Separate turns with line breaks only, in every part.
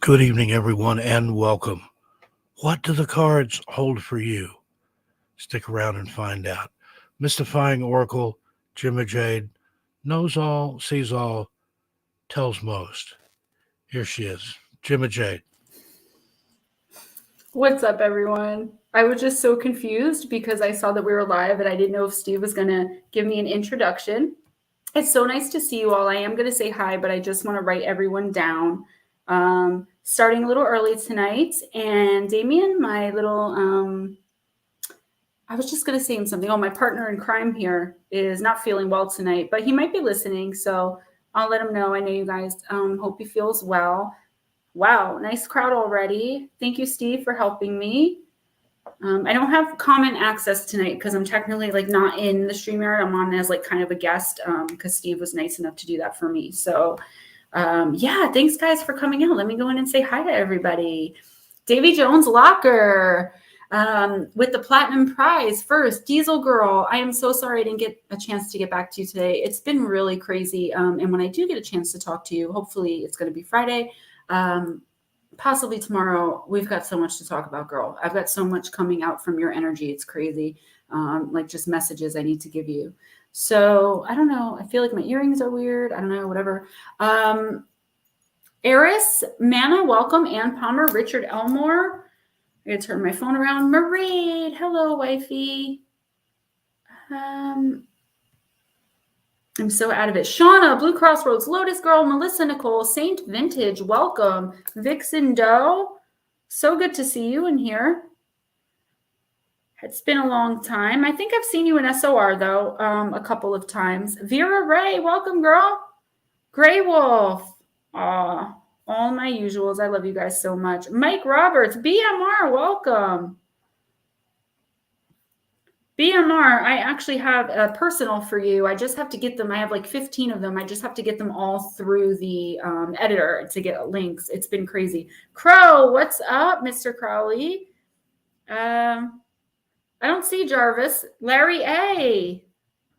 Good evening, everyone, and welcome. What do the cards hold for you? Stick around and find out. Mystifying Oracle, Gemma Jade, knows all, sees all, tells most. Here she is, Gemma Jade.
What's up, everyone? I was just so confused because I saw that we were live and I didn't know if Steve was going to give me an introduction. It's so nice to see you all. I am going to say hi, but I just want to write everyone down. Starting a little early tonight, and Damien, my little, I was just going to say him something. Oh, my partner in crime here is not feeling well tonight, but he might be listening, so I'll let him know. I know you guys hope he feels well. Wow, nice crowd already. Thank you, Steve, for helping me. I don't have comment access tonight because I'm technically like not in the StreamYard. I'm on as like kind of a guest because Steve was nice enough to do that for me. So yeah, thanks guys for coming out. Let me go in and say hi to everybody. Davy Jones Locker with the Platinum Prize first. Diesel Girl, I am so sorry I didn't get a chance to get back to you today. It's been really crazy. And when I do get a chance to talk to you, hopefully it's going to be Friday. Possibly tomorrow. We've got so much to talk about, girl. I've got so much coming out from your energy. It's crazy. Like just messages I need to give you. So I don't know. I feel like my earrings are weird. I don't know, whatever. Eris, Manna, welcome. Ann Palmer, Richard Elmore. I gotta turn my phone around. Marie, hello, wifey. I'm so out of it. Shauna, Blue Crossroads, Lotus Girl, Melissa Nicole, Saint Vintage, welcome. Vixen Doe, so good to see you in here. It's been a long time. I think I've seen you in SOR, though, a couple of times. Vera Ray, welcome, girl. Grey Wolf, all my usuals. I love you guys so much. Mike Roberts, BMR, welcome. BMR, I actually have a personal for you. I just have to get them. I have like 15 of them. I just have to get them all through the editor to get links. It's been crazy. Crow, what's up, Mr. Crowley? I don't see Jarvis. Larry A.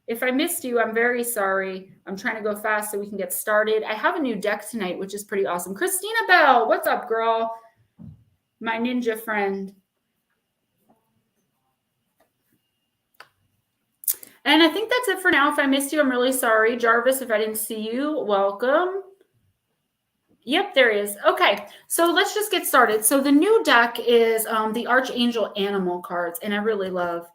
If I missed you, I'm very sorry. I'm trying to go fast so we can get started. I have a new deck tonight, which is pretty awesome. Christina Bell, what's up, girl? My ninja friend. And I think that's it for now. If I missed you, I'm really sorry. Jarvis, if I didn't see you, welcome. Yep, there he is. Okay, so let's just get started. So the new deck is the Archangel Animal cards, and I really love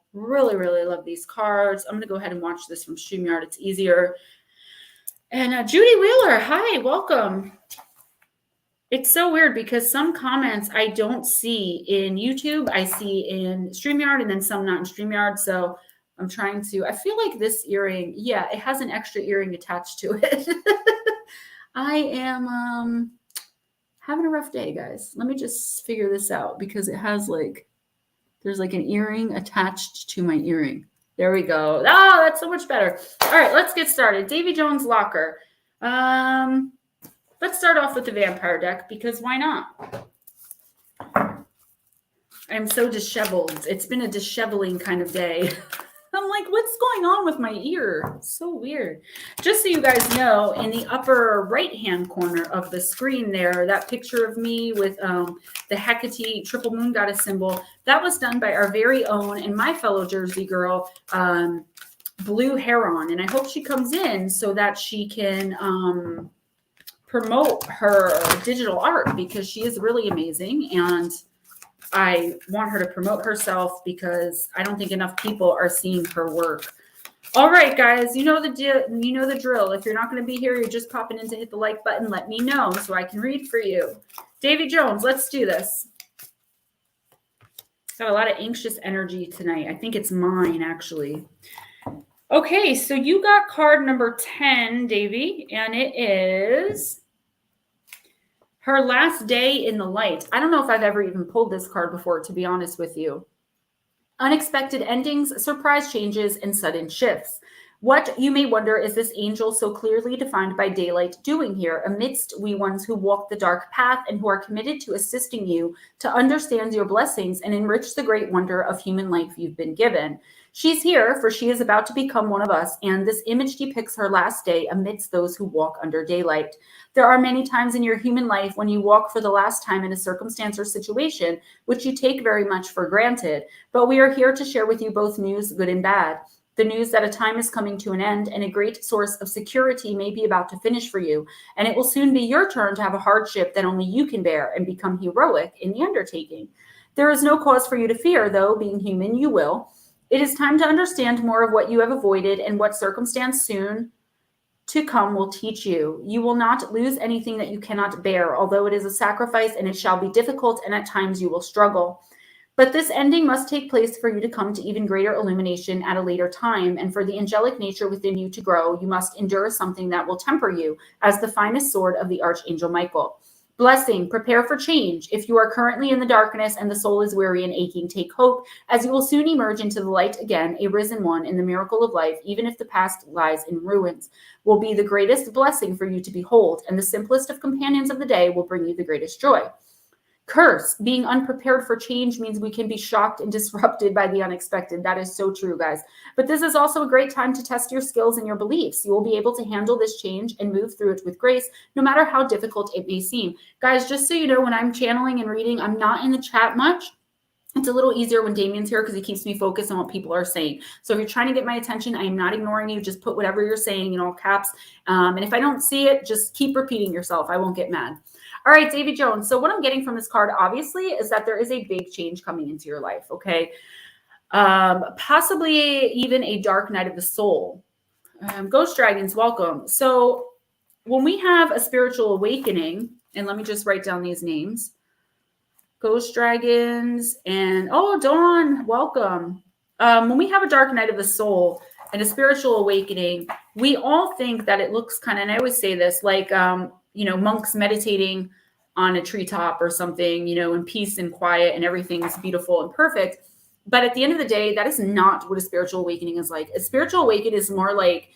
these cards. I'm going to go ahead and watch this from StreamYard. It's easier. And Judy Wheeler, hi, welcome. It's so weird because some comments I don't see in YouTube. I see in StreamYard and then some not in StreamYard, so I'm trying to, I feel like this earring, yeah, it has an extra earring attached to it. I am having a rough day, guys. Let me just figure this out because it has like, there's like an earring attached to my earring. There we go. Oh, that's so much better. All right, let's get started. Davy Jones Locker. Let's start off with the vampire deck because why not? I'm so disheveled. It's been a disheveling kind of day. I'm like, what's going on with my ear? So weird. Just so you guys know, in the upper right-hand corner of the screen there, that picture of me with the Hecate triple moon goddess symbol, that was done by our very own and my fellow Jersey girl, Blue Heron. And I hope she comes in so that she can promote her digital art because she is really amazing. And I want her to promote herself because I don't think enough people are seeing her work. All right, guys, you know the drill. If you're not going to be here, you're just popping in to hit the like button. Let me know so I can read for you. Davy Jones, let's do this. Got a lot of anxious energy tonight. I think it's mine, actually. Okay, so you got card number 10, Davy, and it is Her Last Day in the Light. I don't know if I've ever even pulled this card before, to be honest with you. Unexpected endings, surprise changes, and sudden shifts. What, you may wonder, is this angel so clearly defined by daylight doing here amidst we ones who walk the dark path and who are committed to assisting you to understand your blessings and enrich the great wonder of human life you've been given? She's here, for she is about to become one of us, and this image depicts her last day amidst those who walk under daylight. There are many times in your human life when you walk for the last time in a circumstance or situation which you take very much for granted, but we are here to share with you both news, good and bad. The news that a time is coming to an end and a great source of security may be about to finish for you, and it will soon be your turn to have a hardship that only you can bear and become heroic in the undertaking. There is no cause for you to fear, though, being human, you will. It is time to understand more of what you have avoided and what circumstance soon to come will teach you. You will not lose anything that you cannot bear, although it is a sacrifice and it shall be difficult, and at times you will struggle. But this ending must take place for you to come to even greater illumination at a later time, and for the angelic nature within you to grow, you must endure something that will temper you as the finest sword of the Archangel Michael. Blessing, prepare for change. If you are currently in the darkness and the soul is weary and aching, take hope, as you will soon emerge into the light again, a risen one in the miracle of life, even if the past lies in ruins, will be the greatest blessing for you to behold, and the simplest of companions of the day will bring you the greatest joy. Curse, being unprepared for change means we can be shocked and disrupted by the unexpected. That is so true, guys. But this is also a great time to test your skills and your beliefs. You will be able to handle this change and move through it with grace, no matter how difficult it may seem. Guys, just so you know, when I'm channeling and reading, I'm not in the chat much. It's a little easier when Damien's here because he keeps me focused on what people are saying. So if you're trying to get my attention, I am not ignoring you. Just put whatever you're saying in all caps. And if I don't see it, just keep repeating yourself. I won't get mad. All right, Davy Jones. So what I'm getting from this card, obviously, is that there is a big change coming into your life, okay? Possibly even a dark night of the soul. Ghost Dragons, welcome. So when we have a spiritual awakening, and let me just write down these names. Ghost Dragons and, oh, Dawn, welcome. When we have a dark night of the soul and a spiritual awakening, we all think that it looks kind of, and I always say this, like, monks meditating on a treetop or something, in peace and quiet, and everything is beautiful and perfect. But at the end of the day, that is not what a spiritual awakening is like. A spiritual awakening is more like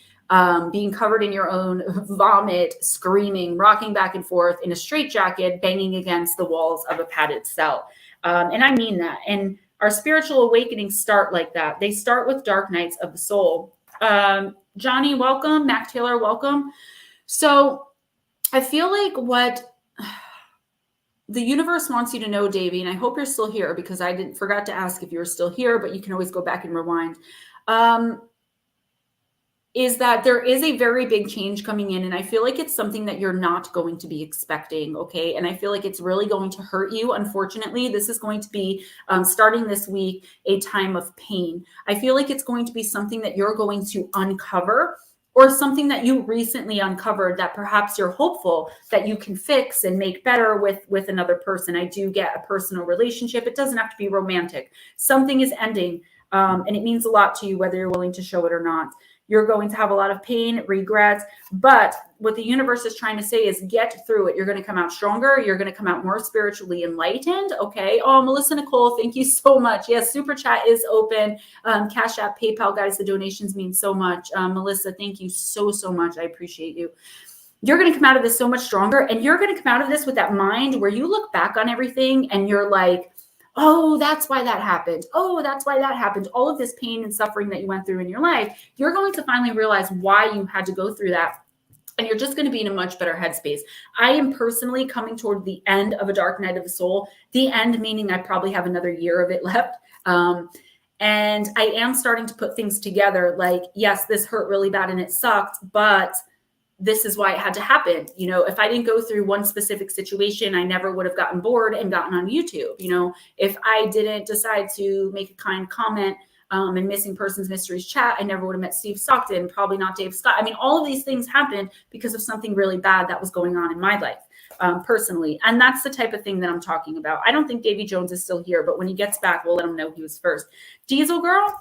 being covered in your own vomit, screaming, rocking back and forth in a straitjacket, banging against the walls of a padded cell. And I mean that. And our spiritual awakenings start like that. They start with dark nights of the soul. Johnny, welcome. Mac Taylor, welcome. So I feel like what the universe wants you to know, Davey, and I hope you're still here because I forgot to ask if you're still here, but you can always go back and rewind, is that there is a very big change coming in, and I feel like it's something that you're not going to be expecting, okay? And I feel like it's really going to hurt you. Unfortunately, this is going to be, starting this week, a time of pain. I feel like it's going to be something that you're going to uncover, or something that you recently uncovered that perhaps you're hopeful that you can fix and make better with another person. I do get a personal relationship. It doesn't have to be romantic. Something is ending, and it means a lot to you, whether you're willing to show it or not. You're going to have a lot of pain, regrets, but what the universe is trying to say is get through it. You're going to come out stronger. You're going to come out more spiritually enlightened. Okay. Oh, Melissa Nicole, thank you so much. Yes, Super Chat is open. Cash App, PayPal, guys, the donations mean so much. Melissa, thank you so much. I appreciate you. You're going to come out of this so much stronger, and you're going to come out of this with that mind where you look back on everything and you're like, oh, that's why that happened. Oh, that's why that happened. All of this pain and suffering that you went through in your life, you're going to finally realize why you had to go through that. And you're just going to be in a much better headspace. I am personally coming toward the end of a dark night of the soul. The end meaning I probably have another year of it left. And I am starting to put things together like, yes, this hurt really bad and it sucked, but this is why it had to happen. If I didn't go through one specific situation, I never would have gotten bored and gotten on YouTube. If I didn't decide to make a kind comment in Missing Persons Mysteries chat, I never would have met Steve Stockton, probably not Dave Scott. I mean, all of these things happened because of something really bad that was going on in my life personally. And that's the type of thing that I'm talking about. I don't think Davy Jones is still here, but when he gets back, we'll let him know he was first. Diesel Girl,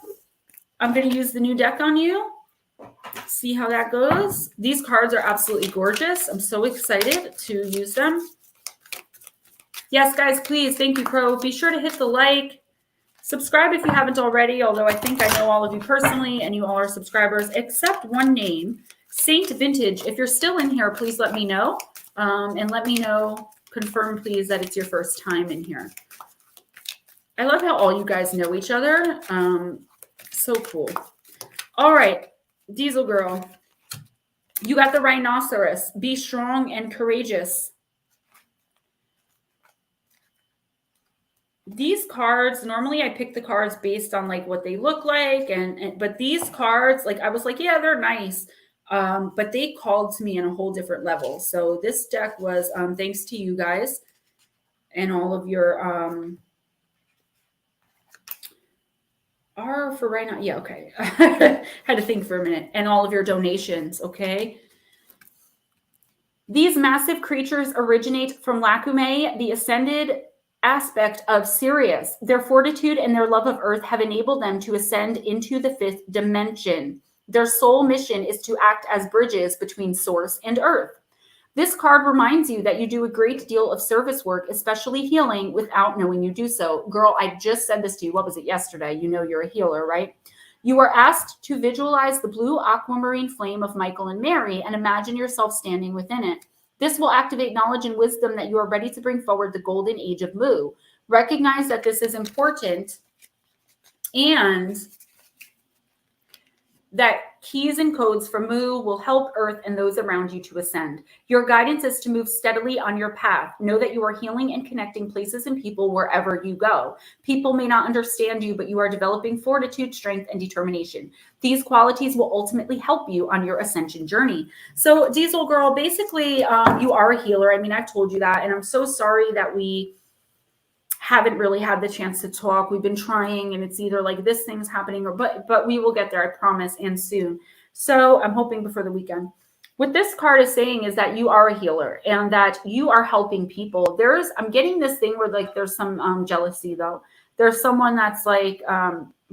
I'm going to use the new deck on you. See how that goes. These cards are absolutely gorgeous. I'm so excited to use them. Yes, guys, please. Thank you, Crow. Be sure to hit the like. Subscribe if you haven't already, although I think I know all of you personally and you all are subscribers, except one name, Saint Vintage. If you're still in here, please let me know. And let me know, confirm, please, that it's your first time in here. I love how all you guys know each other. So cool. All right, Diesel Girl. You got the rhinoceros. Be strong and courageous. These cards, normally I pick the cards based on like what they look like. But these cards, like I was like, yeah, they're nice. But they called to me on a whole different level. So this deck was thanks to you guys and all of your are for right now. Yeah, okay. Had to think for a minute. And all of your donations, okay? These massive creatures originate from Lacume, the ascended aspect of Sirius. Their fortitude and their love of Earth have enabled them to ascend into the 5th dimension. Their sole mission is to act as bridges between Source and Earth. This card reminds you that you do a great deal of service work, especially healing, without knowing you do so. Girl, I just said this to you. What was it, yesterday? You know you're a healer, right? You are asked to visualize the blue aquamarine flame of Michael and Mary and imagine yourself standing within it. This will activate knowledge and wisdom that you are ready to bring forward the golden age of Mu. Recognize that this is important and that keys and codes from Mu will help Earth and those around you to ascend. Your guidance is to move steadily on your path. Know that you are healing and connecting places and people wherever you go. People may not understand you, but you are developing fortitude, strength, and determination. These qualities will ultimately help you on your ascension journey. So Diesel Girl, basically, you are a healer. I mean, I've told you that, and I'm so sorry that we haven't really had the chance to talk. We've been trying, and it's either like this thing's happening or but we will get there, I promise, and soon. So I'm hoping before the weekend. What this card is saying is that you are a healer and that you are helping people. I'm getting this thing where like there's some jealousy though. There's someone that's like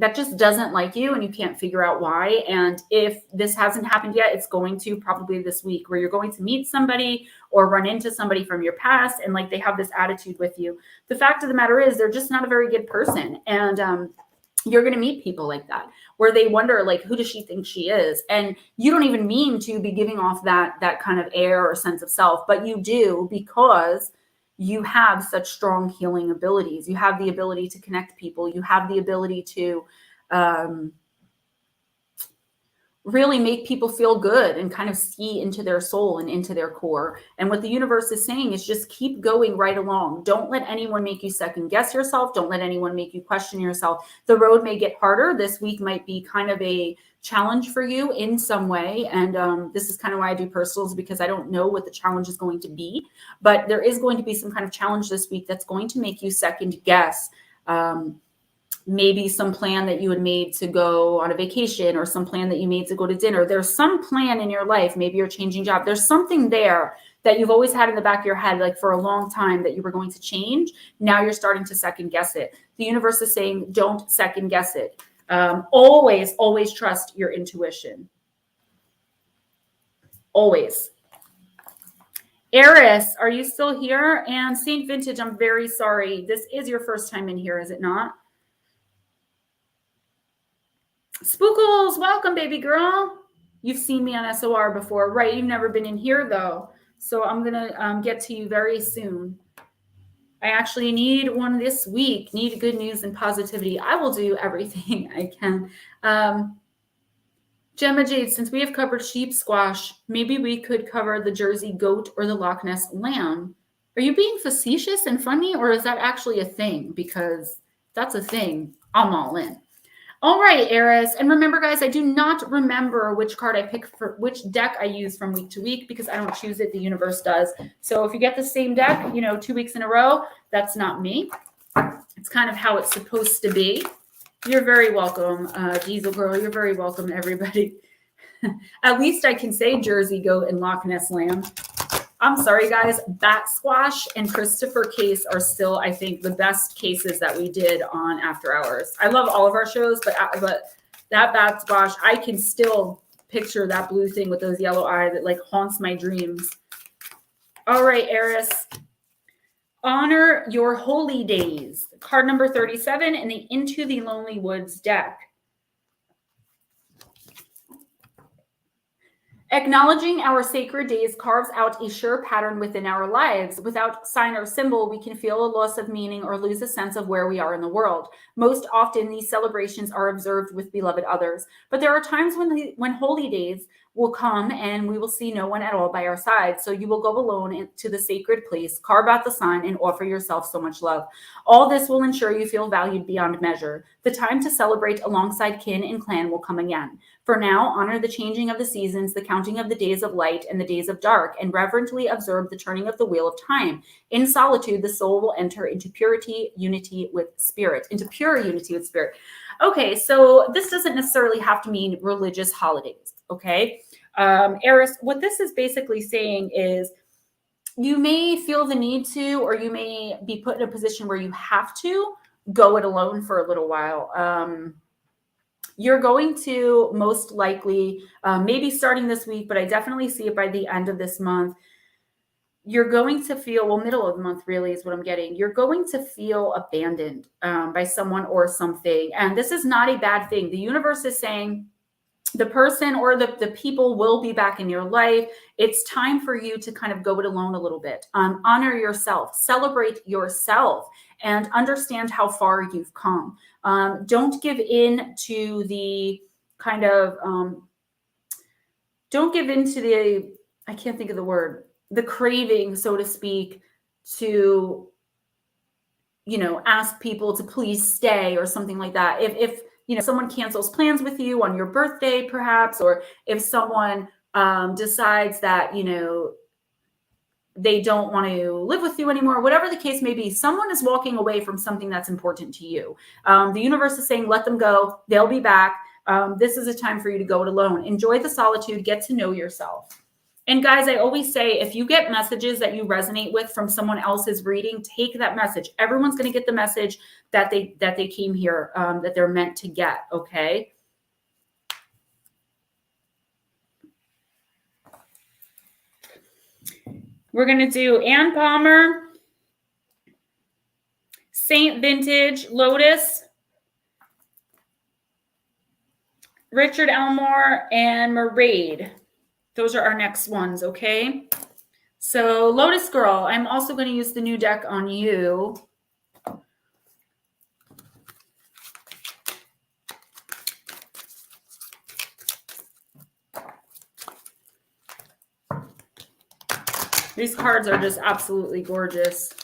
that just doesn't like you and you can't figure out why. And if this hasn't happened yet, it's going to probably this week, where you're going to meet somebody or run into somebody from your past and like they have this attitude with you. The fact of the matter is they're just not a very good person. And you're going to meet people like that, where they wonder, like, who does she think she is? And you don't even mean to be giving off that kind of air or sense of self, but you do, because you have such strong healing abilities. You have the ability to connect people. You have the ability to really make people feel good and kind of see into their soul and into their core. And what the universe is saying is just keep going right along. Don't let anyone make you second guess yourself. Don't let anyone make you question yourself. The road may get harder. This week might be kind of a challenge for you in some way. And this is kind of why I do personals, because I don't know what the challenge is going to be. But there is going to be some kind of challenge this week that's going to make you second guess maybe some plan that you had made to go on a vacation, or some plan that you made to go to dinner. There's some plan in your life. Maybe you're changing job. There's something there that you've always had in the back of your head, like for a long time, that you were going to change. Now you're starting to second guess it. The universe is saying, don't second guess it. Always trust your intuition. Always. Eris, are you still here? And Saint Vintage, I'm very sorry. This is your first time in here, is it not? Spookles, welcome, baby girl. You've seen me on SOR before, right? You've never been in here, though. So I'm going to get to you very soon. I actually need one this week. Need good news and positivity. I will do everything I can. Gemma Jade, since we have covered sheep squash, maybe we could cover the Jersey goat or the Loch Ness lamb. Are you being facetious and funny, or is that actually a thing? Because if that's a thing, I'm all in. All right, Eris. And remember, guys, I do not remember which card I pick for which deck I use from week to week, because I don't choose it. The universe does. So if you get the same deck, 2 weeks in a row, that's not me. It's kind of how it's supposed to be. You're very welcome, Diesel Girl. You're very welcome, everybody. At least I can say Jersey goat and Loch Ness lamb. I'm sorry, guys. Bat Squash and Christopher Case are still, I think, the best cases that we did on After Hours. I love all of our shows, but that Bat Squash, I can still picture that blue thing with those yellow eyes that like haunts my dreams. All right, Eris. Honor your holy days. Card number 37 in the Into the Lonely Woods deck. Acknowledging our sacred days carves out a sure pattern within our lives. Without sign or symbol, we can feel a loss of meaning or lose a sense of where we are in the world. Most often, these celebrations are observed with beloved others. But there are times when holy days will come and we will see no one at all by our side. So you will go alone to the sacred place, carve out the sign, and offer yourself so much love. All this will ensure you feel valued beyond measure. The time to celebrate alongside kin and clan will come again. For now, honor the changing of the seasons, the counting of the days of light and the days of dark, and reverently observe the turning of the wheel of time. In solitude, the soul will enter into purity, unity with spirit, into pure unity with spirit. Okay, so this doesn't necessarily have to mean religious holidays, okay? Eris, what this is basically saying is you may feel the need to, or you may be put in a position where you have to go it alone for a little while. You're going to most likely, maybe starting this week, but I definitely see it by the end of this month. You're going to feel, well, middle of the month really is what I'm getting. You're going to feel abandoned by someone or something. And this is not a bad thing. The universe is saying the person or the people will be back in your life. It's time for you to kind of go it alone a little bit. Honor yourself, celebrate yourself, and understand how far you've come. Don't give in to the kind of, don't give in to the, I can't think of the word, the craving, so to speak, to, ask people to please stay or something like that. If someone cancels plans with you on your birthday, perhaps, or if someone decides that, they don't want to live with you anymore, whatever the case may be, someone is walking away from something that's important to you. The universe is saying, let them go. They'll be back. This is a time for you to go it alone. Enjoy the solitude. Get to know yourself. And guys, I always say, if you get messages that you resonate with from someone else's reading, take that message. Everyone's going to get the message that they came here, that they're meant to get. Okay. We're going to do Ann Palmer, Saint Vintage, Lotus, Richard Elmore, and Maraid. Those are our next ones, okay? So Lotus Girl, I'm also going to use the new deck on you. These cards are just absolutely gorgeous.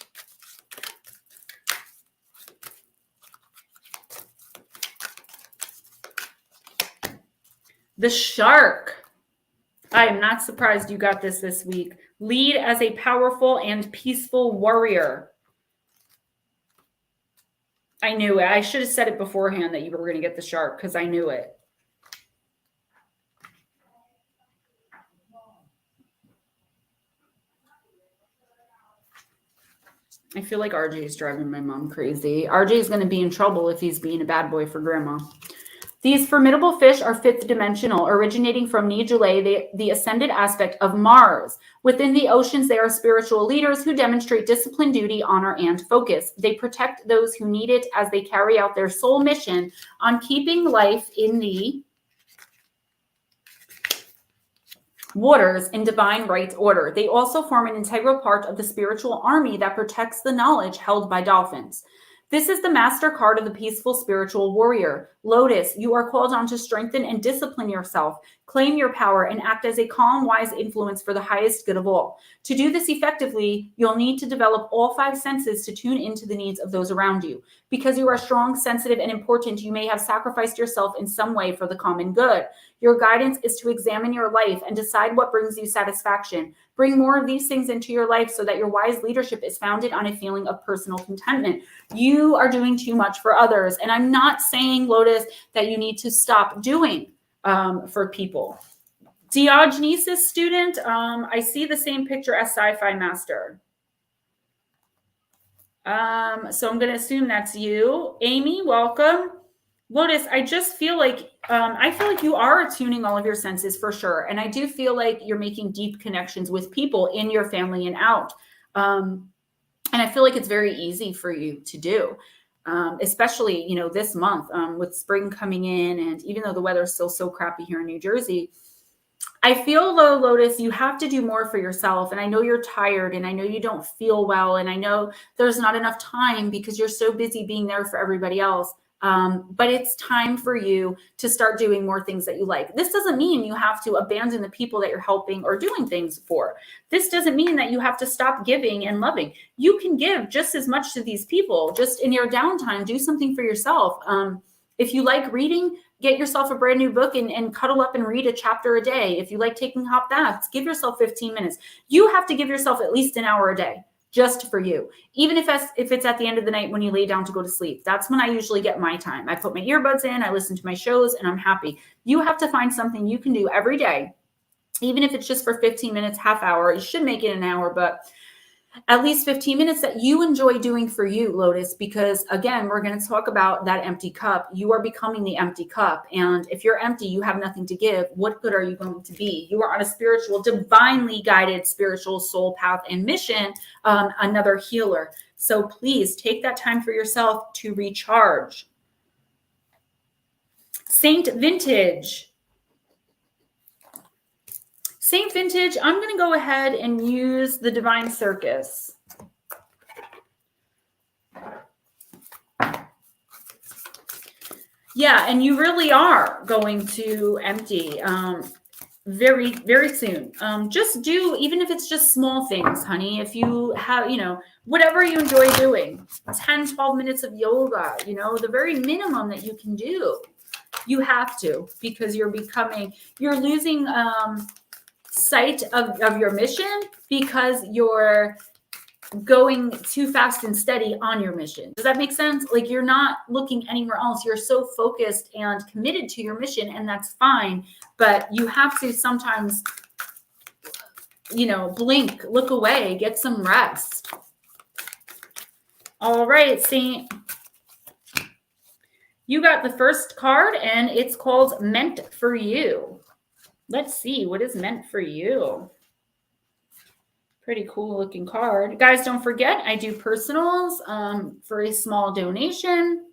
The Shark. I am not surprised you got this week. Lead as a powerful and peaceful warrior. I knew it. I should have said it beforehand that you were going to get the Shark because I knew it. I feel like RJ is driving my mom crazy. RJ is going to be in trouble if he's being a bad boy for grandma. These formidable fish are fifth dimensional, originating from Nijule, the ascended aspect of Mars. Within the oceans, they are spiritual leaders who demonstrate discipline, duty, honor, and focus. They protect those who need it as they carry out their sole mission on keeping life in the waters in divine right order. They also form an integral part of the spiritual army that protects the knowledge held by dolphins. This is the master card of the peaceful spiritual warrior. Lotus, you are called on to strengthen and discipline yourself, claim your power, and act as a calm, wise influence for the highest good of all. To do this effectively, you'll need to develop all five senses to tune into the needs of those around you. Because you are strong, sensitive, and important, you may have sacrificed yourself in some way for the common good. Your guidance is to examine your life and decide what brings you satisfaction. Bring more of these things into your life so that your wise leadership is founded on a feeling of personal contentment. You are doing too much for others. And I'm not saying, Lotus, that you need to stop doing for people. Diogenesis student, I see the same picture as Sci-Fi Master. So I'm going to assume that's you. Amy, welcome. Lotus, I just feel like, I feel like you are attuning all of your senses for sure. And I do feel like you're making deep connections with people in your family and out. And I feel like it's very easy for you to do, especially, this month with spring coming in. And even though the weather is still so crappy here in New Jersey, I feel though, Lotus, you have to do more for yourself. And I know you're tired and I know you don't feel well. And I know there's not enough time because you're so busy being there for everybody else. But it's time for you to start doing more things that you like. This doesn't mean you have to abandon the people that you're helping or doing things for. This doesn't mean that you have to stop giving and loving. You can give just as much to these people. Just in your downtime, do something for yourself. If you like reading, get yourself a brand new book and cuddle up and read a chapter a day. If you like taking hot baths, give yourself 15 minutes. You have to give yourself at least an hour a day just for you. Even if it's at the end of the night when you lay down to go to sleep, that's when I usually get my time. I put my earbuds in, I listen to my shows, and I'm happy. You have to find something you can do every day, even if it's just for 15 minutes, half hour. You should make it an hour, but at least 15 minutes that you enjoy doing for you, Lotus, because again, we're going to talk about that empty cup. You are becoming the empty cup. And if you're empty, you have nothing to give. What good are you going to be? You are on a spiritual, divinely guided spiritual soul path and mission, another healer. So please take that time for yourself to recharge. Saint Vintage. Saint Vintage, I'm going to go ahead and use the Divine Circus. Yeah, and you really are going to empty very, very soon. Just do, even if it's just small things, honey. If you have, whatever you enjoy doing, 10, 12 minutes of yoga, the very minimum that you can do. You have to, because you're losing sight of your mission because you're going too fast and steady on your mission. Does that make sense? Like, you're not looking anywhere else. You're so focused and committed to your mission, and that's fine. But you have to sometimes, blink, look away, get some rest. All right, Saint. You got the first card, and it's called Meant for You. Let's see, what is meant for you? Pretty cool looking card. Guys, don't forget, I do personals for a small donation.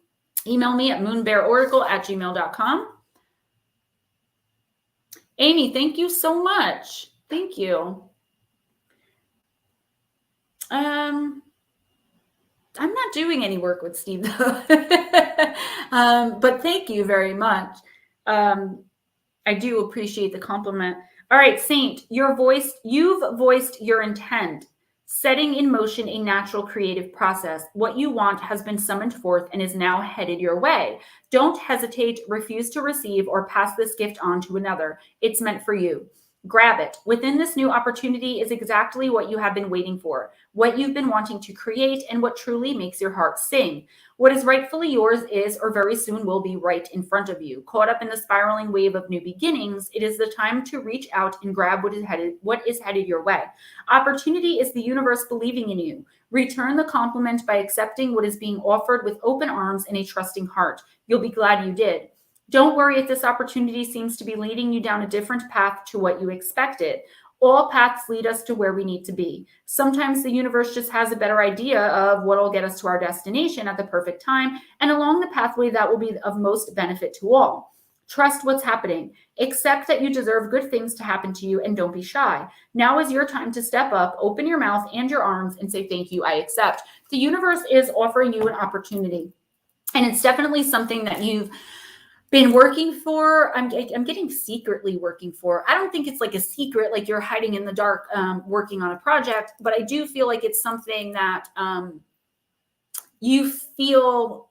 Email me at moonbearoracle@gmail.com. Amy, thank you so much. Thank you. I'm not doing any work with Steve, though. But thank you very much. I do appreciate the compliment. All right, Saint, you've voiced your intent, setting in motion a natural creative process. What you want has been summoned forth and is now headed your way. Don't hesitate, refuse to receive, or pass this gift on to another. It's meant for you. Grab it. Within this new opportunity is exactly what you have been waiting for, what you've been wanting to create, and what truly makes your heart sing. What is rightfully yours is, or very soon will be, right in front of you. Caught up in the spiraling wave of new beginnings, it is the time to reach out and grab what is headed your way. Opportunity is the universe believing in you. Return the compliment by accepting what is being offered with open arms and a trusting heart. You'll be glad you did. Don't worry if this opportunity seems to be leading you down a different path to what you expected. All paths lead us to where we need to be. Sometimes the universe just has a better idea of what will get us to our destination at the perfect time, and along the pathway that will be of most benefit to all. Trust what's happening. Accept that you deserve good things to happen to you, and don't be shy. Now is your time to step up, open your mouth and your arms, and say, thank you, I accept. The universe is offering you an opportunity, and it's definitely something that you've been working for. I'm getting secretly working for. I don't think it's like a secret, like you're hiding in the dark working on a project, but I do feel like it's something that you feel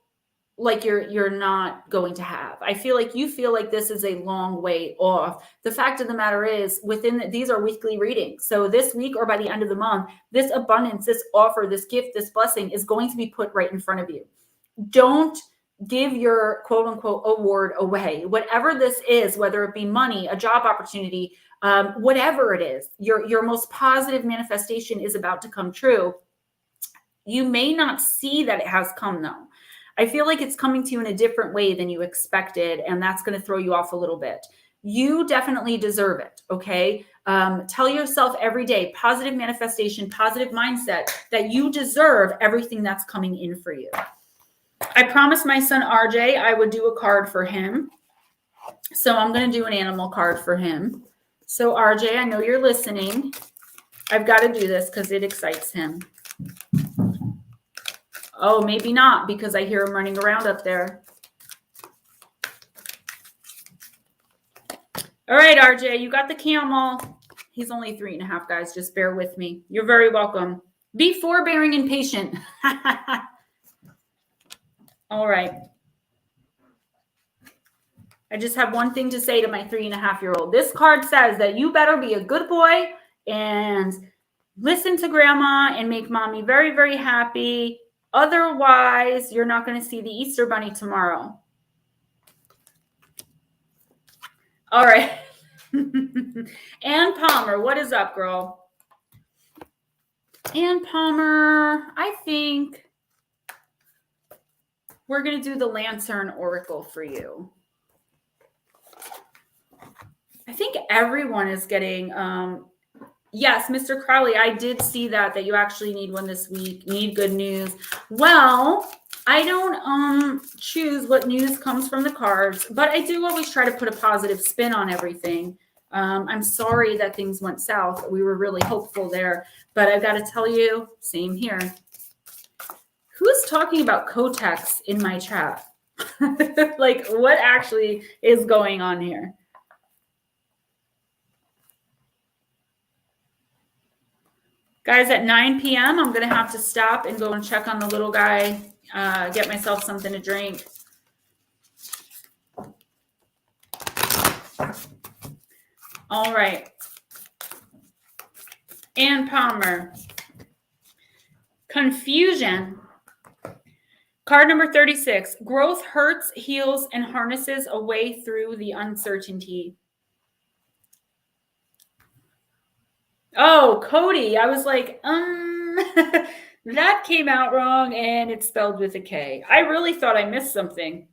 like you're not going to have. I feel like you feel like this is a long way off. The fact of the matter is, these are weekly readings. So this week or by the end of the month, this abundance, this offer, this gift, this blessing is going to be put right in front of you. Don't give your quote unquote award away. Whatever this is, whether it be money, a job opportunity, whatever it is, your most positive manifestation is about to come true. You may not see that it has come though. I feel like it's coming to you in a different way than you expected, and that's going to throw you off a little bit. You definitely deserve it, okay? Tell yourself every day, positive manifestation, positive mindset, that you deserve everything that's coming in for you. I promised my son RJ I would do a card for him. So I'm going to do an animal card for him. So RJ, I know you're listening. I've got to do this because it excites him. Oh, maybe not, because I hear him running around up there. All right, RJ, you got the camel. He's only 3.5, guys. Just bear with me. You're very welcome. Be forbearing and patient. All right. I just have one thing to say to my 3.5-year-old. This card says that you better be a good boy and listen to grandma and make mommy very, very happy. Otherwise, you're not going to see the Easter Bunny tomorrow. All right. Ann Palmer, what is up, girl? Ann Palmer, I think we're going to do the Lantern Oracle for you. I think everyone is getting, yes, Mr. Crowley, I did see that you actually need one this week. Need good news. Well, I don't choose what news comes from the cards, but I do always try to put a positive spin on everything. I'm sorry that things went south. We were really hopeful there, but I've got to tell you, same here. Who's talking about Kotex in my chat? Like, what actually is going on here? Guys, at 9 p.m., I'm going to have to stop and go and check on the little guy, get myself something to drink. All right. Ann Palmer. Confusion. Card number 36. Growth hurts, heals, and harnesses a way through the uncertainty. Oh, Cody. I was like, that came out wrong and it's spelled with a K. I really thought I missed something.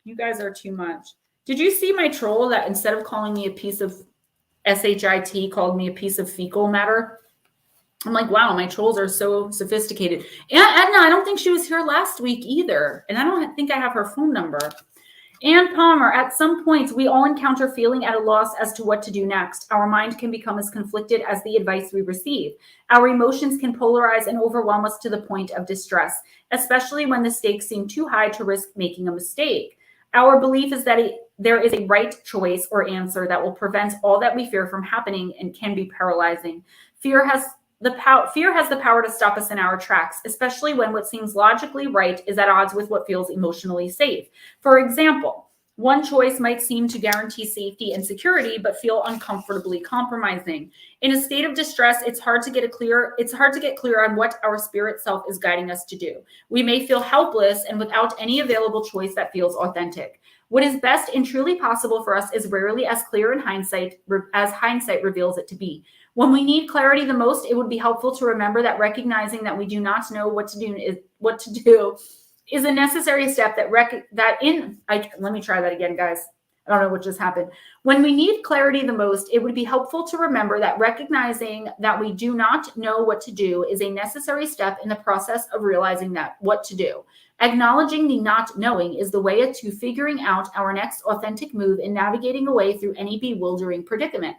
You guys are too much. Did you see my troll that instead of calling me a piece of SHIT, called me a piece of fecal matter? I'm like, wow, my trolls are so sophisticated. And Edna, I don't think she was here last week either. And I don't think I have her phone number. Ann Palmer, at some points, we all encounter feeling at a loss as to what to do next. Our mind can become as conflicted as the advice we receive. Our emotions can polarize and overwhelm us to the point of distress, especially when the stakes seem too high to risk making a mistake. Our belief is that there is a right choice or answer that will prevent all that we fear from happening and can be paralyzing. Fear has the power to stop us in our tracks, especially when what seems logically right is at odds with what feels emotionally safe. For example, one choice might seem to guarantee safety and security, but feel uncomfortably compromising. In a state of distress, it's hard to get clear on what our spirit self is guiding us to do. We may feel helpless and without any available choice that feels authentic. What is best and truly possible for us is rarely as clear in hindsight as hindsight reveals it to be. When we need clarity the most, it would be helpful to remember that recognizing that we do not know what to do is a necessary step let me try that again, guys. I don't know what just happened. When we need clarity the most, it would be helpful to remember that recognizing that we do not know what to do is a necessary step in the process of realizing that what to do. Acknowledging the not knowing is the way to figuring out our next authentic move in navigating a way through any bewildering predicament.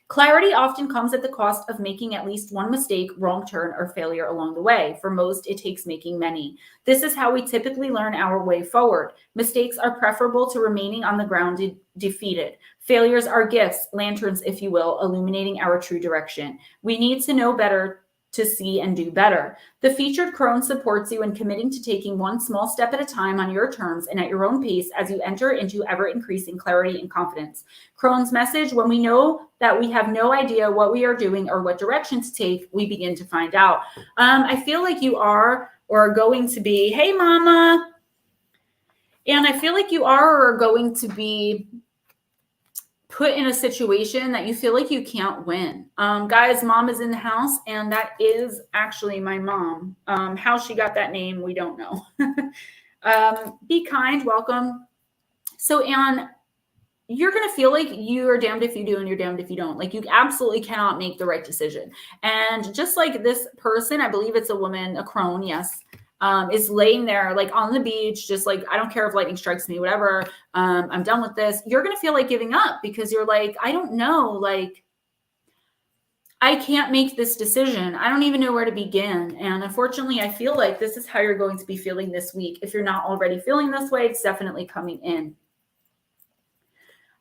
Clarity often comes at the cost of making at least one mistake, wrong turn, or failure along the way. For most, it takes making many. This is how we typically learn our way forward. Mistakes are preferable to remaining on the ground defeated. Failures are gifts, lanterns, if you will, illuminating our true direction. We need to know better to see and do better. The featured crone supports you in committing to taking one small step at a time on your terms and at your own pace as you enter into ever-increasing clarity and confidence. Crone's message: when we know that we have no idea what we are doing or what direction to take, we begin to find out. I feel like you are or are going to be, hey, mama. And I feel like you are or are going to be put in a situation that you feel like you can't win. Guys, mom is in the house, and that is actually my mom. How she got that name, we don't know. Be kind, welcome. So, Anne, you're going to feel like you are damned if you do and you're damned if you don't. Like, you absolutely cannot make the right decision. And just like this person, I believe it's a woman, a crone, yes. is laying there like on the beach, just like, I don't care if lightning strikes me, whatever. I'm done with this. You're going to feel like giving up because you're like, I don't know, like, I can't make this decision. I don't even know where to begin. And unfortunately, I feel like this is how you're going to be feeling this week. If you're not already feeling this way, it's definitely coming in.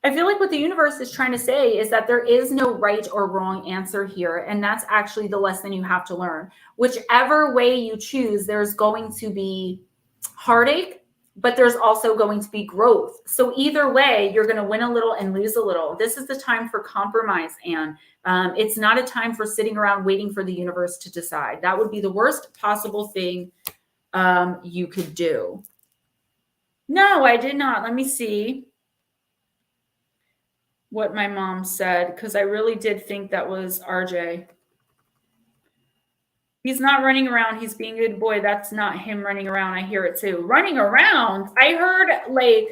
I feel like what the universe is trying to say is that there is no right or wrong answer here. And that's actually the lesson you have to learn. Whichever way you choose, there's going to be heartache, but there's also going to be growth. So either way, you're going to win a little and lose a little. This is the time for compromise, Anne. It's not a time for sitting around waiting for the universe to decide. That would be the worst possible thing you could do. No, I did not. Let me see what my mom said, because I really did think that was RJ. He's not running around. He's being a good boy. That's not him running around. I hear it too. Running around. I heard like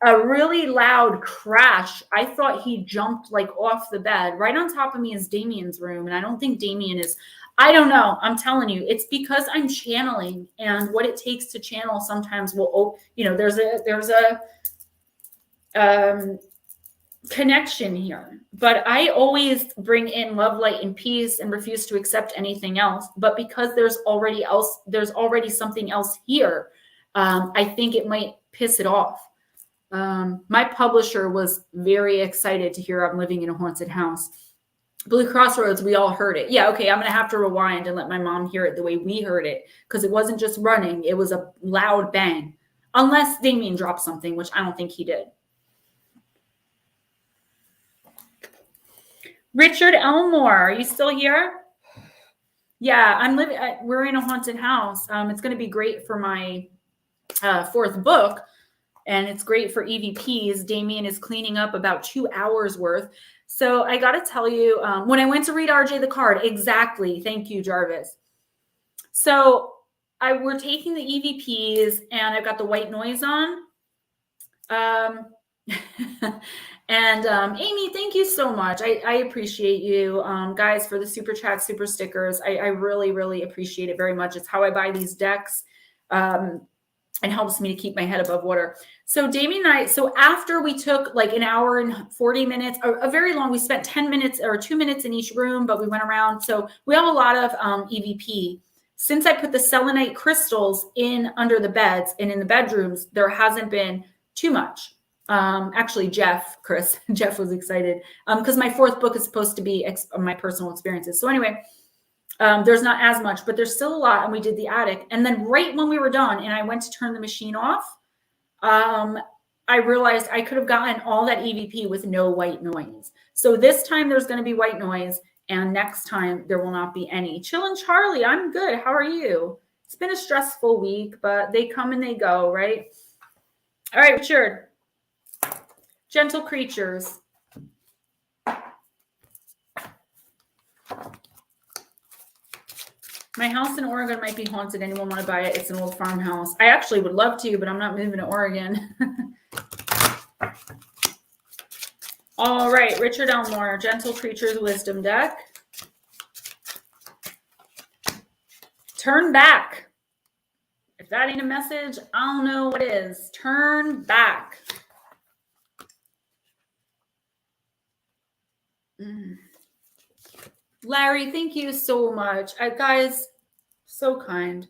a really loud crash. I thought he jumped like off the bed. Right on top of me is Damien's room. And I don't think Damien is, I don't know. I'm telling you, it's because I'm channeling, and what it takes to channel sometimes will, you know, there's a connection here. But I always bring in love, light, and peace and refuse to accept anything else. But because there's already something else here, I think it might piss it off. My publisher was very excited to hear I'm living in a haunted house. Blue Crossroads, we all heard it. Yeah, okay, I'm going to have to rewind and let my mom hear it the way we heard it, because it wasn't just running. It was a loud bang. Unless Damien dropped something, which I don't think he did. Richard Elmore, are you still here? Yeah, I'm living. We're in a haunted house. It's going to be great for my fourth book, and it's great for EVPs. Damien is cleaning up about 2 hours worth. So I got to tell you, when I went to read RJ the card, exactly. Thank you, Jarvis. So we're taking the EVPs, and I've got the white noise on. And Amy, thank you so much. I appreciate you guys for the super chat, super stickers. I really, really appreciate it very much. It's how I buy these decks and helps me to keep my head above water. So Damien and I, so after we took like an hour and 40 minutes, a very long, we spent 10 minutes or 2 minutes in each room, but we went around. So we have a lot of EVP. Since I put the selenite crystals in under the beds and in the bedrooms, there hasn't been too much. Actually, Jeff was excited because my fourth book is supposed to be my personal experiences. So anyway, there's not as much, but there's still a lot. And we did the attic. And then right when we were done and I went to turn the machine off, I realized I could have gotten all that EVP with no white noise. So this time there's going to be white noise, and next time there will not be any. Chill and Charlie, I'm good. How are you? It's been a stressful week, but they come and they go, right? All right, Richard. Gentle creatures. My house in Oregon might be haunted. Anyone want to buy it? It's an old farmhouse. I actually would love to, but I'm not moving to Oregon. All right, Richard Elmore, Gentle Creatures Wisdom deck. Turn back. If that ain't a message, I don't know what is. Turn back. Larry, thank you so much. Guys, so kind.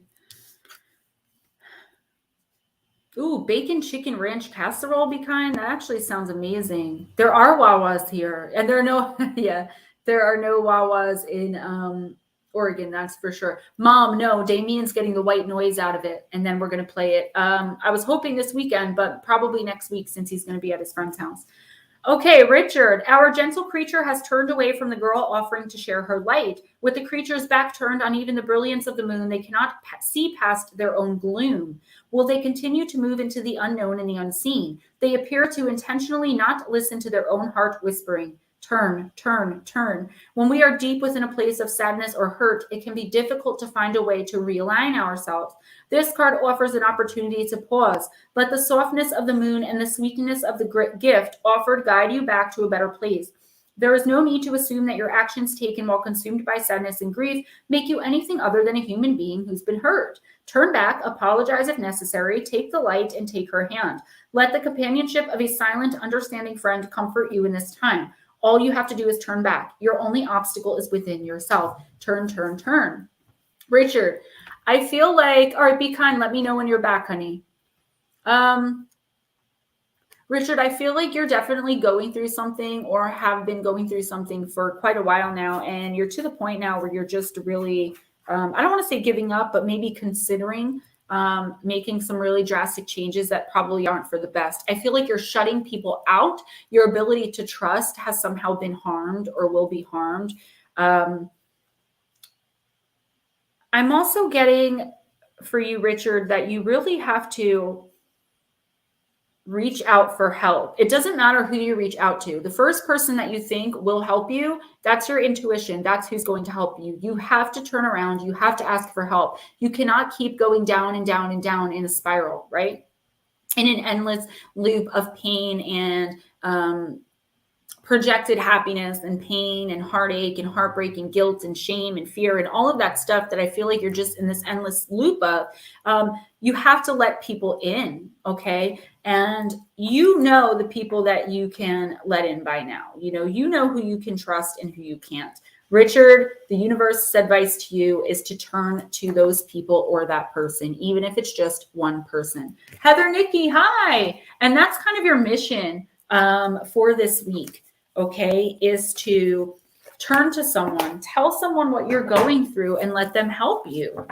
Ooh, bacon chicken ranch casserole, be kind. That actually sounds amazing. There are Wawas here, and there are no, yeah, there are no Wawas in Oregon, that's for sure. Mom, no, Damien's getting the white noise out of it, and then we're going to play it. I was hoping this weekend, but probably next week since he's going to be at his friend's house. Okay, Richard, our gentle creature has turned away from the girl offering to share her light. With the creature's back turned on even the brilliance of the moon, they cannot see past their own gloom. Will they continue to move into the unknown and the unseen? They appear to intentionally not listen to their own heart whispering, turn, turn, turn. When we are deep within a place of sadness or hurt, it can be difficult to find a way to realign ourselves. This card offers an opportunity to pause. Let the softness of the moon and the sweetness of the gift offered guide you back to a better place. There is no need to assume that your actions taken while consumed by sadness and grief make you anything other than a human being who's been hurt. Turn back, apologize if necessary, take the light and take her hand. Let the companionship of a silent, understanding friend comfort you in this time. All you have to do is turn back. Your only obstacle is within yourself. Turn, turn, turn. Richard, I feel like, all right, be kind. Let me know when you're back, honey. Richard, I feel like you're definitely going through something or have been going through something for quite a while now. And you're to the point now where you're just really, I don't want to say giving up, but maybe considering making some really drastic changes that probably aren't for the best. I feel like you're shutting people out. Your ability to trust has somehow been harmed or will be harmed. I'm also getting for you, Richard, that you really have to reach out for help. It doesn't matter who you reach out to. The first person that you think will help you, that's your intuition. That's who's going to help you. You have to turn around. You have to ask for help. You cannot keep going down and down and down in a spiral, right? In an endless loop of pain and projected happiness and pain and heartache and heartbreak and guilt and shame and fear and all of that stuff that I feel like you're just in this endless loop of. You have to let people in, okay? And you know the people that you can let in by now. You know who you can trust and who you can't. Richard, the universe's advice to you is to turn to those people or that person, even if it's just one person. Heather, Nikki, hi. And that's kind of your mission for this week, okay, is to turn to someone, tell someone what you're going through and let them help you.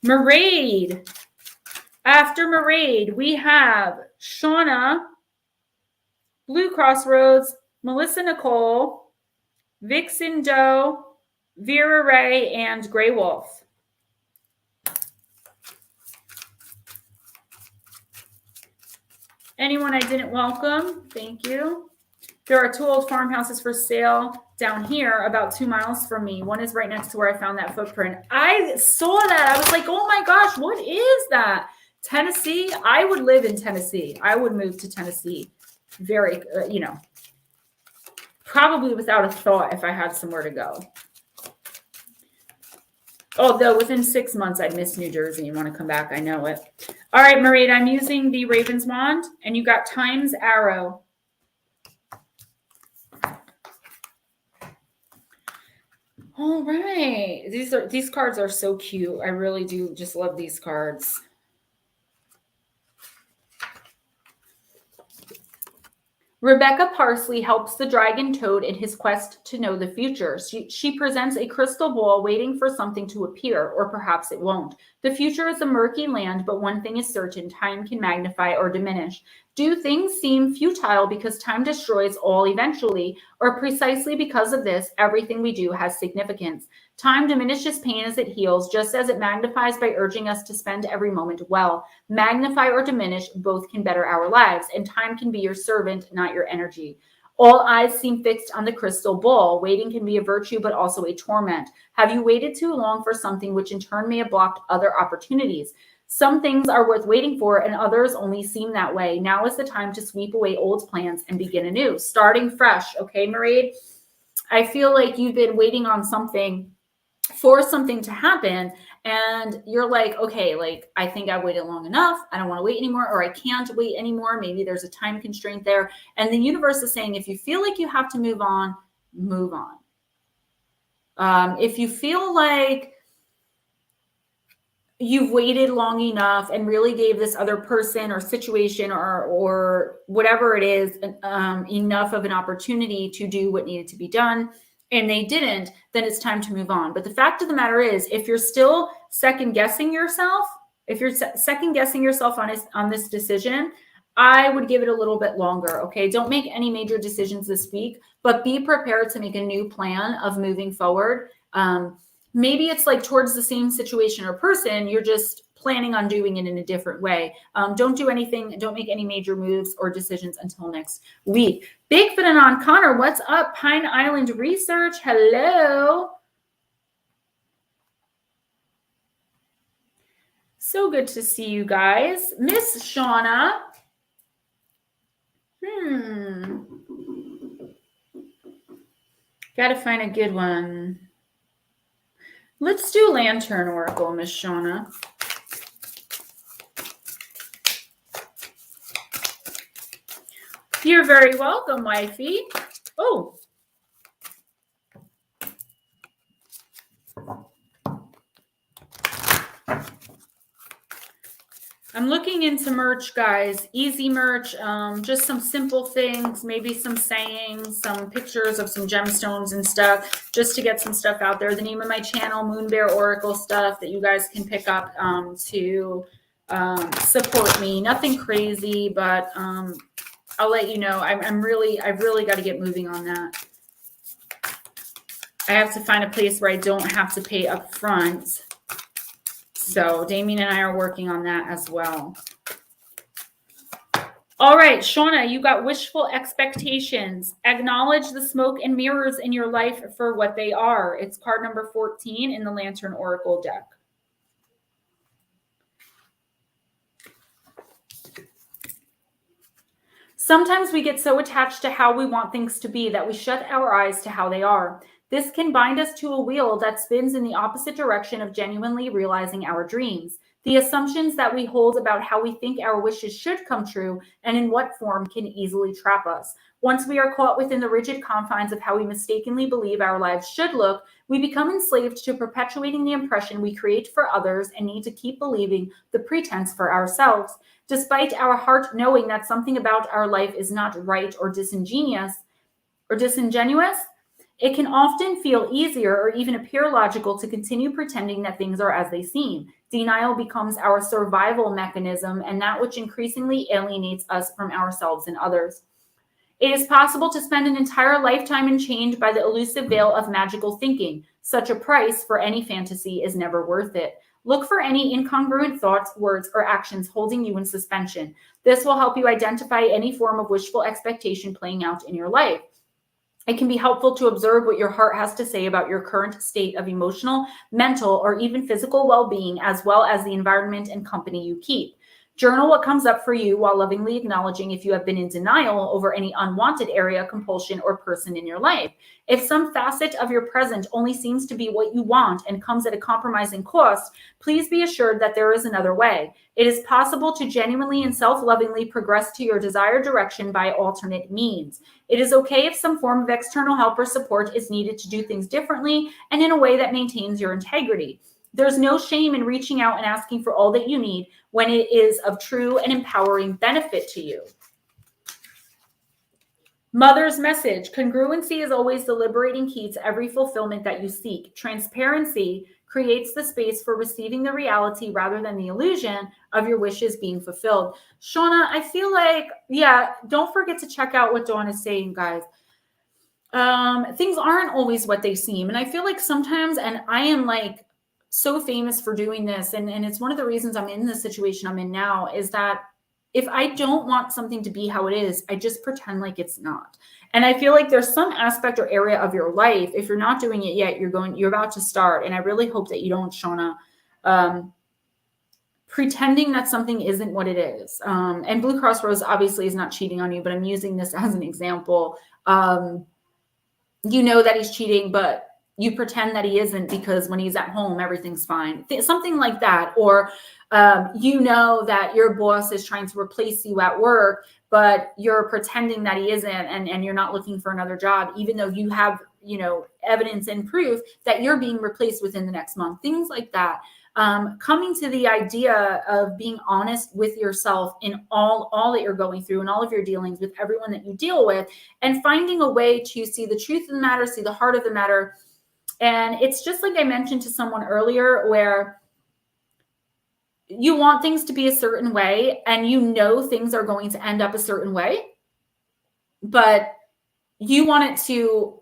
Maraid. After Maraid, we have Shauna, Blue Crossroads, Melissa Nicole, Vixen Doe, Vera Ray, and Grey Wolf. Anyone I didn't welcome, thank you. There are 2 old farmhouses for sale down here about 2 miles from me. One is right next to where I found that footprint. I saw that. I was like, oh my gosh, what is that? Tennessee? I would live in Tennessee. I would move to Tennessee. Very, probably without a thought if I had somewhere to go. Although within 6 months, I'd miss New Jersey and want to come back. I know it. All right, Marie, I'm using the Ravenswand, and you got Time's Arrow. All right. These cards are so cute. I really do just love these cards. Rebecca Parsley helps the dragon toad in his quest to know the future. She presents a crystal ball waiting for something to appear, or perhaps it won't. The future is a murky land, but one thing is certain: time can magnify or diminish. Do things seem futile because time destroys all eventually, or precisely because of this, everything we do has significance? Time diminishes pain as it heals, just as it magnifies by urging us to spend every moment well. Magnify or diminish, both can better our lives, and time can be your servant, not your energy. All eyes seem fixed on the crystal ball. Waiting can be a virtue, but also a torment. Have you waited too long for something which in turn may have blocked other opportunities? Some things are worth waiting for, and others only seem that way. Now is the time to sweep away old plans and begin anew, starting fresh. Okay, Marie? I feel like you've been waiting on something for something to happen, and you're like, okay, like, I think I waited long enough. I don't want to wait anymore, or I can't wait anymore. Maybe there's a time constraint there. And the universe is saying, if you feel like you have to move on, move on. If you feel like you've waited long enough and really gave this other person or situation or whatever it is enough of an opportunity to do what needed to be done, and they didn't, then it's time to move on. But the fact of the matter is, if you're still second guessing yourself on this decision, I would give it a little bit longer. Okay. Don't make any major decisions this week, but be prepared to make a new plan of moving forward. Maybe it's like towards the same situation or person, you're just planning on doing it in a different way. Don't do anything. Don't make any major moves or decisions until next week. Bigfoot and on Connor, what's up? Pine Island Research. Hello. So good to see you guys. Miss Shauna. Gotta find a good one. Let's do Lantern Oracle, Miss Shauna. You're very welcome, wifey. Oh. I'm looking into merch, guys. Easy merch, just some simple things, maybe some sayings, some pictures of some gemstones and stuff, just to get some stuff out there. The name of my channel, Moon Bear Oracle stuff that you guys can pick up to support me. Nothing crazy, but I'll let you know. I've really got to get moving on that. I have to find a place where I don't have to pay up front. So Damien and I are working on that as well. All right, Shauna, you got wishful expectations. Acknowledge the smoke and mirrors in your life for what they are. It's card number 14 in the Lantern Oracle deck. Sometimes we get so attached to how we want things to be that we shut our eyes to how they are. This can bind us to a wheel that spins in the opposite direction of genuinely realizing our dreams. The assumptions that we hold about how we think our wishes should come true and in what form can easily trap us. Once we are caught within the rigid confines of how we mistakenly believe our lives should look, we become enslaved to perpetuating the impression we create for others and need to keep believing the pretense for ourselves. Despite our heart knowing that something about our life is not right or disingenuous, it can often feel easier or even appear logical to continue pretending that things are as they seem. Denial becomes our survival mechanism and that which increasingly alienates us from ourselves and others. It is possible to spend an entire lifetime enchained by the elusive veil of magical thinking. Such a price for any fantasy is never worth it. Look for any incongruent thoughts, words, or actions holding you in suspension. This will help you identify any form of wishful expectation playing out in your life. It can be helpful to observe what your heart has to say about your current state of emotional, mental, or even physical well-being, as well as the environment and company you keep. Journal what comes up for you while lovingly acknowledging if you have been in denial over any unwanted area, compulsion, or person in your life. If some facet of your present only seems to be what you want and comes at a compromising cost, please be assured that there is another way. It is possible to genuinely and self-lovingly progress to your desired direction by alternate means. It is okay if some form of external help or support is needed to do things differently and in a way that maintains your integrity. There's no shame in reaching out and asking for all that you need when it is of true and empowering benefit to you. Mother's message: congruency is always the liberating key to every fulfillment that you seek. Transparency creates the space for receiving the reality rather than the illusion of your wishes being fulfilled. Shauna, I feel like, don't forget to check out what Dawn is saying, guys. Things aren't always what they seem. And I feel like sometimes, and I am like so famous for doing this, and it's one of the reasons I'm in the situation I'm in now, is that if I don't want something to be how it is, I just pretend like it's not. And I feel like there's some aspect or area of your life, if you're not doing it yet, you're about to start. And I really hope that you don't, Shauna, pretending that something isn't what it is. And Blue Cross Rose obviously is not cheating on you, but I'm using this as an example. You know that he's cheating, but you pretend that he isn't because when he's at home, everything's fine. Something like that. Or you know that your boss is trying to replace you at work, but you're pretending that he isn't, and you're not looking for another job, even though you have, evidence and proof that you're being replaced within the next month. Things like that. Coming to the idea of being honest with yourself in all that you're going through and all of your dealings with everyone that you deal with, and finding a way to see the truth of the matter, see the heart of the matter. And it's just like I mentioned to someone earlier, where you want things to be a certain way and things are going to end up a certain way, but you want it to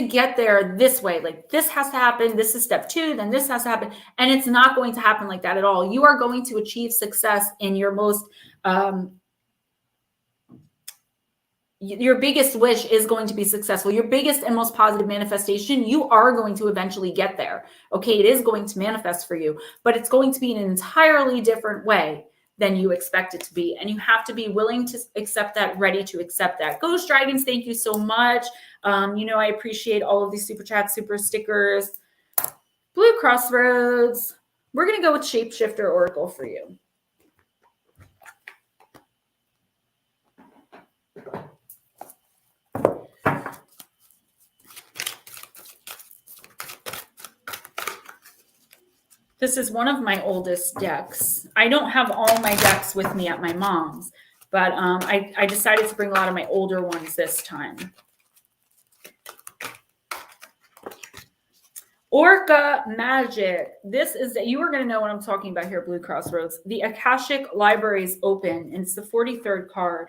get there this way. Like, this has to happen. This is step 2. Then this has to happen. And it's not going to happen like that at all. You are going to achieve success in your most, your biggest wish is going to be successful. Your biggest and most positive manifestation, you are going to eventually get there. Okay, it is going to manifest for you, but it's going to be in an entirely different way than you expect it to be. And you have to be willing to accept that, ready to accept that. Ghost Dragons, thank you so much. I appreciate all of these super chats, super stickers. Blue Crossroads, we're going to go with Shapeshifter Oracle for you. This is one of my oldest decks. I don't have all my decks with me at my mom's, but I decided to bring a lot of my older ones this time. Orca Magic. This is, you are going to know what I'm talking about here, Blue Crossroads. The Akashic Library is open, and it's the 43rd card.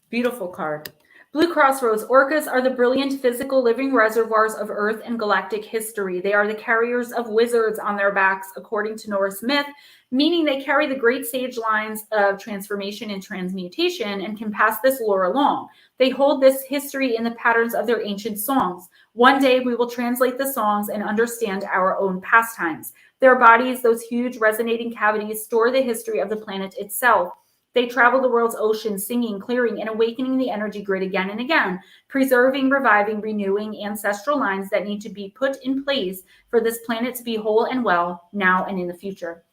Beautiful card. Blue Crossroads. Orcas are the brilliant physical living reservoirs of Earth and galactic history. They are the carriers of wizards on their backs, according to Norse myth, meaning they carry the great sage lines of transformation and transmutation and can pass this lore along. They hold this history in the patterns of their ancient songs. One day we will translate the songs and understand our own pastimes. Their bodies, those huge resonating cavities, store the history of the planet itself. They travel the world's oceans, singing, clearing, and awakening the energy grid again and again, preserving, reviving, renewing ancestral lines that need to be put in place for this planet to be whole and well now and in the future.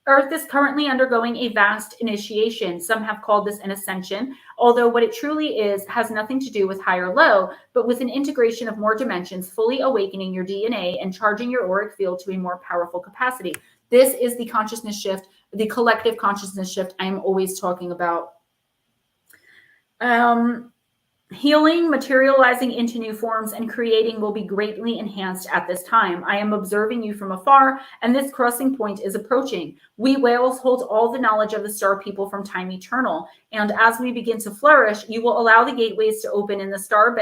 Earth is currently undergoing a vast initiation. Some have called this an ascension, although what it truly is has nothing to do with high or low, but with an integration of more dimensions, fully awakening your DNA and charging your auric field to a more powerful capacity. This is the consciousness shift, the collective consciousness shift I am always talking about. Healing, materializing into new forms, and creating will be greatly enhanced at this time. I am observing you from afar, and this crossing point is approaching. We whales hold all the knowledge of the star people from time eternal, and as we begin to flourish, you will allow the gateways to open in the star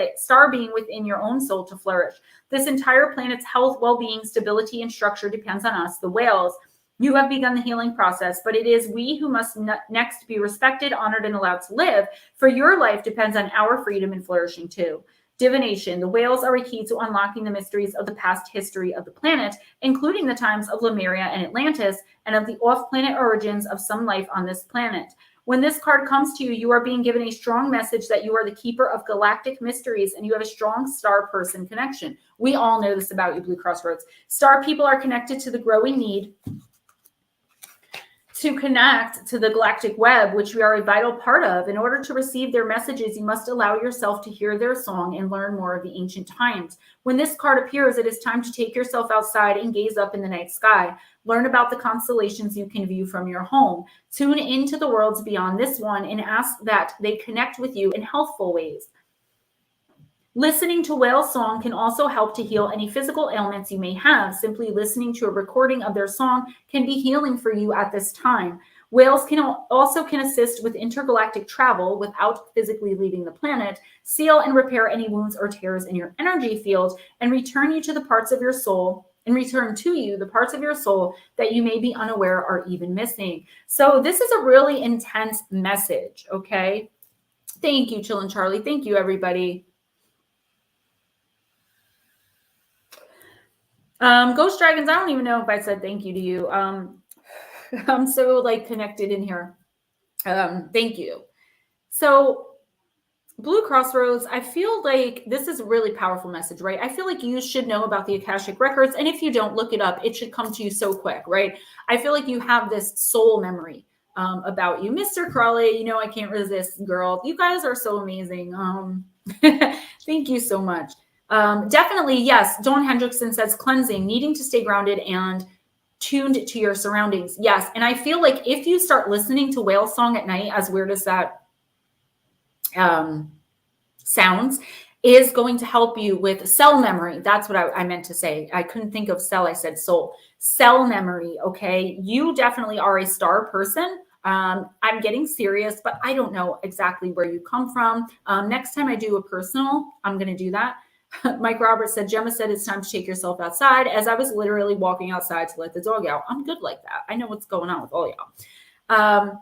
being within your own soul to flourish. This entire planet's health, well-being, stability, and structure depends on us, the whales. You have begun the healing process, but it is we who must next be respected, honored, and allowed to live. For your life depends on our freedom and flourishing too. Divination. The whales are a key to unlocking the mysteries of the past history of the planet, including the times of Lemuria and Atlantis, and of the off-planet origins of some life on this planet. When this card comes to you, you are being given a strong message that you are the keeper of galactic mysteries and you have a strong star person connection. We all know this about you, Blue Crossroads. Star people are connected to the growing need to connect to the galactic web, which we are a vital part of. In order to receive their messages, you must allow yourself to hear their song and learn more of the ancient times. When this card appears, it is time to take yourself outside and gaze up in the night sky. Learn about the constellations you can view from your home. Tune into the worlds beyond this one and ask that they connect with you in healthful ways. Listening to whale song can also help to heal any physical ailments you may have. Simply listening to a recording of their song can be healing for you at this time. Whales can also assist with intergalactic travel without physically leaving the planet, seal and repair any wounds or tears in your energy field, and return you to the parts of your soul and return to you the parts of your soul that you may be unaware are even missing. So this is a really intense message, okay? Thank you, Chillin' Charlie. Thank you, everybody. Ghost Dragons, I don't even know if I said thank you to you. I'm so connected in here. Thank you. So Blue Crossroads, I feel like this is a really powerful message, right? I feel like you should know about the Akashic Records. And if you don't, look it up. It should come to you so quick, right? I feel like you have this soul memory about you. Mr. Crawley, I can't resist, girl. You guys are so amazing. Thank you so much. Definitely, yes. Dawn Hendrickson says cleansing, needing to stay grounded and tuned to your surroundings. Yes. And I feel like if you start listening to whale song at night, as weird as that sounds, is going to help you with cell memory. That's what I meant to say. I couldn't think of cell. I said soul. Cell memory. Okay. You definitely are a star person. I'm getting serious, but I don't know exactly where you come from. Next time I do a personal, I'm going to do that. Mike Roberts said, Gemma said it's time to take yourself outside, as I was literally walking outside to let the dog out. I'm good like that. I know what's going on with all y'all.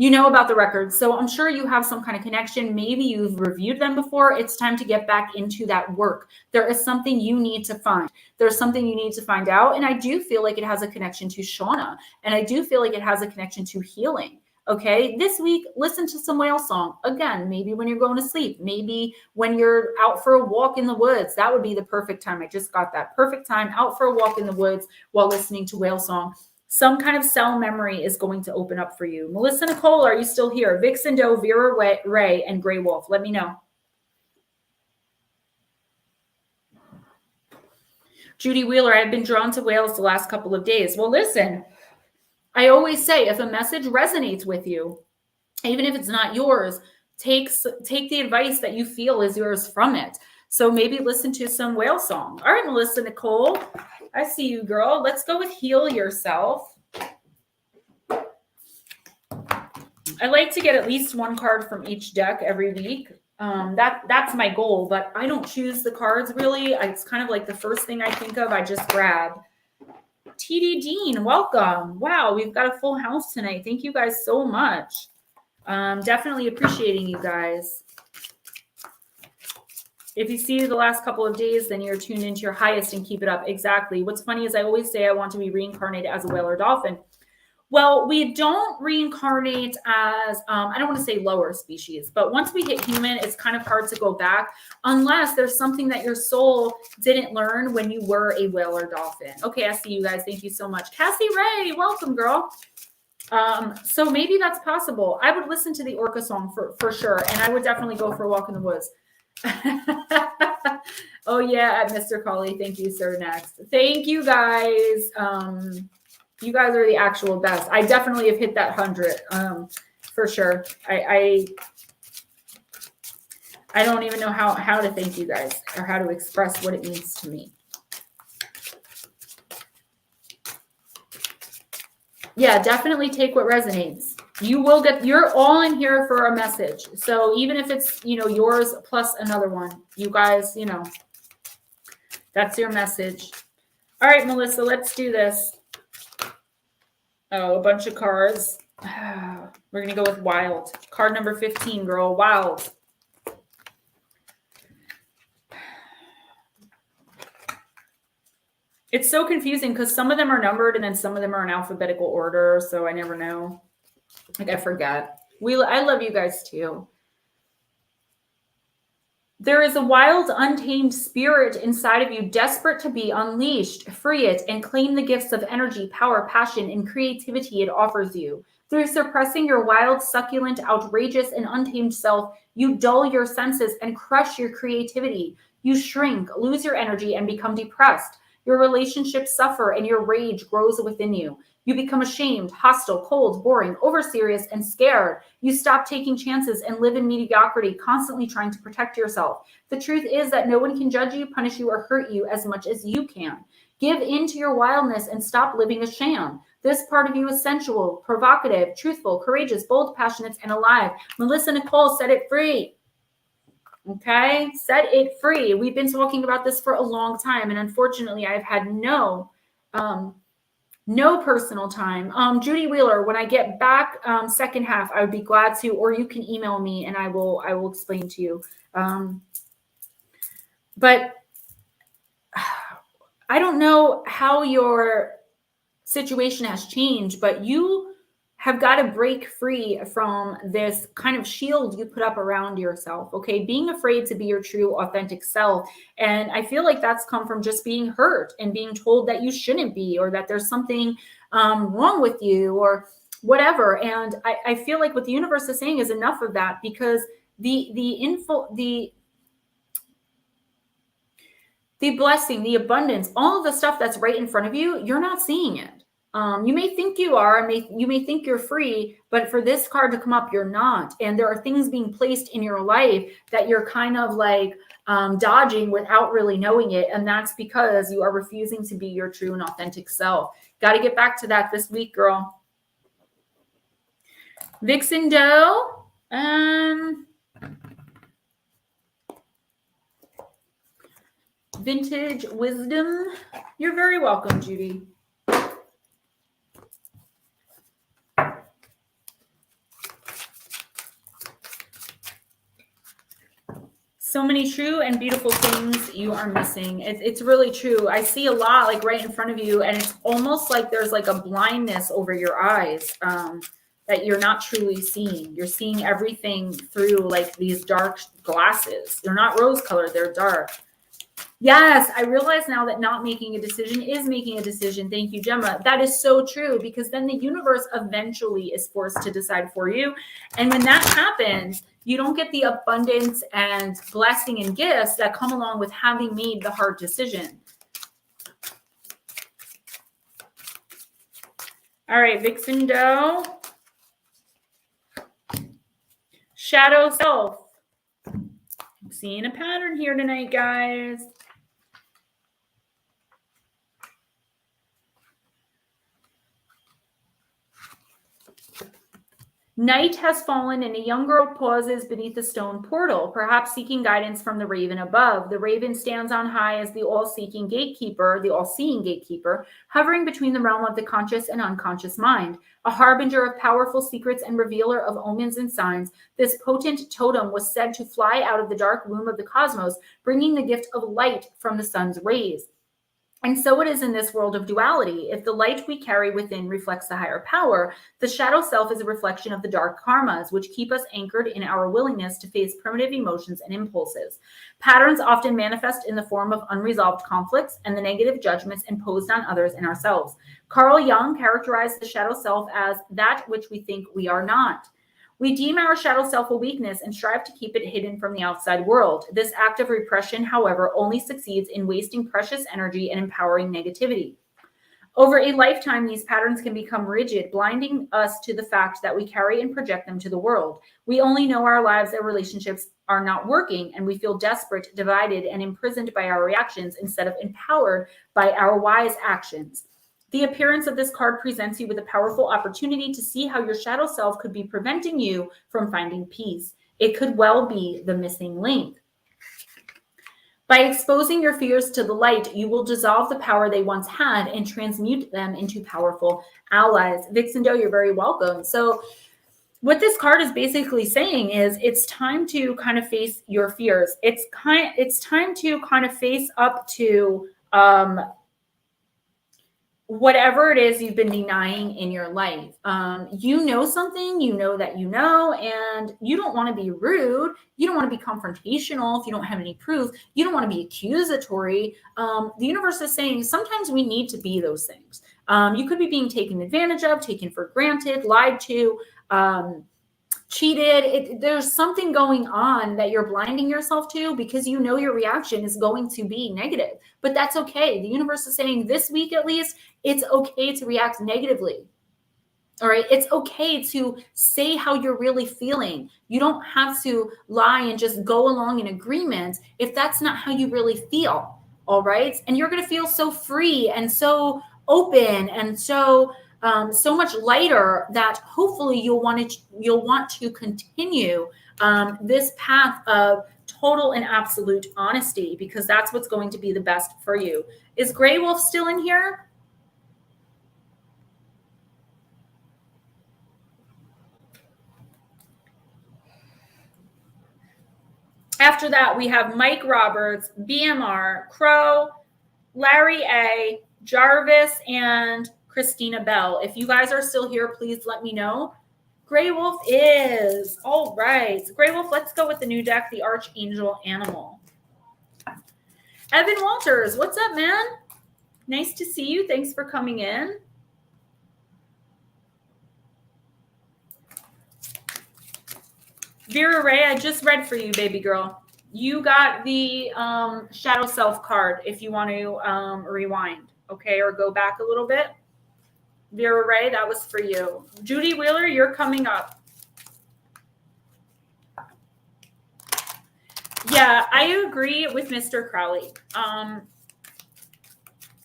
you know about the records. So I'm sure you have some kind of connection. Maybe you've reviewed them before. It's time to get back into that work. There is something you need to find. There's something you need to find out. And I do feel like it has a connection to Shauna. And I do feel like it has a connection to healing. Okay, this week, listen to some whale song. Again, maybe when you're going to sleep, maybe when you're out for a walk in the woods. That would be the perfect time. I just got that perfect time out for a walk in the woods while listening to whale song. Some kind of cell memory is going to open up for you. Melissa Nicole, are you still here? Vixen Doe, Vera Ray, and Grey Wolf. Let me know. Judy Wheeler, I've been drawn to whales the last couple of days. Well, listen, I always say if a message resonates with you, even if it's not yours, take the advice that you feel is yours from it. So maybe listen to some whale song. All right, Melissa Nicole, I see you, girl. Let's go with Heal Yourself. I like to get at least one card from each deck every week. That's my goal, but I don't choose the cards really. It's kind of like the first thing I think of, I just grab. TD Dean, welcome. Wow, we've got a full house tonight. Thank you guys so much. Definitely appreciating you guys. If you see the last couple of days, then you're tuned into your highest and keep it up. Exactly. What's funny is I always say I want to be reincarnated as a whale or dolphin. Well, we don't reincarnate as, I don't want to say lower species, but once we hit human, it's kind of hard to go back unless there's something that your soul didn't learn when you were a whale or dolphin. Okay, I see you guys. Thank you so much. Cassie Ray, welcome, girl. So maybe that's possible. I would listen to the orca song for sure, and I would definitely go for a walk in the woods. Oh, yeah, Mr. Colley. Thank you, sir. Next. Thank you, guys. You guys are the actual best. I definitely have hit that 100 for sure. I don't even know how to thank you guys or how to express what it means to me. Yeah, definitely take what resonates. You will get, you're all in here for a message. So even if it's, yours plus another one, you guys, that's your message. All right, Melissa, let's do this. Oh, a bunch of cards. We're going to go with Wild. Card number 15, girl. Wild. It's so confusing because some of them are numbered and then some of them are in alphabetical order. So I never know. I forget. I love you guys too. There is a wild, untamed spirit inside of you, desperate to be unleashed. Free it and claim the gifts of energy, power, passion, and creativity it offers you. Through suppressing your wild, succulent, outrageous, and untamed self, you dull your senses and crush your creativity. You shrink, lose your energy, and become depressed. Your relationships suffer and your rage grows within you. You become ashamed, hostile, cold, boring, overserious, and scared. You stop taking chances and live in mediocrity, constantly trying to protect yourself. The truth is that no one can judge you, punish you, or hurt you as much as you can. Give in to your wildness and stop living a sham. This part of you is sensual, provocative, truthful, courageous, bold, passionate, and alive. Melissa Nicole, set it free. Okay, set it free. We've been talking about this for a long time, and unfortunately, I've had no personal time. Judy Wheeler, when I get back second half, I would be glad to, or you can email me and I will explain to you. But I don't know how your situation has changed, but you have got to break free from this kind of shield you put up around yourself, okay? Being afraid to be your true, authentic self. And I feel like that's come from just being hurt and being told that you shouldn't be, or that there's something wrong with you or whatever. And I feel like what the universe is saying is enough of that, because the blessing, the abundance, all of the stuff that's right in front of you, you're not seeing it. You may think you are, you may think you're free, but for this card to come up, you're not. And there are things being placed in your life that you're kind of like dodging without really knowing it. And that's because you are refusing to be your true and authentic self. Got to get back to that this week, girl. Vixen Doe. Vintage Wisdom. You're very welcome, Judy. So many true and beautiful things you are missing. It's really true. I see a lot like right in front of you, and it's almost like there's like a blindness over your eyes that you're not truly seeing. You're seeing everything through like these dark glasses. They're not rose colored, they're dark. Yes, I realize now that not making a decision is making a decision. Thank you, Gemma. That is so true, because then the universe eventually is forced to decide for you. And when that happens, you don't get the abundance and blessing and gifts that come along with having made the hard decision. All right, Vixen Doe. Shadow Self. I'm seeing a pattern here tonight, guys. Night has fallen and a young girl pauses beneath a stone portal, perhaps seeking guidance from the raven above. The raven stands on high as the all-seeking gatekeeper, the all-seeing gatekeeper, hovering between the realm of the conscious and unconscious mind. A harbinger of powerful secrets and revealer of omens and signs, this potent totem was said to fly out of the dark womb of the cosmos, bringing the gift of light from the sun's rays. And so it is in this world of duality. If the light we carry within reflects the higher power, the shadow self is a reflection of the dark karmas, which keep us anchored in our willingness to face primitive emotions and impulses. Patterns often manifest in the form of unresolved conflicts and the negative judgments imposed on others and ourselves. Carl Jung characterized the shadow self as that which we think we are not. We deem our shadow self a weakness and strive to keep it hidden from the outside world. This act of repression, however, only succeeds in wasting precious energy and empowering negativity. Over a lifetime, these patterns can become rigid, blinding us to the fact that we carry and project them to the world. We only know our lives and relationships are not working, and we feel desperate, divided, and imprisoned by our reactions instead of empowered by our wise actions. The appearance of this card presents you with a powerful opportunity to see how your shadow self could be preventing you from finding peace. It could well be the missing link. By exposing your fears to the light, you will dissolve the power they once had and transmute them into powerful allies. Vixen Doe, you're very welcome. So what this card is basically saying is it's time to kind of face your fears. It's time to kind of face up to whatever it is you've been denying in your life. You know something, you know that you know, and you don't want to be rude. You don't want to be confrontational if you don't have any proof. You don't want to be accusatory. The universe is saying sometimes we need to be those things. You could be being taken advantage of, taken for granted, lied to, cheated. There's something going on that you're blinding yourself to because you know your reaction is going to be negative. But that's okay. The universe is saying this week at least, it's okay to react negatively. All right. It's okay to say how you're really feeling. You don't have to lie and just go along in agreement if that's not how you really feel. All right. And you're going to feel so free and so open and so much lighter that hopefully you'll want to continue this path of total and absolute honesty, because that's what's going to be the best for you. Is Grey Wolf still in here? After that, we have Mike Roberts, BMR, Crow, Larry A, Jarvis, and Christina Bell. If you guys are still here, please let me know. Grey Wolf is. All right. Grey Wolf, let's go with the new deck, the Archangel Animal. Evan Walters, what's up, man? Nice to see you. Thanks for coming in. Vera Ray, I just read for you, baby girl. You got the Shadow Self card if you want to rewind, okay, or go back a little bit. Vera Ray, that was for you. Judy Wheeler, you're coming up. Yeah, I agree with Mr. Crowley. And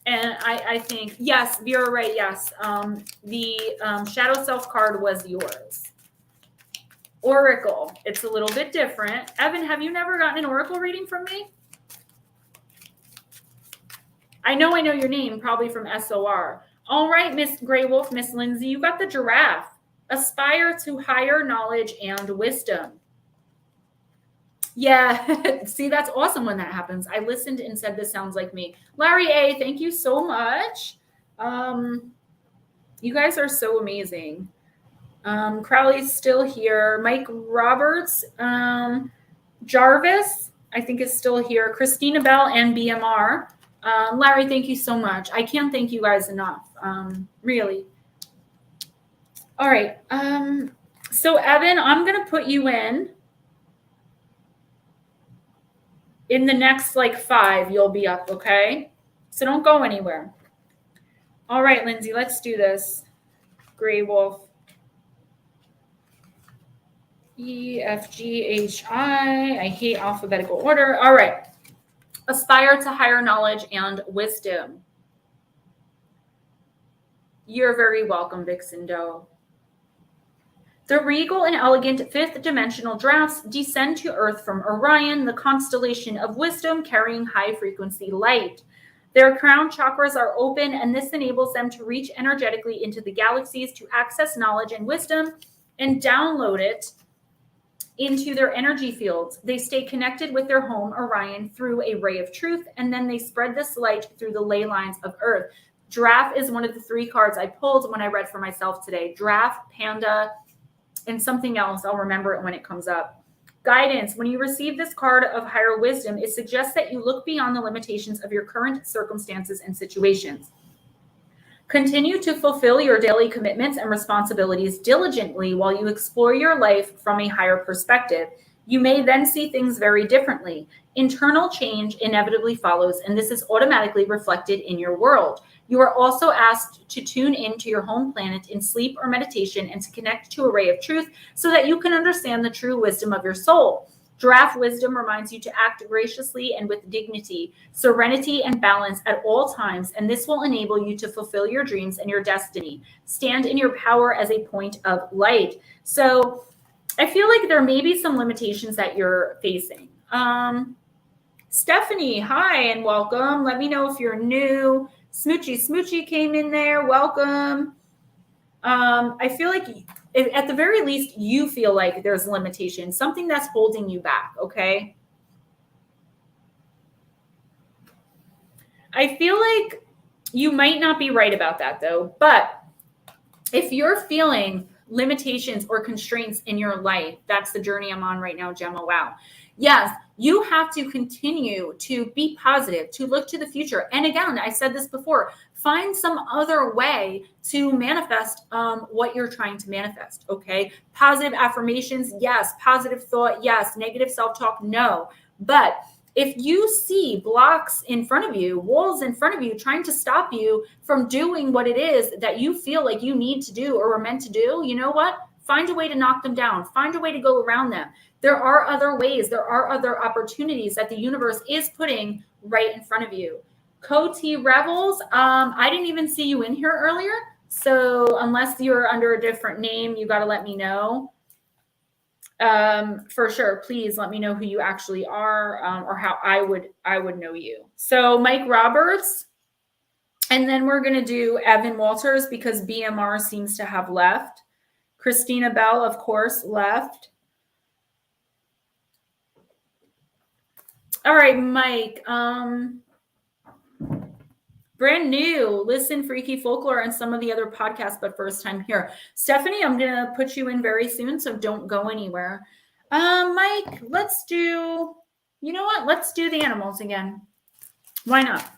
I think, yes, Vera Ray, yes. The Shadow Self card was yours. Oracle, it's a little bit different. Evan, have you never gotten an Oracle reading from me? I know your name, probably from SOR. All right, Miss Grey Wolf, Miss Lindsay, you got the Giraffe. Aspire to higher knowledge and wisdom. Yeah. See, that's awesome when that happens. I listened and said, this sounds like me. Larry A., thank you so much. You guys are so amazing. Crowley's still here. Mike Roberts, Jarvis, I think is still here. Christina Bell and BMR. Larry, thank you so much. I can't thank you guys enough. Really. All right. So Evan, I'm going to put you in the next like 5, you'll be up. Okay. So don't go anywhere. All right, Lindsay, let's do this. Gray Wolf. E, F, G, H, I. I hate alphabetical order. All right. Aspire to higher knowledge and wisdom. You're very welcome, Vixen Doe. The regal and elegant 5th dimensional drafts descend to Earth from Orion, the constellation of wisdom, carrying high-frequency light. Their crown chakras are open, and this enables them to reach energetically into the galaxies to access knowledge and wisdom and download it into their energy fields. They stay connected with their home, Orion, through a ray of truth, and then they spread this light through the ley lines of Earth. Draft is one of the 3 cards I pulled when I read for myself today. Draft, Panda, and something else. I'll remember it when it comes up. Guidance. When you receive this card of higher wisdom, it suggests that you look beyond the limitations of your current circumstances and situations. Continue to fulfill your daily commitments and responsibilities diligently while you explore your life from a higher perspective. You may then see things very differently. Internal change inevitably follows, and this is automatically reflected in your world. You are also asked to tune into your home planet in sleep or meditation and to connect to a ray of truth so that you can understand the true wisdom of your soul. Draft wisdom reminds you to act graciously and with dignity, serenity, and balance at all times, and this will enable you to fulfill your dreams and your destiny. Stand in your power as a point of light. So I feel like there may be some limitations that you're facing. Stephanie, hi and welcome. Let me know if you're new. Smoochy came in there. Welcome. I feel like at the very least, you feel like there's limitations, something that's holding you back, okay? I feel like you might not be right about that, though. But if you're feeling limitations or constraints in your life, that's the journey I'm on right now, Gemma. Wow. Yes, you have to continue to be positive, to look to the future. And again, I said this before, find some other way to manifest what you're trying to manifest, okay? Positive affirmations, yes. Positive thought, yes. Negative self-talk, no. But if you see blocks in front of you, walls in front of you, trying to stop you from doing what it is that you feel like you need to do or are meant to do, you know what? Find a way to knock them down. Find a way to go around them. There are other ways. There are other opportunities that the universe is putting right in front of you. Coty Revels, I didn't even see you in here earlier. So unless you're under a different name, you got to let me know. For sure, please let me know who you actually are, or how I would know you. So Mike Roberts, and then we're going to do Evan Walters because BMR seems to have left. Christina Bell, of course, left. All right, Mike. Brand new, listen, Freaky Folklore, and some of the other podcasts, but first time here. Stephanie, I'm going to put you in very soon, so don't go anywhere. Mike, let's do, you know what? Let's do the animals again. Why not?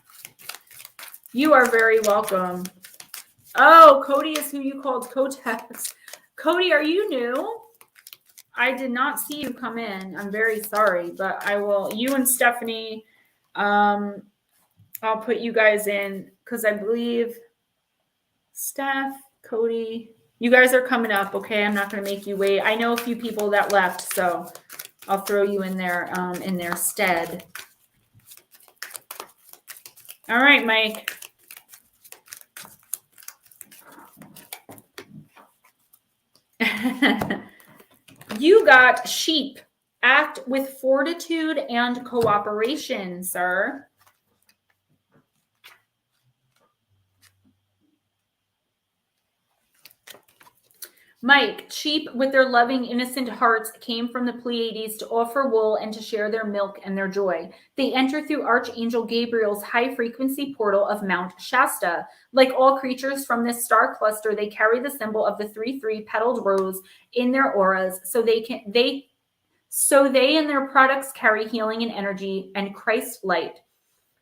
You are very welcome. Oh, Cody is who you called Kotex. Cody, are you new? I did not see you come in. I'm very sorry, but I will, you and Stephanie, I'll put you guys in because I believe Steph, Cody, you guys are coming up, okay? I'm not going to make you wait. I know a few people that left, so I'll throw you in there in their stead. All right, Mike. You got sheep. Act with fortitude and cooperation, sir. Mike, sheep with their loving, innocent hearts came from the Pleiades to offer wool and to share their milk and their joy. They enter through Archangel Gabriel's high-frequency portal of Mount Shasta. Like all creatures from this star cluster, they carry the symbol of the 3-3 petaled rose in their auras, so they and their products carry healing and energy and Christ light.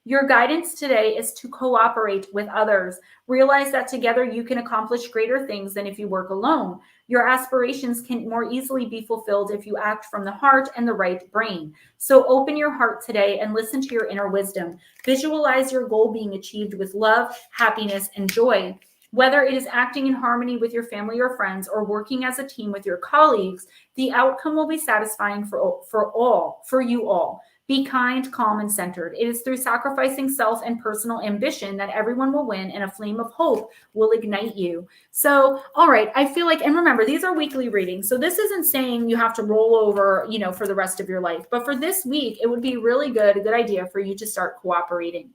Your guidance today is to cooperate with others. Realize that together you can accomplish greater things than if you work alone. Your aspirations can more easily be fulfilled if you act from the heart and the right brain. So open your heart today and listen to your inner wisdom. Visualize your goal being achieved with love, happiness, and joy. Whether it is acting in harmony with your family or friends or working as a team with your colleagues, the outcome will be satisfying for you all. Be kind, calm, and centered. It is through sacrificing self and personal ambition that everyone will win and a flame of hope will ignite you. So, all right, I feel like, and remember, these are weekly readings. So this isn't saying you have to roll over, for the rest of your life. But for this week, it would be a good idea for you to start cooperating.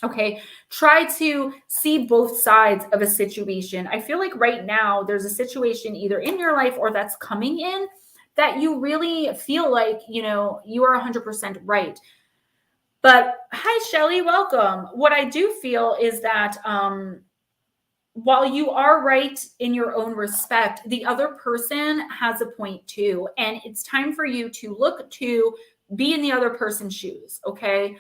Okay, try to see both sides of a situation. I feel like right now there's a situation either in your life or that's coming in that you really feel like, you are 100% right. But hi, Shelly, welcome. What I do feel is that while you are right in your own respect, the other person has a point too. And it's time for you to look to be in the other person's shoes, okay?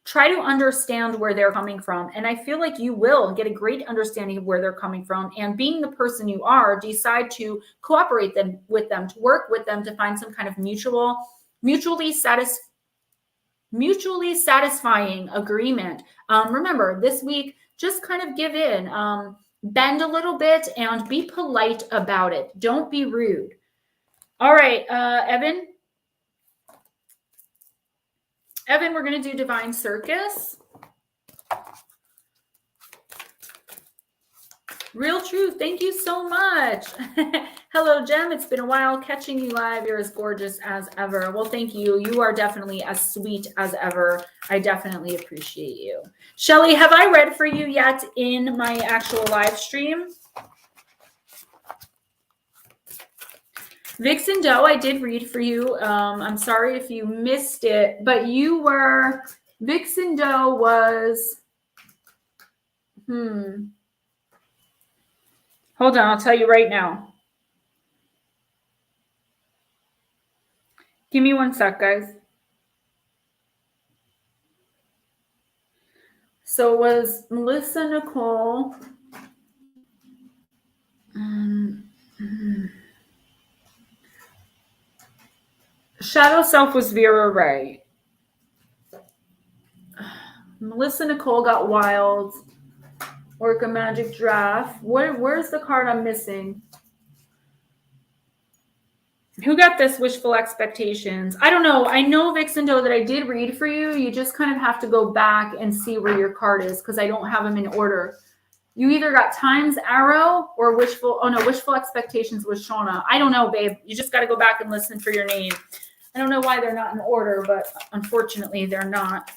Try to understand where they're coming from. And I feel like you will get a great understanding of where they're coming from. And being the person you are, decide to cooperate with them, to work with them, to find some kind of mutually satisfying agreement. Remember, this week, just kind of give in, bend a little bit, and be polite about it. Don't be rude. All right, Evan. Evan, we're going to do Divine Circus. Real Truth, thank you so much. Hello, Gem. It's been a while catching you live. You're as gorgeous as ever. Well, thank you. You are definitely as sweet as ever. I definitely appreciate you. Shelly, have I read for you yet in my actual live stream? Vixen Doe, I did read for you. I'm sorry if you missed it, but Vixen Doe was, hold on, I'll tell you right now. Give me one sec, guys. So it was Melissa Nicole. Shadow Self was Vera Ray. Melissa Nicole got Wild. Orca Magic Draft. Where's the card I'm missing? Who got this? Wishful Expectations. I don't know. I know, Vixen Doe, that I did read for you. You just kind of have to go back and see where your card is because I don't have them in order. You either got Time's Arrow or Wishful. Oh, no, Wishful Expectations was Shauna. I don't know, babe. You just got to go back and listen for your name. I don't know why they're not in order, but unfortunately, they're not.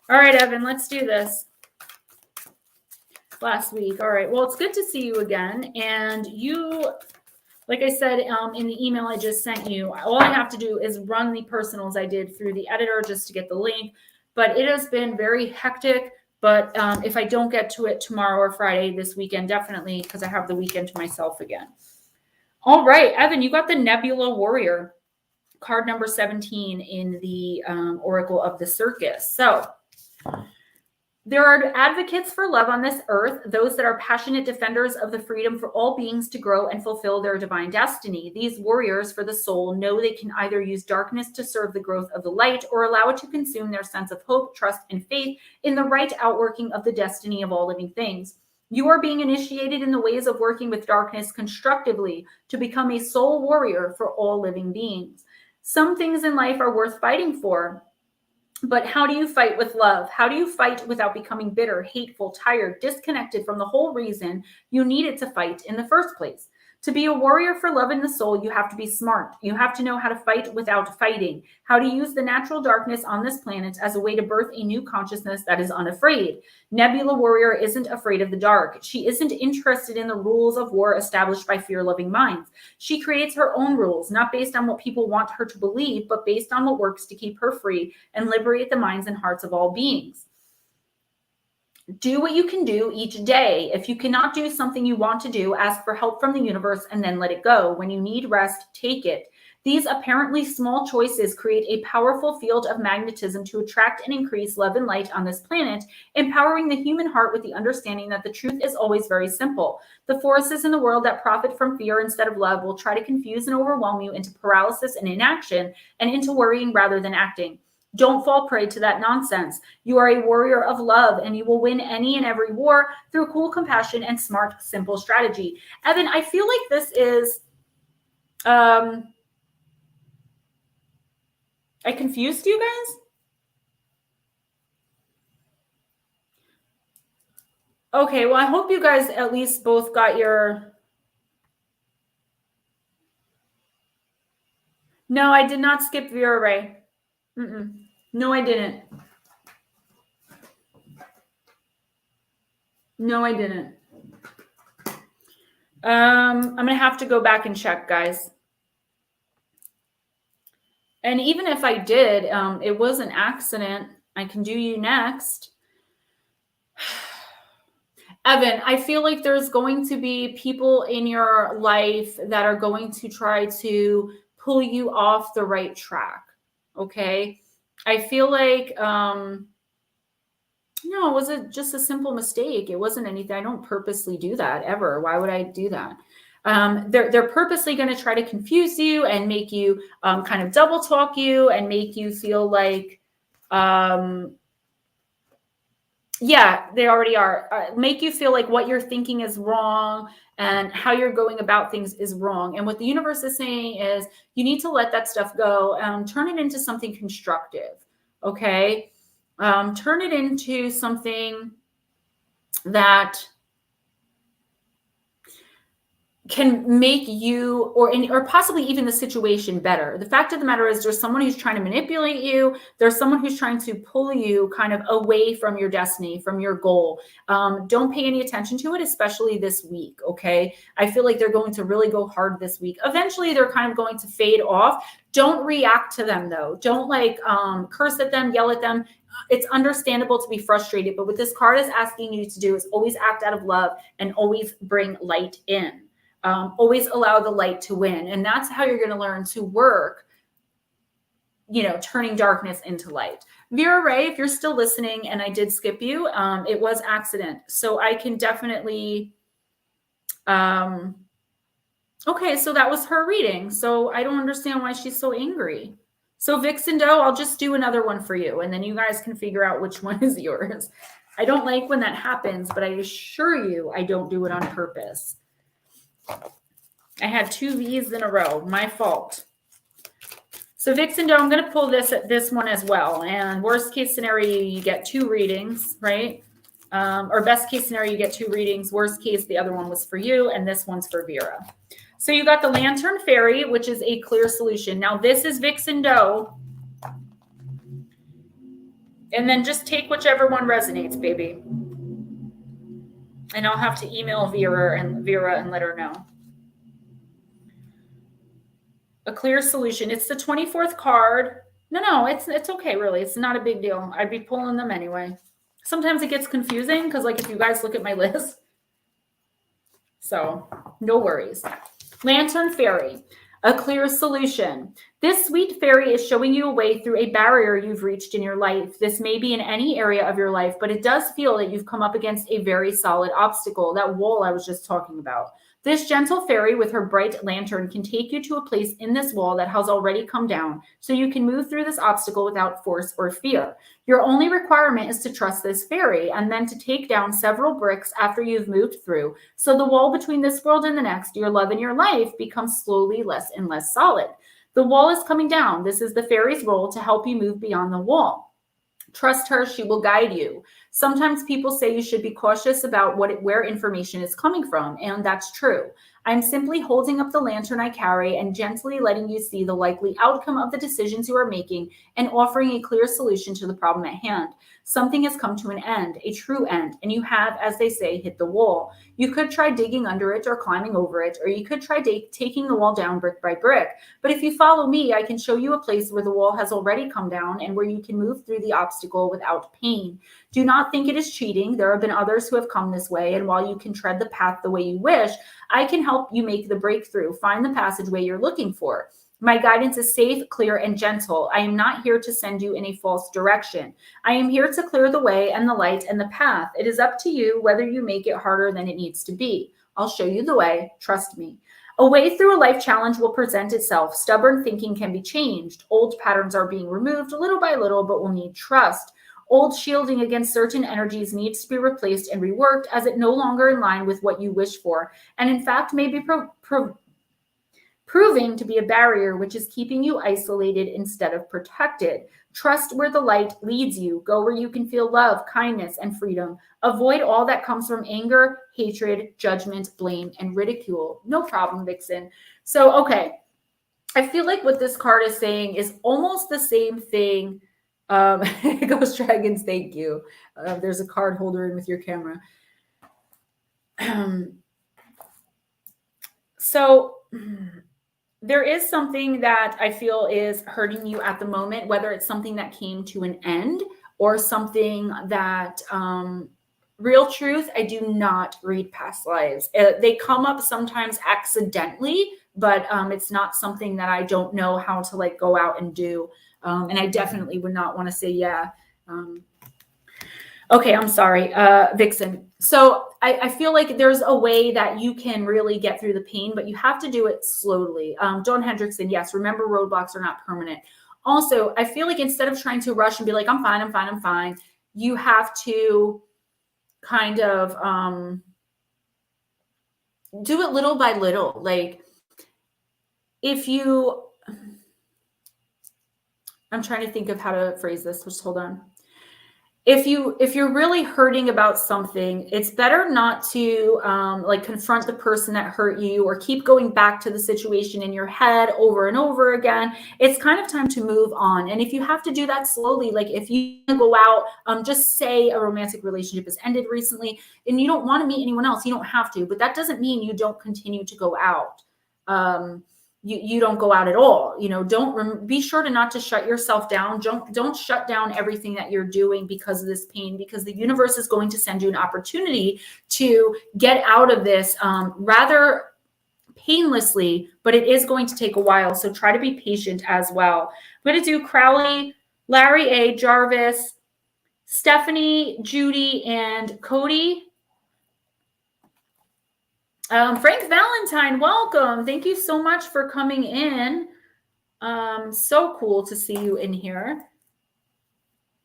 All right, Evan, let's do this. Last week. All right. Well, it's good to see you again. And you, like I said in the email I just sent you, all I have to do is run the personals I did through the editor just to get the link. But it has been very hectic. But if I don't get to it tomorrow or Friday this weekend, definitely, because I have the weekend to myself again. All right, Evan, you got the Nebula Warrior, card number 17 in the Oracle of the Circus. So there are advocates for love on this earth, those that are passionate defenders of the freedom for all beings to grow and fulfill their divine destiny. These warriors for the soul know they can either use darkness to serve the growth of the light or allow it to consume their sense of hope, trust, and faith in the right outworking of the destiny of all living things. You are being initiated in the ways of working with darkness constructively to become a soul warrior for all living beings. Some things in life are worth fighting for. But how do you fight with love? How do you fight without becoming bitter, hateful, tired, disconnected from the whole reason you needed to fight in the first place? To be a warrior for love in the soul, you have to be smart. You have to know how to fight without fighting, how to use the natural darkness on this planet as a way to birth a new consciousness that is unafraid. Nebula Warrior isn't afraid of the dark. She isn't interested in the rules of war established by fear-loving minds. She creates her own rules, not based on what people want her to believe, but based on what works to keep her free and liberate the minds and hearts of all beings. Do what you can do each day. If you cannot do something you want to do, ask for help from the universe and then let it go. When you need rest, take it. These apparently small choices create a powerful field of magnetism to attract and increase love and light on this planet, empowering the human heart with the understanding that the truth is always very simple. The forces in the world that profit from fear instead of love will try to confuse and overwhelm you into paralysis and inaction, and into worrying rather than acting. Don't fall prey to that nonsense. You are a warrior of love, and you will win any and every war through cool compassion and smart, simple strategy. Evan, I feel like this is, I confused you guys? Okay, well, I hope you guys at least both got your... No, I did not skip Vera Ray. No, I didn't. No, I didn't. I'm going to have to go back and check, guys. And even if I did, it was an accident. I can do you next. Evan, I feel like there's going to be people in your life that are going to try to pull you off the right track. Okay. I feel like, no, it was just a simple mistake. It wasn't anything. I don't purposely do that ever. Why would I do that? They're purposely going to try to confuse you and make you kind of double talk you and make you feel like, yeah, they already are. Make you feel like what you're thinking is wrong and how you're going about things is wrong. And what the universe is saying is you need to let that stuff go and turn it into something constructive. Okay. Turn it into something that can make you or possibly even the situation better. The fact of the matter is there's someone who's trying to manipulate you. There's someone who's trying to pull you kind of away from your destiny, from your goal. Don't pay any attention to it, especially this week, okay? I feel like they're going to really go hard this week. Eventually, they're kind of going to fade off. Don't react to them, though. Don't like curse at them, yell at them. It's understandable to be frustrated, but what this card is asking you to do is always act out of love and always bring light in. Always allow the light to win. And that's how you're going to learn to work, you know, turning darkness into light. Vera Ray, if you're still listening and I did skip you, it was accident. So I can definitely, okay, so that was her reading. So I don't understand why she's so angry. So Vixen Doe, I'll just do another one for you. And then you guys can figure out which one is yours. I don't like when that happens, but I assure you I don't do it on purpose. I had 2 V's in a row. My fault. So Vixen Doe, I'm going to pull this one as well. And worst case scenario, you get 2 readings, right? Or best case scenario, you get 2 readings. Worst case, the other one was for you, and this one's for Vera. So you got the Lantern Fairy, which is a clear solution. Now this is Vixen Doe. And then just take whichever one resonates, baby. And I'll have to email Vera and let her know. A clear solution. It's the 24th card. No, it's okay, really. It's not a big deal. I'd be pulling them anyway. Sometimes it gets confusing because, like, if you guys look at my list. So, no worries. Lantern Fairy. A clear solution. This sweet fairy is showing you a way through a barrier you've reached in your life. This may be in any area of your life, but it does feel that you've come up against a very solid obstacle, that wall I was just talking about. This gentle fairy with her bright lantern can take you to a place in this wall that has already come down, so you can move through this obstacle without force or fear. Your only requirement is to trust this fairy and then to take down several bricks after you've moved through, so the wall between this world and the next, your love and your life, becomes slowly less and less solid. The wall is coming down. This is the fairy's role to help you move beyond the wall. Trust her, she will guide you. Sometimes people say you should be cautious about where information is coming from, and that's true. I'm simply holding up the lantern I carry and gently letting you see the likely outcome of the decisions you are making and offering a clear solution to the problem at hand. Something has come to an end, a true end, and you have, as they say, hit the wall. You could try digging under it or climbing over it, or you could try taking the wall down brick by brick. But if you follow me, I can show you a place where the wall has already come down and where you can move through the obstacle without pain. Do not think it is cheating. There have been others who have come this way, and while you can tread the path the way you wish, I can help you make the breakthrough, find the passageway you're looking for. My guidance is safe, clear, and gentle. I am not here to send you in a false direction. I am here to clear the way and the light and the path. It is up to you whether you make it harder than it needs to be. I'll show you the way. Trust me. A way through a life challenge will present itself. Stubborn thinking can be changed. Old patterns are being removed little by little, but will need trust. Old shielding against certain energies needs to be replaced and reworked as it no longer in line with what you wish for, and in fact may be proving to be a barrier which is keeping you isolated instead of protected. Trust where the light leads you. Go where you can feel love, kindness, and freedom. Avoid all that comes from anger, hatred, judgment, blame, and ridicule. No problem, Vixen. So, okay. I feel like what this card is saying is almost the same thing. Ghost Dragons, thank you. There's a card holder in with your camera. So there is something that I feel is hurting you at the moment, whether it's something that came to an end or something that, real truth, I do not read past lives. They come up sometimes accidentally, but it's not something that I don't know how to like go out and do. And I definitely would not want to say, yeah. Okay, I'm sorry, Vixen. So I feel like there's a way that you can really get through the pain, but you have to do it slowly. Dawn Hendrickson, yes, remember roadblocks are not permanent. Also, I feel like instead of trying to rush and be like, I'm fine, I'm fine, I'm fine, you have to kind of do it little by little. Like if you, I'm trying to think of how to phrase this. Just hold on. If you're really hurting about something, it's better not to like confront the person that hurt you or keep going back to the situation in your head over and over again. It's kind of time to move on. And if you have to do that slowly, like if you go out, just say a romantic relationship has ended recently and you don't want to meet anyone else, you don't have to, but that doesn't mean you don't continue to go out. You don't go out at all. You know, be sure to not to shut yourself down. Don't shut down everything that you're doing because of this pain, because the universe is going to send you an opportunity to get out of this rather painlessly, but it is going to take a while. So try to be patient as well. I'm going to do Crowley, Larry A, Jarvis, Stephanie, Judy, and Cody. Frank Valentine, welcome. Thank you so much for coming in. So cool to see you in here.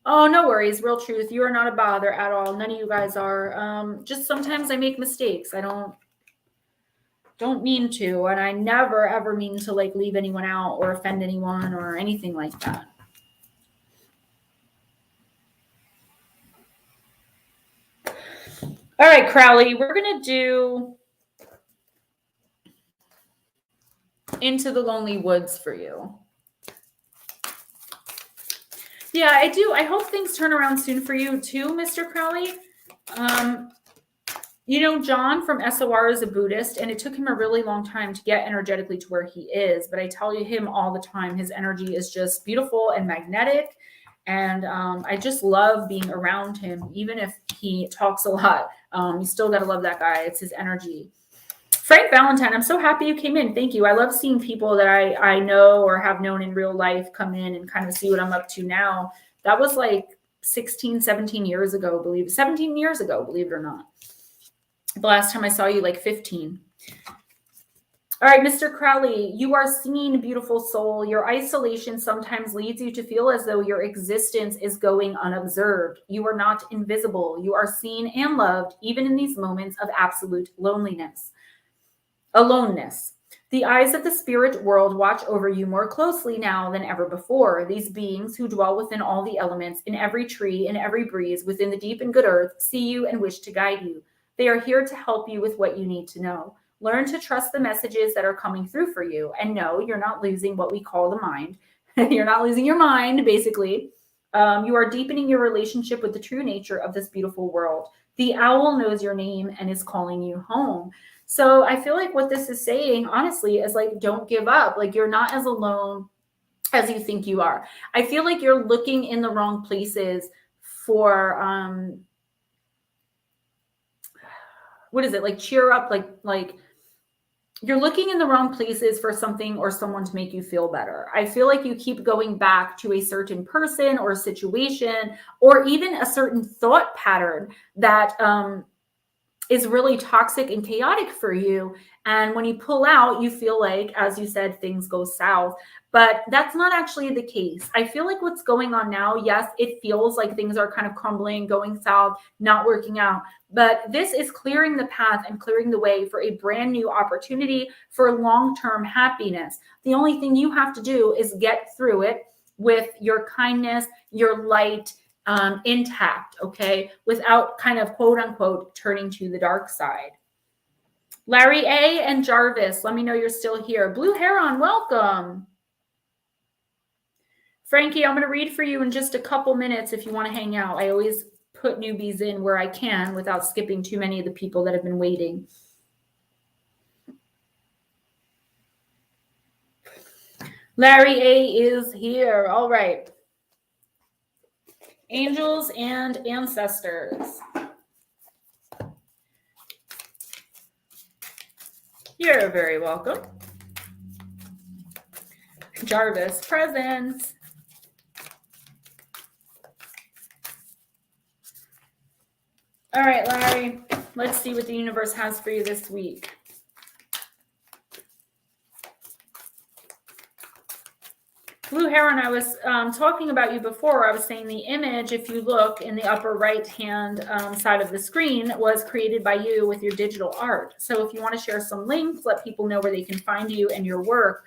Oh, no worries. Real truth. You are not a bother at all. None of you guys are. Just sometimes I make mistakes. I don't mean to. And I never, ever mean to like leave anyone out or offend anyone or anything like that. All right, Crowley, we're going to do Into the Lonely Woods for you. Yeah, I do. I hope things turn around soon for you too, Mr. Crowley. You know, John from SOR is a Buddhist, and it took him a really long time to get energetically to where he is. But I tell you him all the time, his energy is just beautiful and magnetic. And I just love being around him, even if he talks a lot. You still got to love that guy. It's his energy. Frank Valentine, I'm so happy you came in. Thank you. I love seeing people that I know or have known in real life come in and kind of see what I'm up to now. That was like 16, 17 years ago, 17 years ago, believe it or not. The last time I saw you, like 15. All right, Mr. Crowley, you are seen, beautiful soul. Your isolation sometimes leads you to feel as though your existence is going unobserved. You are not invisible. You are seen and loved, even in these moments of absolute loneliness. Aloneness. The eyes of the spirit world watch over you more closely now than ever before. These beings who dwell within all the elements, in every tree, in every breeze, within the deep and good earth, see you and wish to guide you. They are here to help you with what you need to know. Learn to trust the messages that are coming through for you. And no, you're not losing what we call the mind. You're not losing your mind, basically. You are deepening your relationship with the true nature of this beautiful world. The owl knows your name and is calling you home. So I feel like what this is saying, honestly, is like, don't give up. Like, you're not as alone as you think you are. I feel like you're looking in the wrong places for, what is it? Like, cheer up, like you're looking in the wrong places for something or someone to make you feel better. I feel like you keep going back to a certain person or a situation, or even a certain thought pattern that is really toxic and chaotic for you. And when you pull out, you feel like, as you said, things go south. But that's not actually the case. I feel like what's going on now, yes, it feels like things are kind of crumbling, going south, not working out. But this is clearing the path and clearing the way for a brand new opportunity for long-term happiness. The only thing you have to do is get through it with your kindness, your light, intact, okay, without kind of quote unquote turning to the dark side. Larry A and Jarvis, let me know you're still here. Blue Heron, welcome. Frankie, I'm going to read for you in just a couple minutes if you want to hang out. I always put newbies in where I can without skipping too many of the people that have been waiting. Larry A is here. All right. Angels and ancestors. You're very welcome. Jarvis, present. All right, Larry, let's see what the universe has for you this week. Blue Heron, I was talking about you before. I was saying the image, if you look in the upper right-hand side of the screen, was created by you with your digital art. So if you want to share some links, let people know where they can find you and your work,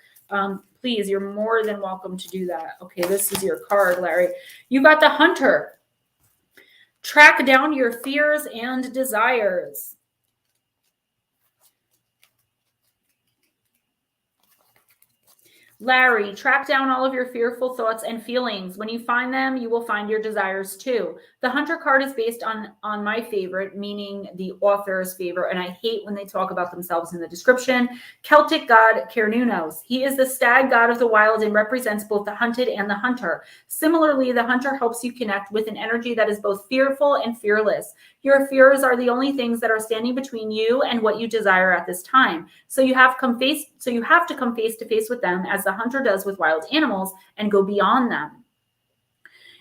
please, you're more than welcome to do that. Okay, this is your card, Larry. You got the Hunter. Track down your fears and desires. Larry, track down all of your fearful thoughts and feelings. When you find them, you will find your desires too. The Hunter card is based on my favorite, meaning the author's favorite, and I hate when they talk about themselves in the description, Celtic god Cernunnos. He is the stag god of the wild and represents both the hunted and the hunter. Similarly, the Hunter helps you connect with an energy that is both fearful and fearless. Your fears are the only things that are standing between you and what you desire at this time. So you have to come face to face with them, as the Hunter does with wild animals, and go beyond them.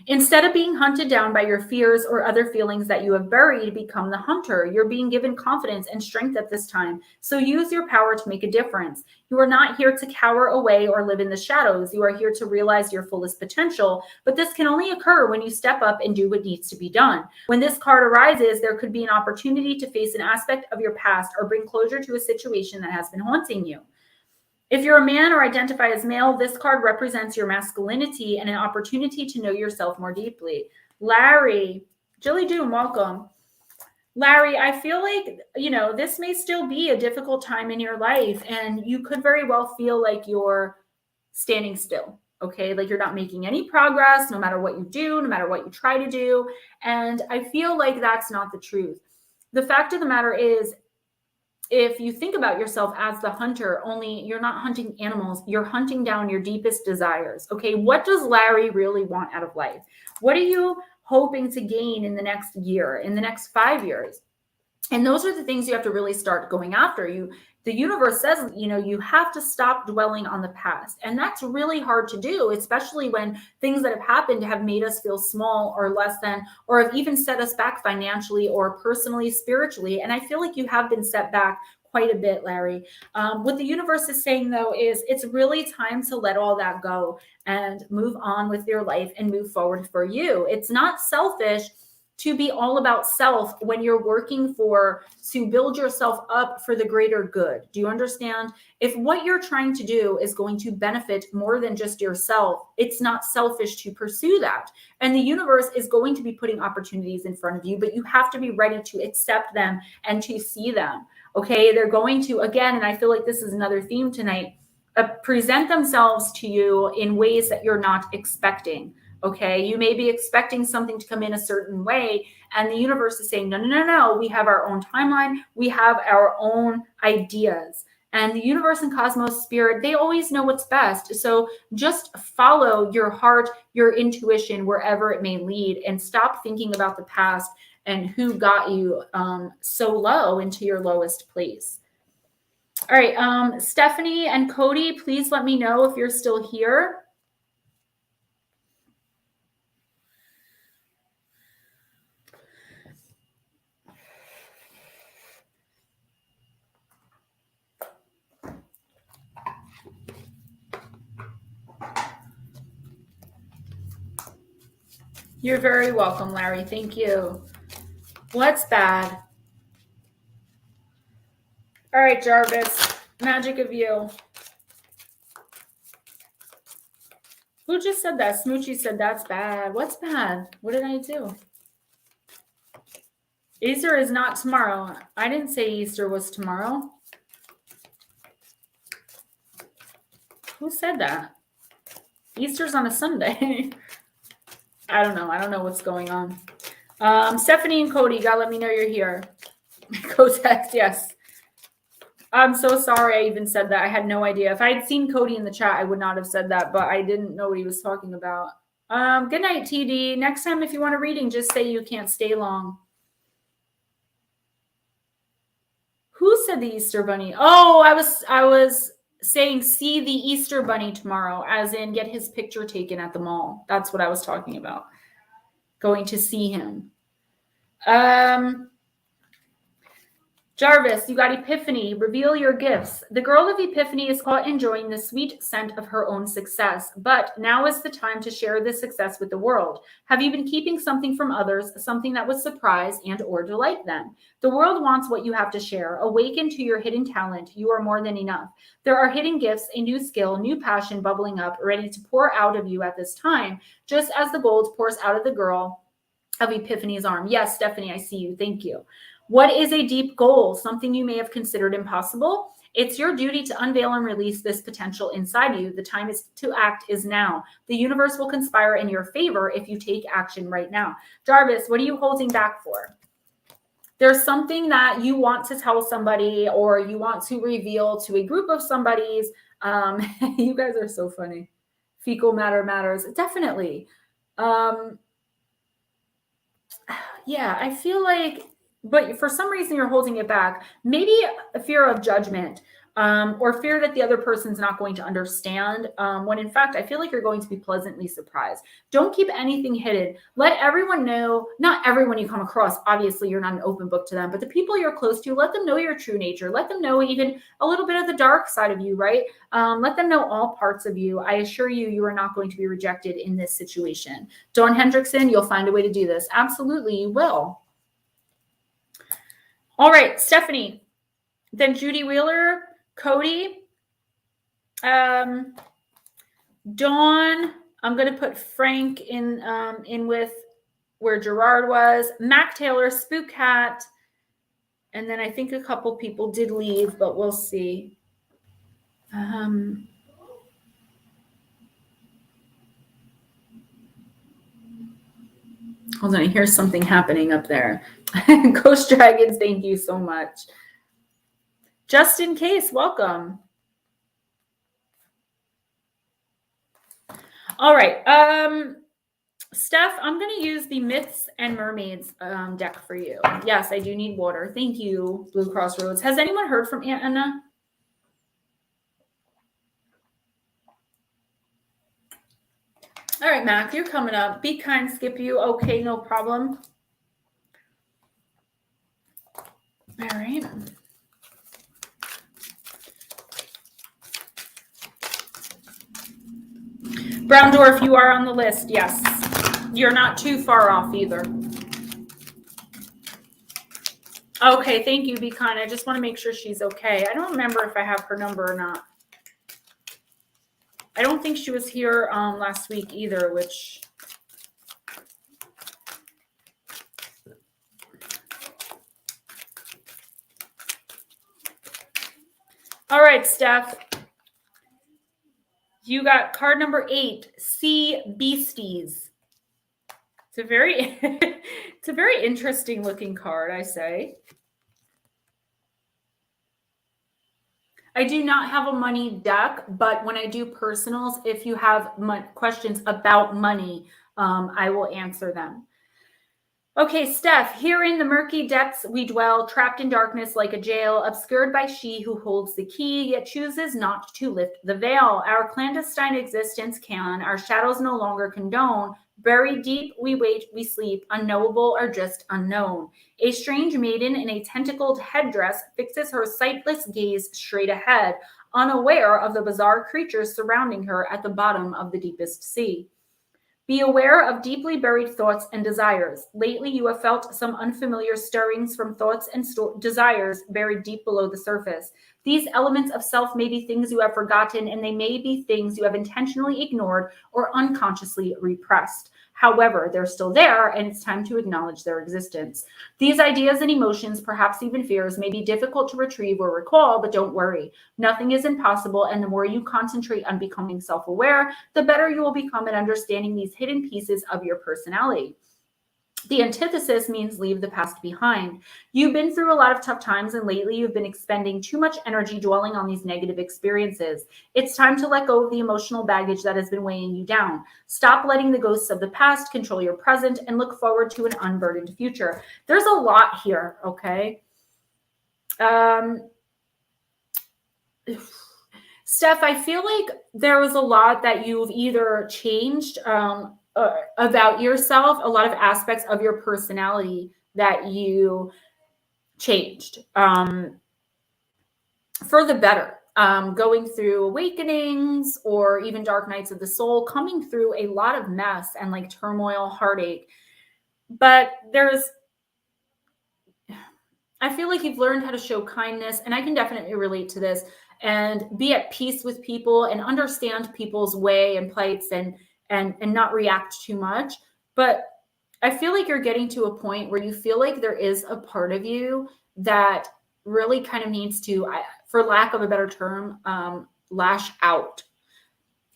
Instead of being hunted down by your fears or other feelings that you have buried, become the hunter. You're being given confidence and strength at this time. So use your power to make a difference. You are not here to cower away or live in the shadows. You are here to realize your fullest potential. But this can only occur when you step up and do what needs to be done. When this card arises, there could be an opportunity to face an aspect of your past or bring closure to a situation that has been haunting you. If you're a man or identify as male, this card represents your masculinity and an opportunity to know yourself more deeply. Larry, Jilly Doom, welcome. Larry, I feel like, this may still be a difficult time in your life, and you could very well feel like you're standing still, okay? Like you're not making any progress, no matter what you do, no matter what you try to do. And I feel like that's not the truth. The fact of the matter is, if you think about yourself as the hunter, only you're not hunting animals, you're hunting down your deepest desires. Okay, what does Larry really want out of life? What are you hoping to gain in the next year, in the next 5 years? And those are the things you have to really start going after. The universe says, you have to stop dwelling on the past. And that's really hard to do, especially when things that have happened have made us feel small or less than, or have even set us back financially or personally, spiritually. And I feel like you have been set back quite a bit, Larry. What the universe is saying, though, is it's really time to let all that go and move on with your life and move forward for you. It's not selfish to be all about self when you're working to build yourself up for the greater good. Do you understand? If what you're trying to do is going to benefit more than just yourself, it's not selfish to pursue that. And the universe is going to be putting opportunities in front of you, but you have to be ready to accept them and to see them. Okay, they're going to, again, and I feel like this is another theme tonight, present themselves to you in ways that you're not expecting. Okay, you may be expecting something to come in a certain way, and the universe is saying, no, no, no, no, we have our own timeline, we have our own ideas. And the universe and cosmos spirit, they always know what's best. So just follow your heart, your intuition, wherever it may lead, and stop thinking about the past and who got you so low into your lowest place. All right, Stephanie and Cody, please let me know if you're still here. You're very welcome, Larry. Thank you. What's bad? All right, Jarvis. Magick of You. Who just said that? Smoochie said that's bad. What's bad? What did I do? Easter is not tomorrow. I didn't say Easter was tomorrow. Who said that? Easter's on a Sunday. I don't know. I don't know what's going on. Stephanie and Cody, you gotta let me know you're here. Go text, yes. I'm so sorry I even said that. I had no idea. If I had seen Cody in the chat, I would not have said that, but I didn't know what he was talking about. Good night, TD. Next time, if you want a reading, just say you can't stay long. Who said the Easter Bunny? Oh, I was saying see the Easter Bunny tomorrow, as in get his picture taken at the mall. That's what I was talking about. Going to see him. Jarvis, you got Epiphany. Reveal your gifts. The girl of Epiphany is caught enjoying the sweet scent of her own success, but now is the time to share this success with the world. Have you been keeping something from others, something that would surprise and or delight them? The world wants what you have to share. Awaken to your hidden talent. You are more than enough. There are hidden gifts, a new skill, new passion bubbling up, ready to pour out of you at this time, just as the gold pours out of the girl of Epiphany's arm. Yes, Stephanie, I see you. Thank you. What is a deep goal? Something you may have considered impossible? It's your duty to unveil and release this potential inside you. The time to act is now. The universe will conspire in your favor if you take action right now. Jarvis, what are you holding back for? There's something that you want to tell somebody or you want to reveal to a group of somebody's. You guys are so funny. Fecal matter matters. Definitely. Yeah, I feel like, but for some reason you're holding it back. Maybe a fear of judgment or fear that the other person's not going to understand, when in fact, I feel like you're going to be pleasantly surprised. Don't keep anything hidden. Let everyone know, not everyone you come across, obviously you're not an open book to them, but the people you're close to, let them know your true nature. Let them know even a little bit of the dark side of you, right? Let them know all parts of you. I assure you, you are not going to be rejected in this situation. Dawn Hendrickson, you'll find a way to do this. Absolutely, you will. All right, Stephanie, then Judy Wheeler, Cody, Dawn. I'm going to put Frank in with where Gerard was, Mac Taylor, Spook Hat, and then I think a couple people did leave, but we'll see. Hold on, I hear something happening up there. Ghost Dragons, thank you so much. Just in case, welcome. All right. Steph, I'm going to use the Myths and Mermaids deck for you. Yes, I do need water. Thank you, Blue Crossroads. Has anyone heard from Aunt Anna? All right, Mac, you're coming up. Be kind, skip you. Okay, no problem. All right. Brown Dwarf, you are on the list. Yes. You're not too far off either. Okay, thank you, Be Kind. I just want to make sure she's okay. I don't remember if I have her number or not. I don't think she was here last week either, which... All right, Steph. You got card number 8, Sea Beasties. It's a very, it's a very interesting looking card, I say. I do not have a money deck, but when I do personals, if you have questions about money, I will answer them. Okay, Steph, here in the murky depths we dwell, trapped in darkness like a jail, obscured by she who holds the key, yet chooses not to lift the veil. Our clandestine existence can, our shadows no longer condone. Buried deep, we wait, we sleep, unknowable or just unknown. A strange maiden in a tentacled headdress fixes her sightless gaze straight ahead, unaware of the bizarre creatures surrounding her at the bottom of the deepest sea. Be aware of deeply buried thoughts and desires. Lately, you have felt some unfamiliar stirrings from thoughts and desires buried deep below the surface. These elements of self may be things you have forgotten, and they may be things you have intentionally ignored or unconsciously repressed. However, they're still there, and it's time to acknowledge their existence. These ideas and emotions, perhaps even fears, may be difficult to retrieve or recall, but don't worry. Nothing is impossible, and the more you concentrate on becoming self-aware, the better you will become at understanding these hidden pieces of your personality. The antithesis means leave the past behind. You've been through a lot of tough times, and lately you've been expending too much energy dwelling on these negative experiences. It's time to let go of the emotional baggage that has been weighing you down. Stop letting the ghosts of the past control your present and look forward to an unburdened future. There's a lot here, okay? Steph, I feel like there was a lot that you've either changed about yourself, a lot of aspects of your personality that you changed for the better, going through awakenings or even dark nights of the soul, coming through a lot of mess and like turmoil, heartache. But I feel like you've learned how to show kindness, and I can definitely relate to this, and be at peace with people and understand people's way and plights and not react too much. But I feel like you're getting to a point where you feel like there is a part of you that really kind of needs to, for lack of a better term, lash out.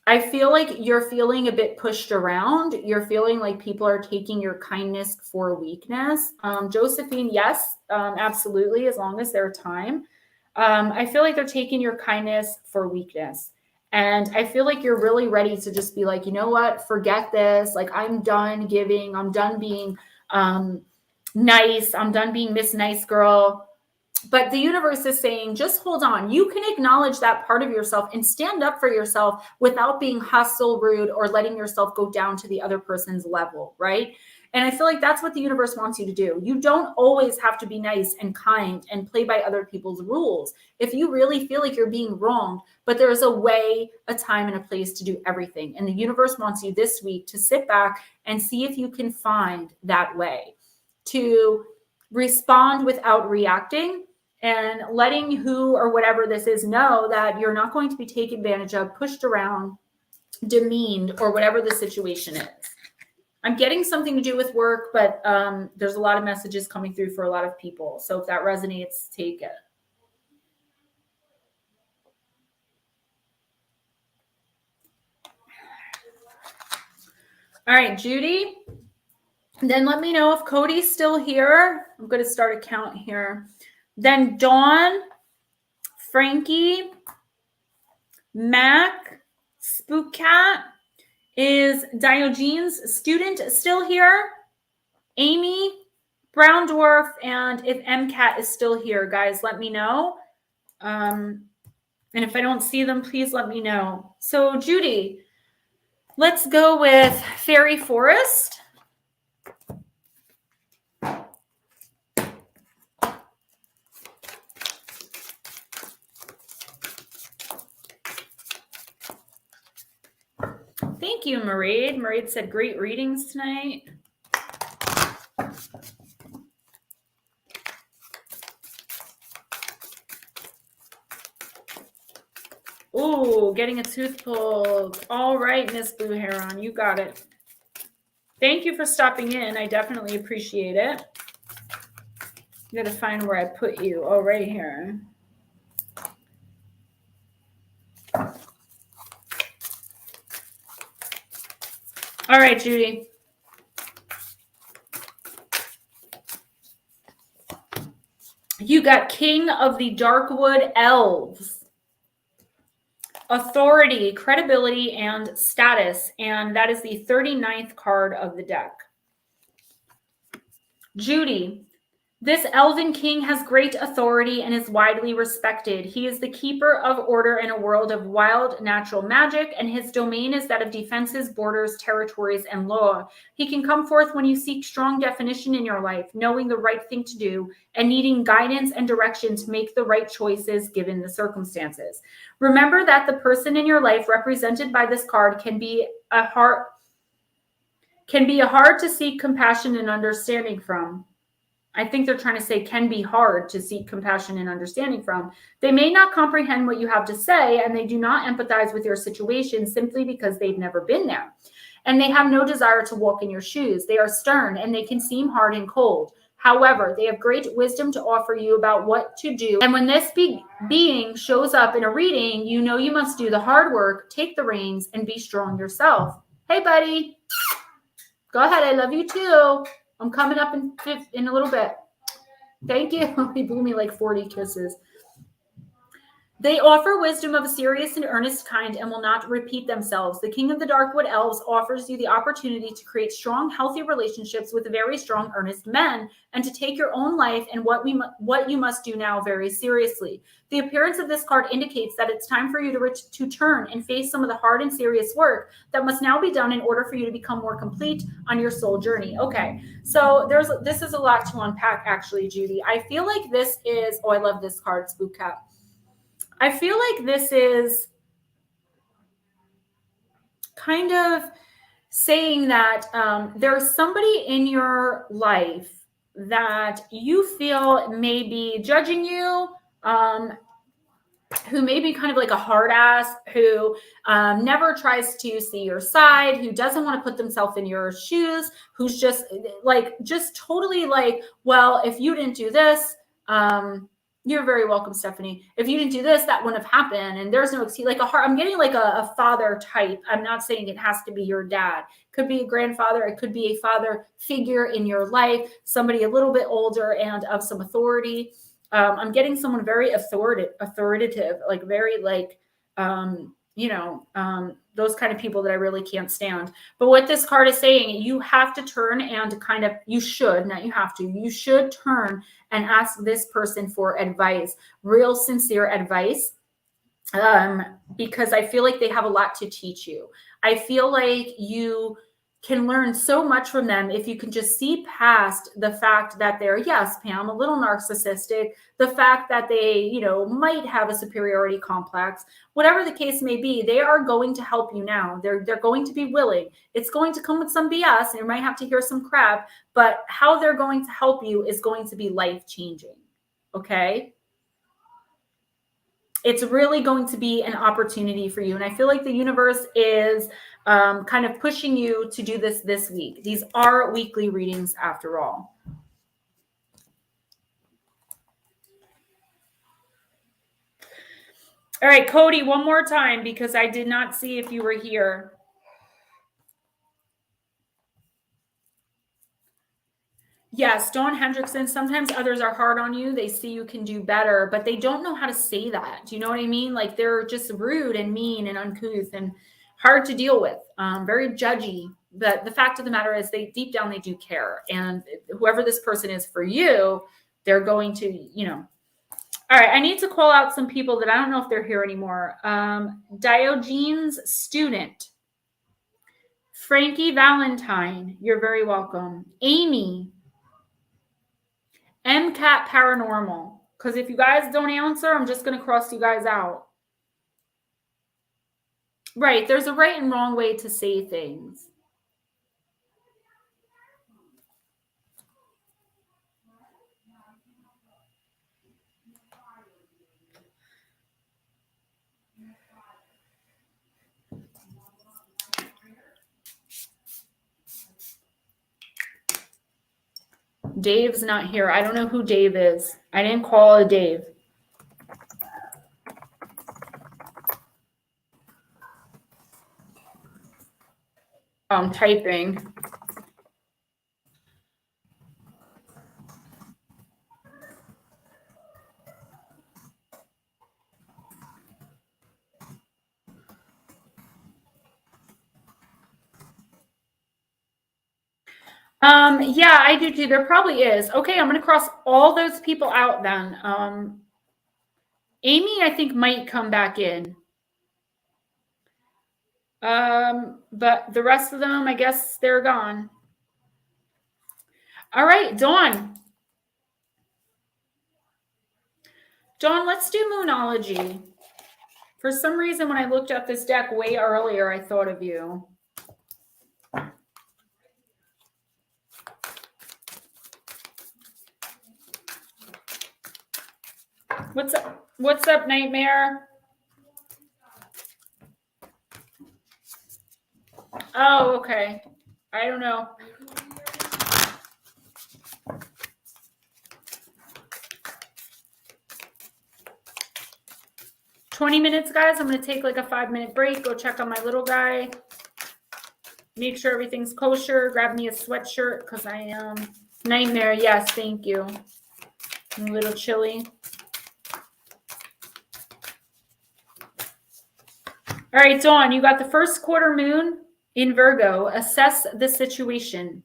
I feel like you're feeling a bit pushed around. You're feeling like people are taking your kindness for weakness. Josephine, yes, absolutely, as long as there's time. I feel like they're taking your kindness for weakness. And I feel like you're really ready to just be like, you know what, forget this. Like, I'm done giving. I'm done being nice. I'm done being Miss Nice Girl. But the universe is saying, just hold on. You can acknowledge that part of yourself and stand up for yourself without being hostile, rude, or letting yourself go down to the other person's level, right? And I feel like that's what the universe wants you to do. You don't always have to be nice and kind and play by other people's rules. If you really feel like you're being wronged, but there's a way, a time, and a place to do everything. And the universe wants you this week to sit back and see if you can find that way to respond without reacting, and letting who or whatever this is know that you're not going to be taken advantage of, pushed around, demeaned, or whatever the situation is. I'm getting something to do with work, but there's a lot of messages coming through for a lot of people. So if that resonates, take it. All right, Judy. Then let me know if Cody's still here. I'm going to start a count here. Then Dawn, Frankie, Mac, Spookcat. Is Diogenes student still here? Amy, Brown Dwarf, and if MCAT is still here, guys, let me know. And if I don't see them, please let me know. So Judy, let's go with Faery Forest. Thank you, Mairead. Mairead said great readings tonight. Ooh, getting a tooth pulled. All right, Miss Blue Heron, you got it. Thank you for stopping in. I definitely appreciate it. I gotta find where I put you. Oh, right here. All right, Judy. You got King of the Darkwood Elves. Authority, credibility, and status. And that is the 39th card of the deck. Judy. This elven king has great authority and is widely respected. He is the keeper of order in a world of wild natural magic, and his domain is that of defenses, borders, territories, and law. He can come forth when you seek strong definition in your life, knowing the right thing to do, and needing guidance and direction to make the right choices given the circumstances. Remember that the person in your life represented by this card can be a hard to seek compassion and understanding from. I think they're trying to say can be hard to seek compassion and understanding from. They may not comprehend what you have to say, and they do not empathize with your situation simply because they've never been there. And they have no desire to walk in your shoes. They are stern, and they can seem hard and cold. However, they have great wisdom to offer you about what to do. And when this being shows up in a reading, you know you must do the hard work, take the reins, and be strong yourself. Hey, buddy. Go ahead. I love you too. I'm coming up in a little bit. Thank you. He blew me like 40 kisses. They offer wisdom of a serious and earnest kind and will not repeat themselves. The King of the Darkwood Elves offers you the opportunity to create strong, healthy relationships with very strong, earnest men and to take your own life and what you must do now very seriously. The appearance of this card indicates that it's time for you to turn and face some of the hard and serious work that must now be done in order for you to become more complete on your soul journey. Okay, so this is a lot to unpack, actually, Judy. I feel like this is, I love this card, Spook Cat. I feel like this is kind of saying that there's somebody in your life that you feel may be judging you, who may be kind of like a hard ass, who never tries to see your side, who doesn't want to put themselves in your shoes, who's just totally like, well, if you didn't do this, you're very welcome, Stephanie. If you didn't do this, that wouldn't have happened. And there's no excuse. Like I'm getting like a father type. I'm not saying it has to be your dad. Could be a grandfather. It could be a father figure in your life, somebody a little bit older and of some authority. I'm getting someone very authoritative, like very like, those kind of people that I really can't stand. But what this card is saying, you have to turn and you should turn and ask this person for advice, real sincere advice, because I feel like they have a lot to teach you. I feel like you can learn so much from them if you can just see past the fact that they're, yes, Pam, a little narcissistic, the fact that they, might have a superiority complex, whatever the case may be, they are going to help you now. They're going to be willing. It's going to come with some BS and you might have to hear some crap, but how they're going to help you is going to be life-changing, okay? It's really going to be an opportunity for you. And I feel like the universe is kind of pushing you to do this week. These are weekly readings after all. All right, Cody, one more time because I did not see if you were here. Yes, Dawn Hendrickson, sometimes others are hard on you. They see you can do better, but they don't know how to say that. Do you know what I mean? Like they're just rude and mean and uncouth and hard to deal with, very judgy. But the fact of the matter is deep down, they do care. And whoever this person is for you, they're going to, All right, I need to call out some people that I don't know if they're here anymore. Diogenes Student. Frankie Valentine, you're very welcome. Amy. MCAT Paranormal, because if you guys don't answer, I'm just going to cross you guys out. Right, there's a right and wrong way to say things. Dave's not here. I don't know who Dave is. I didn't call a Dave. typing. Yeah, I do too. There probably is. Okay, I'm going to cross all those people out then. Amy, I think, might come back in. But the rest of them, I guess they're gone. All right, Dawn. Dawn, let's do Moonology. For some reason, when I looked at this deck way earlier, I thought of you. What's up? What's up, Nightmare? Oh, okay. I don't know. $20, guys. I'm going to take like a 5-minute break. Go check on my little guy. Make sure everything's kosher. Grab me a sweatshirt because I am Nightmare. Yes, thank you. I'm a little chilly. All right, Dawn, you got the first quarter moon in Virgo. Assess the situation.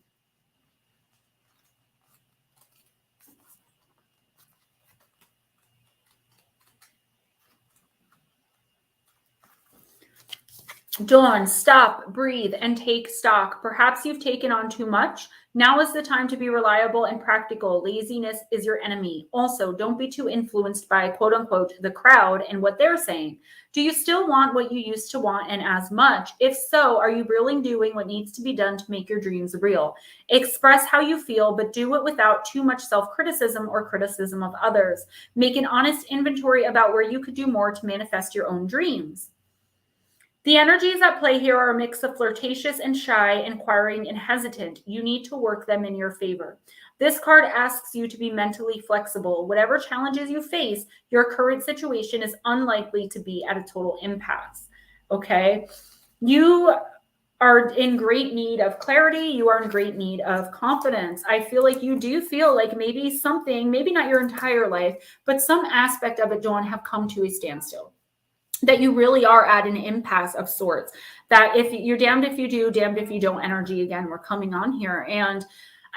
Dawn, stop, breathe, and take stock. Perhaps you've taken on too much. Now is the time to be reliable and practical. Laziness is your enemy. Also, don't be too influenced by, quote unquote, the crowd and what they're saying. Do you still want what you used to want and as much? If so, are you really doing what needs to be done to make your dreams real? Express how you feel, but do it without too much self-criticism or criticism of others. Make an honest inventory about where you could do more to manifest your own dreams. The energies at play here are a mix of flirtatious and shy, inquiring and hesitant. You need to work them in your favor. This card asks you to be mentally flexible. Whatever challenges you face, your current situation is unlikely to be at a total impasse. Okay? You are in great need of clarity. You are in great need of confidence. I feel like you do feel like maybe something, maybe not your entire life, but some aspect of it, Dawn, have come to a standstill. That you really are at an impasse of sorts, that if you're damned if you do, damned if you don't energy again, we're coming on here. And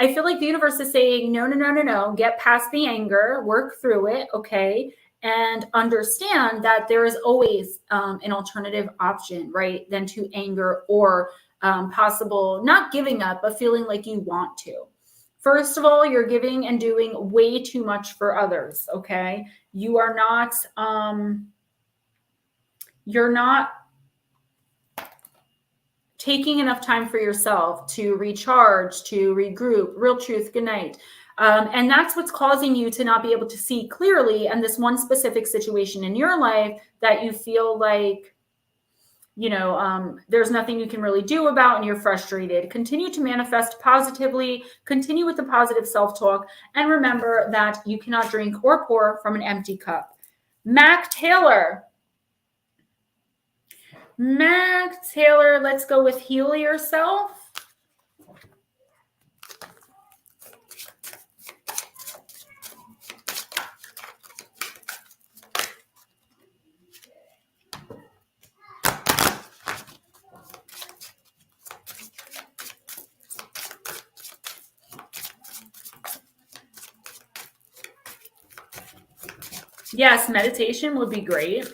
I feel like the universe is saying, no, get past the anger, work through it, okay? And understand that there is always an alternative option, right? Than to anger or possible not giving up, but feeling like you want to. First of all, you're giving and doing way too much for others, okay? You're not taking enough time for yourself to recharge, to regroup. Real truth, good night. And that's what's causing you to not be able to see clearly and this one specific situation in your life that you feel like, there's nothing you can really do about and you're frustrated. Continue to manifest positively, continue with the positive self-talk, and remember that you cannot drink or pour from an empty cup. Mac Taylor, let's go with heal yourself. Yes, meditation would be great.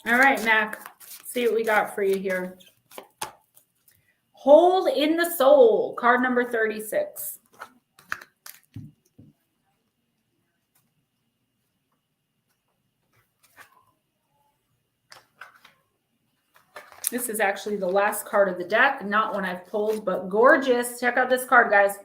All right, Mac, see what we got for you here. Hold in the Soul, card number 36. This is actually the last card of the deck, not one I've pulled, but gorgeous. Check out this card, guys.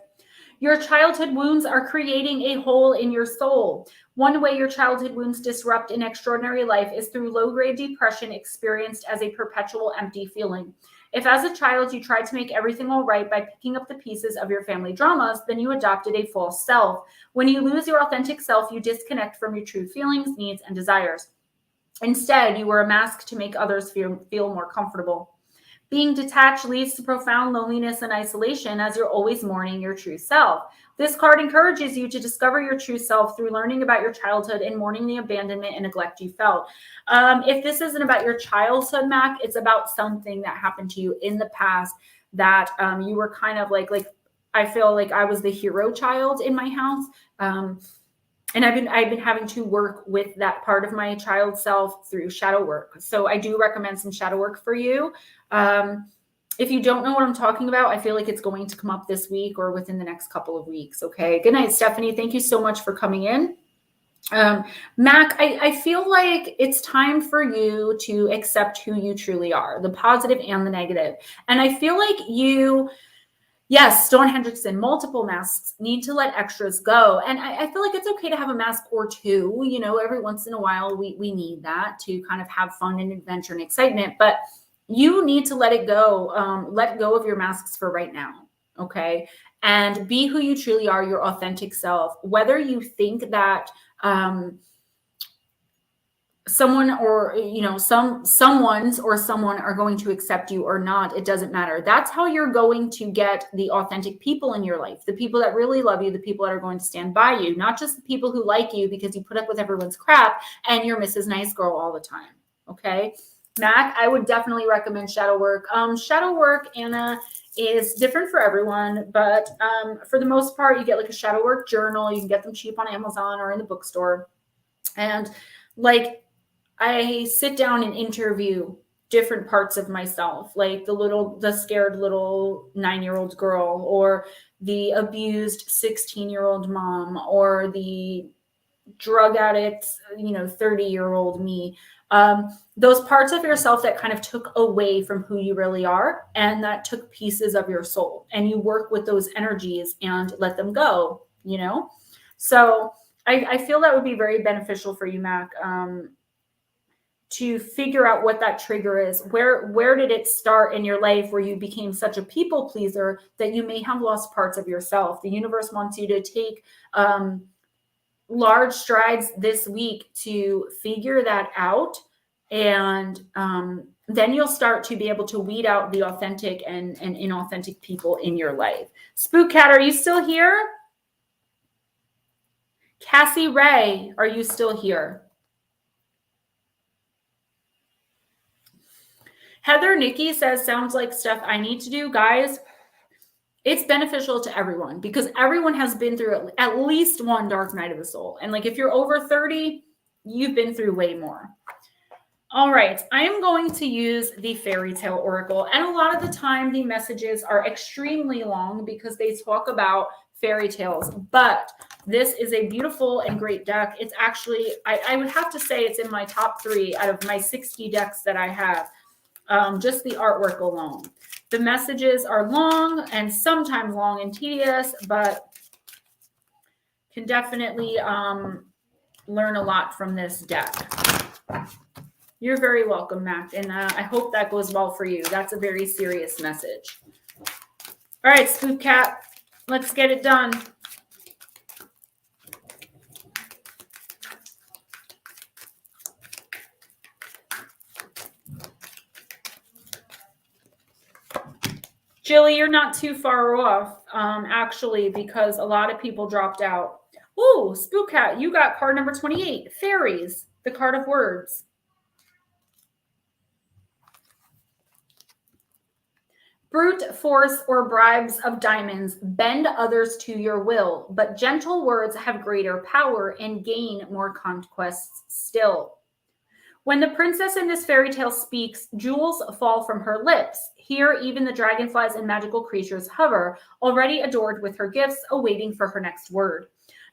Your childhood wounds are creating a hole in your soul. One way your childhood wounds disrupt an extraordinary life is through low-grade depression experienced as a perpetual empty feeling. If as a child you tried to make everything all right by picking up the pieces of your family dramas, then you adopted a false self. When you lose your authentic self, you disconnect from your true feelings, needs, and desires. Instead, you wear a mask to make others feel more comfortable. Being detached leads to profound loneliness and isolation as you're always mourning your true self. This card encourages you to discover your true self through learning about your childhood and mourning the abandonment and neglect you felt. If this isn't about your childhood, Mac, it's about something that happened to you in the past that you were kind of like I feel like I was the hero child in my house. And I've been having to work with that part of my child self through shadow work. So I do recommend some shadow work for you. If you don't know what I'm talking about, I feel like it's going to come up this week or within the next couple of weeks. Okay. Good night, Stephanie. Thank you so much for coming in. Mac, I feel like it's time for you to accept who you truly are, the positive and the negative. And I feel like yes, Dawn Hendrickson, multiple masks, need to let extras go. And I feel like it's okay to have a mask or two, you know, every once in a while, we need that to kind of have fun and adventure and excitement, but you need to let it go. Let go of your masks for right now. Okay. And be who you truly are, your authentic self, whether you think that, someone or, you know, someone are going to accept you or not, it doesn't matter. That's how you're going to get the authentic people in your life, the people that really love you, the people that are going to stand by you, not just the people who like you because you put up with everyone's crap and you're Mrs. Nice Girl all the time. Okay. Mac, I would definitely recommend shadow work. Shadow work, Anna, is different for everyone, but for the most part, you get like a shadow work journal. You can get them cheap on Amazon or in the bookstore. And like, I sit down and interview different parts of myself, like the scared little 9-year-old girl, or the abused 16-year-old mom, or the drug addict, 30-year-old me. Those parts of yourself that kind of took away from who you really are and that took pieces of your soul, and you work with those energies and let them go, So I feel that would be very beneficial for you, Mac, to figure out what that trigger is. Where did it start in your life where you became such a people pleaser that you may have lost parts of yourself? The universe wants you to take large strides this week to figure that out. And then you'll start to be able to weed out the authentic and inauthentic people in your life. Spook Cat, are you still here? Cassie Ray, are you still here? Heather Nikki says, sounds like stuff I need to do. Guys, it's beneficial to everyone because everyone has been through at least one dark night of the soul. And like if you're over 30, you've been through way more. All right, I am going to use the Fairy Tale Oracle. And a lot of the time, the messages are extremely long because they talk about fairy tales. But this is a beautiful and great deck. It's actually, I would have to say it's in my top 3 out of my 60 decks that I have. Just the artwork alone. The messages are long and sometimes long and tedious, but can definitely learn a lot from this deck. You're very welcome, Mac, and I hope that goes well for you. That's a very serious message. All right, Spook Cat, let's get it done. Jilly, you're not too far off, actually, because a lot of people dropped out. Ooh, Spook Cat, you got card number 28, Fairies, the card of words. Brute force or bribes of diamonds bend others to your will, but gentle words have greater power and gain more conquests still. When the princess in this fairy tale speaks, jewels fall from her lips. Here, even the dragonflies and magical creatures hover, already adored with her gifts, awaiting for her next word.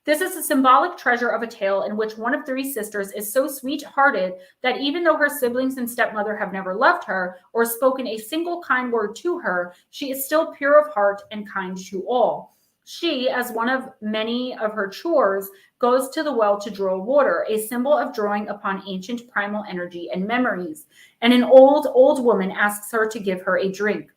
This is a symbolic treasure of a tale in which one of 3 sisters is so sweet-hearted that even though her siblings and stepmother have never loved her or spoken a single kind word to her, she is still pure of heart and kind to all. She, as one of many of her chores, goes to the well to draw water, a symbol of drawing upon ancient primal energy and memories. And an old woman asks her to give her a drink.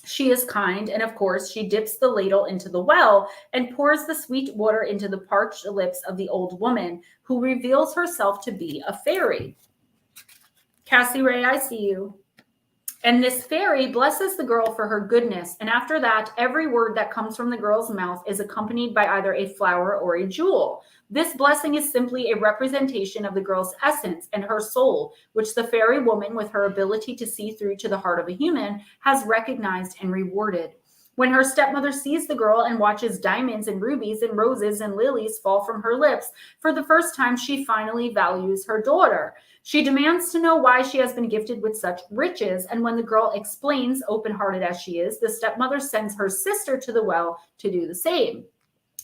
She is kind, and of course, she dips the ladle into the well and pours the sweet water into the parched lips of the old woman, who reveals herself to be a fairy. Cassie Ray, I see you. And this fairy blesses the girl for her goodness. And after that, every word that comes from the girl's mouth is accompanied by either a flower or a jewel. This blessing is simply a representation of the girl's essence and her soul, which the fairy woman, with her ability to see through to the heart of a human, has recognized and rewarded. When her stepmother sees the girl and watches diamonds and rubies and roses and lilies fall from her lips, for the first time, she finally values her daughter. She demands to know why she has been gifted with such riches, and when the girl explains, open-hearted as she is, the stepmother sends her sister to the well to do the same.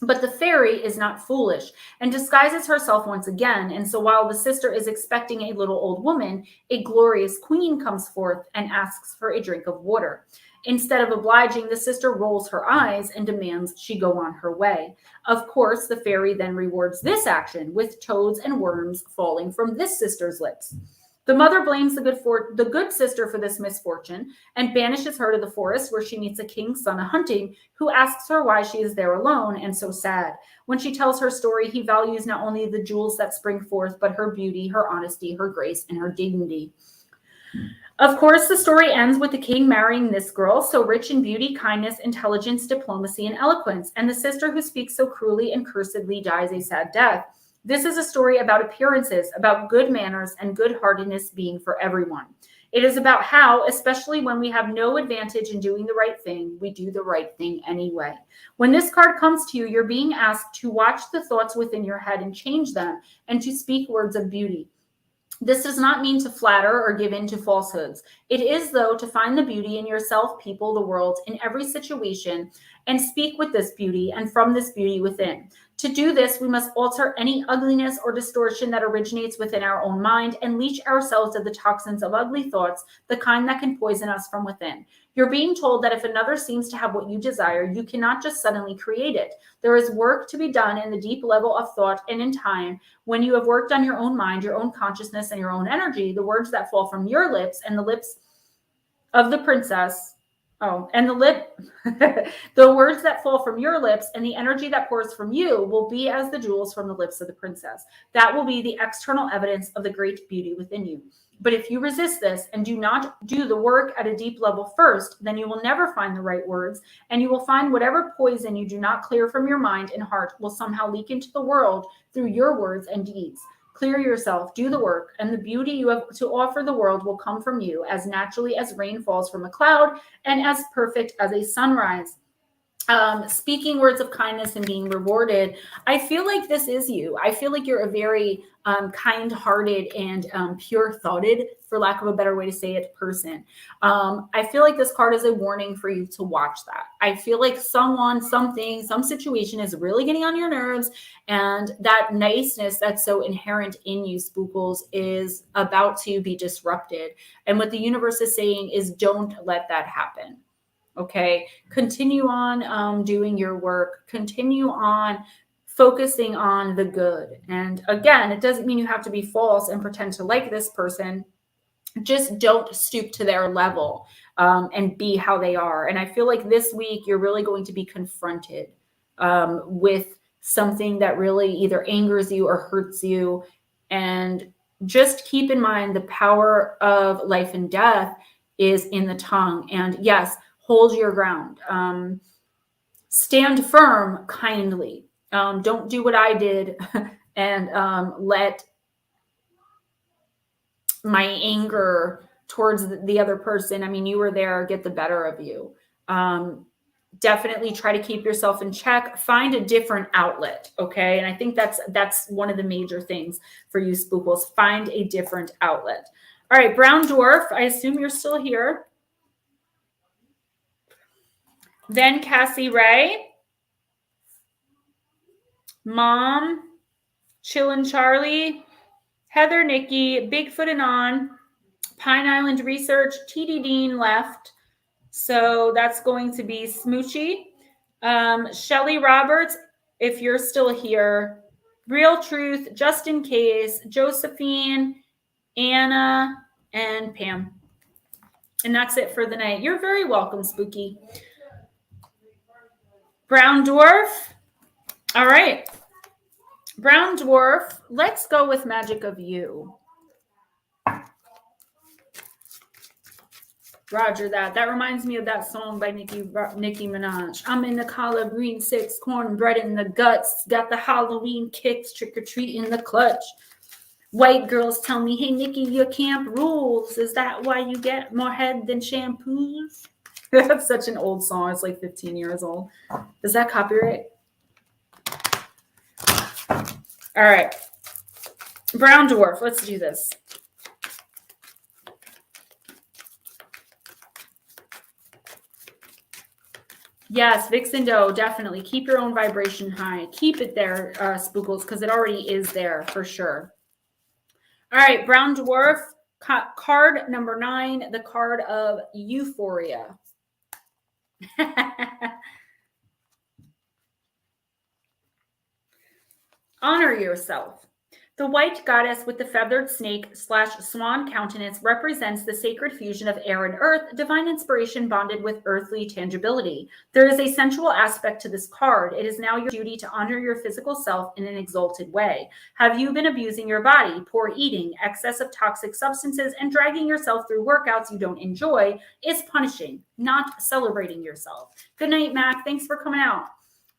But the fairy is not foolish and disguises herself once again, and so while the sister is expecting a little old woman, a glorious queen comes forth and asks for a drink of water. Instead of obliging, the sister rolls her eyes and demands she go on her way. Of course, the fairy then rewards this action with toads and worms falling from this sister's lips. The mother blames the good sister for this misfortune and banishes her to the forest, where she meets a king's son a-hunting, who asks her why she is there alone and so sad. When she tells her story, he values not only the jewels that spring forth, but her beauty, her honesty, her grace, and her dignity. Of course, the story ends with the king marrying this girl, so rich in beauty, kindness, intelligence, diplomacy, and eloquence, and the sister who speaks so cruelly and cursedly dies a sad death. This is a story about appearances, about good manners and good-heartedness being for everyone. It is about how, especially when we have no advantage in doing the right thing, we do the right thing anyway. When this card comes to you, you're being asked to watch the thoughts within your head and change them, and to speak words of beauty. This does not mean to flatter or give in to falsehoods. It is, though, to find the beauty in yourself, people, the world, in every situation, and speak with this beauty and from this beauty within. To do this, we must alter any ugliness or distortion that originates within our own mind and leach ourselves of the toxins of ugly thoughts, the kind that can poison us from within. You're being told that if another seems to have what you desire, you cannot just suddenly create it. There is work to be done in the deep level of thought and in time. When you have worked on your own mind, your own consciousness, and your own energy, the words that fall from your lips and the lips of the princess, the words that fall from your lips and the energy that pours from you will be as the jewels from the lips of the princess. That will be the external evidence of the great beauty within you. But if you resist this and do not do the work at a deep level first, then you will never find the right words, and you will find whatever poison you do not clear from your mind and heart will somehow leak into the world through your words and deeds. Clear yourself, do the work, and the beauty you have to offer the world will come from you as naturally as rain falls from a cloud and as perfect as a sunrise. Speaking words of kindness and being rewarded, I feel like this is you. I feel like you're a very kind-hearted and pure-thoughted, for lack of a better way to say it, person. I feel like this card is a warning for you to watch that. I feel like someone, something, some situation is really getting on your nerves, and that niceness that's so inherent in you, Spookles, is about to be disrupted. And what the universe is saying is don't let that happen. Okay, continue on doing your work, continue on focusing on the good. And again, it doesn't mean you have to be false and pretend to like this person. Just don't stoop to their level and be how they are. And I feel like this week you're really going to be confronted with something that really either angers you or hurts you. And just keep in mind the power of life and death is in the tongue. And yes, hold your ground. Stand firm kindly. Don't do what I did and let my anger towards the other person, I mean, you were there, get the better of you. Definitely try to keep yourself in check. Find a different outlet, okay? And I think that's one of the major things for you, Spookles. Find a different outlet. All right, Brown Dwarf, I assume you're still here. Then Cassie Ray, Mom, Chillin' Charlie, Heather Nikki, Bigfoot and On, Pine Island Research, TD Dean left. So that's going to be Smoochie. Shelly Roberts, if you're still here. Real Truth, Just in Case, Josephine, Anna, and Pam. And that's it for the night. You're very welcome, Spooky. Brown Dwarf. All right. Brown Dwarf, let's go with Magick of You. Roger that. That reminds me of that song by Nicki Minaj. I'm in the collard green 6, cornbread in the guts. Got the Halloween kicks, trick or treat in the clutch. White girls tell me, hey, Nikki, your camp rules. Is that why you get more head than shampoos? That's such an old song. It's like 15 years old. Is that copyright? All right. Brown Dwarf. Let's do this. Yes, Vixen Doe, definitely. Keep your own vibration high. Keep it there, Spookles, because it already is there for sure. All right, Brown Dwarf, card number 9, the card of Euphoria. Honor yourself. The white goddess with the feathered snake / swan countenance represents the sacred fusion of air and earth, divine inspiration bonded with earthly tangibility. There is a sensual aspect to this card. It is now your duty to honor your physical self in an exalted way. Have you been abusing your body? Poor eating, excess of toxic substances, and dragging yourself through workouts you don't enjoy is punishing, not celebrating yourself. Good night, Mac. Thanks for coming out.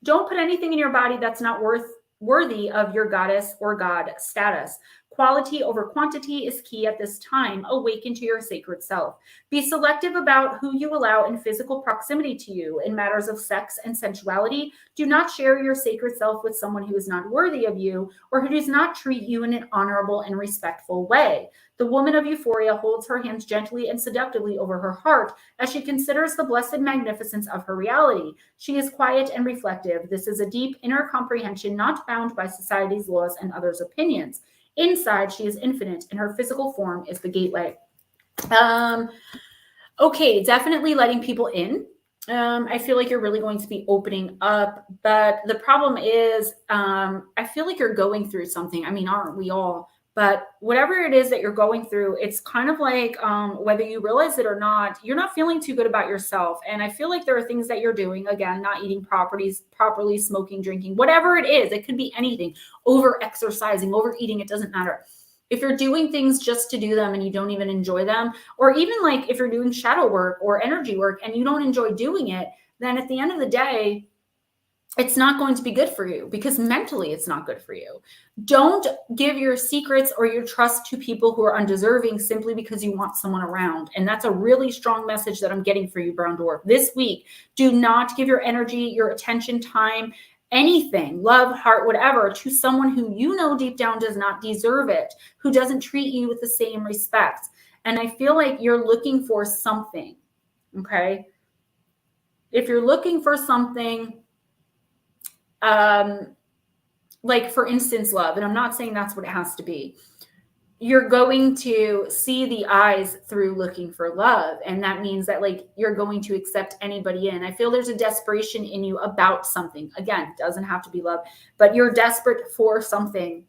Don't put anything in your body that's not worthy of your goddess or god status. Quality over quantity is key at this time. Awaken to your sacred self. Be selective about who you allow in physical proximity to you. In matters of sex and sensuality, do not share your sacred self with someone who is not worthy of you or who does not treat you in an honorable and respectful way. The woman of Euphoria holds her hands gently and seductively over her heart as she considers the blessed magnificence of her reality. She is quiet and reflective. This is a deep inner comprehension not bound by society's laws and others' opinions. Inside, she is infinite, and her physical form is the gateway. Okay, definitely letting people in. I feel like you're really going to be opening up, but the problem is I feel like you're going through something. I mean, aren't we all? But whatever it is that you're going through, it's kind of like whether you realize it or not, you're not feeling too good about yourself. And I feel like there are things that you're doing, again, not eating properly, smoking, drinking, whatever it is. It could be anything, over exercising, overeating, it doesn't matter. If you're doing things just to do them and you don't even enjoy them, or even like if you're doing shadow work or energy work and you don't enjoy doing it, then at the end of the day, it's not going to be good for you because mentally it's not good for you. Don't give your secrets or your trust to people who are undeserving simply because you want someone around. And that's a really strong message that I'm getting for you, Brown Dwarf. This week, do not give your energy, your attention, time, anything, love, heart, whatever, to someone who you know deep down does not deserve it, who doesn't treat you with the same respect. And I feel like you're looking for something, okay? If you're looking for something, like for instance, love, and I'm not saying that's what it has to be, you're going to see the eyes through looking for love. And that means that like you're going to accept anybody in. I feel there's a desperation in you about something. Again, doesn't have to be love, but you're desperate for something,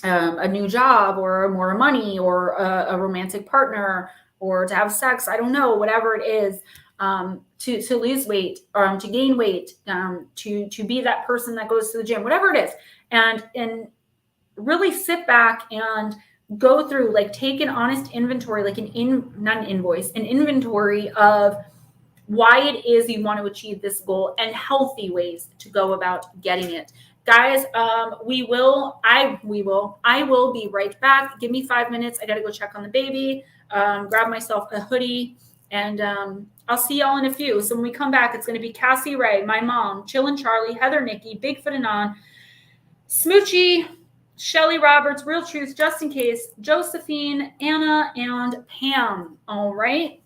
a new job or more money or a romantic partner or to have sex. I don't know, whatever it is. To lose weight, to gain weight, to be that person that goes to the gym, whatever it is, and really sit back and go through, like take an honest inventory, like an inventory of why it is you want to achieve this goal and healthy ways to go about getting it. Guys, I will be right back. Give me 5 minutes. I got to go check on the baby, grab myself a hoodie, and I'll see y'all in a few. So when we come back, it's going to be Cassie Ray, my mom, Chillin' Charlie, Heather Nikki, Bigfoot Anon, Smoochie, Shelly Roberts, Real Truth, Just in Case, Josephine, Anna, and Pam. All right.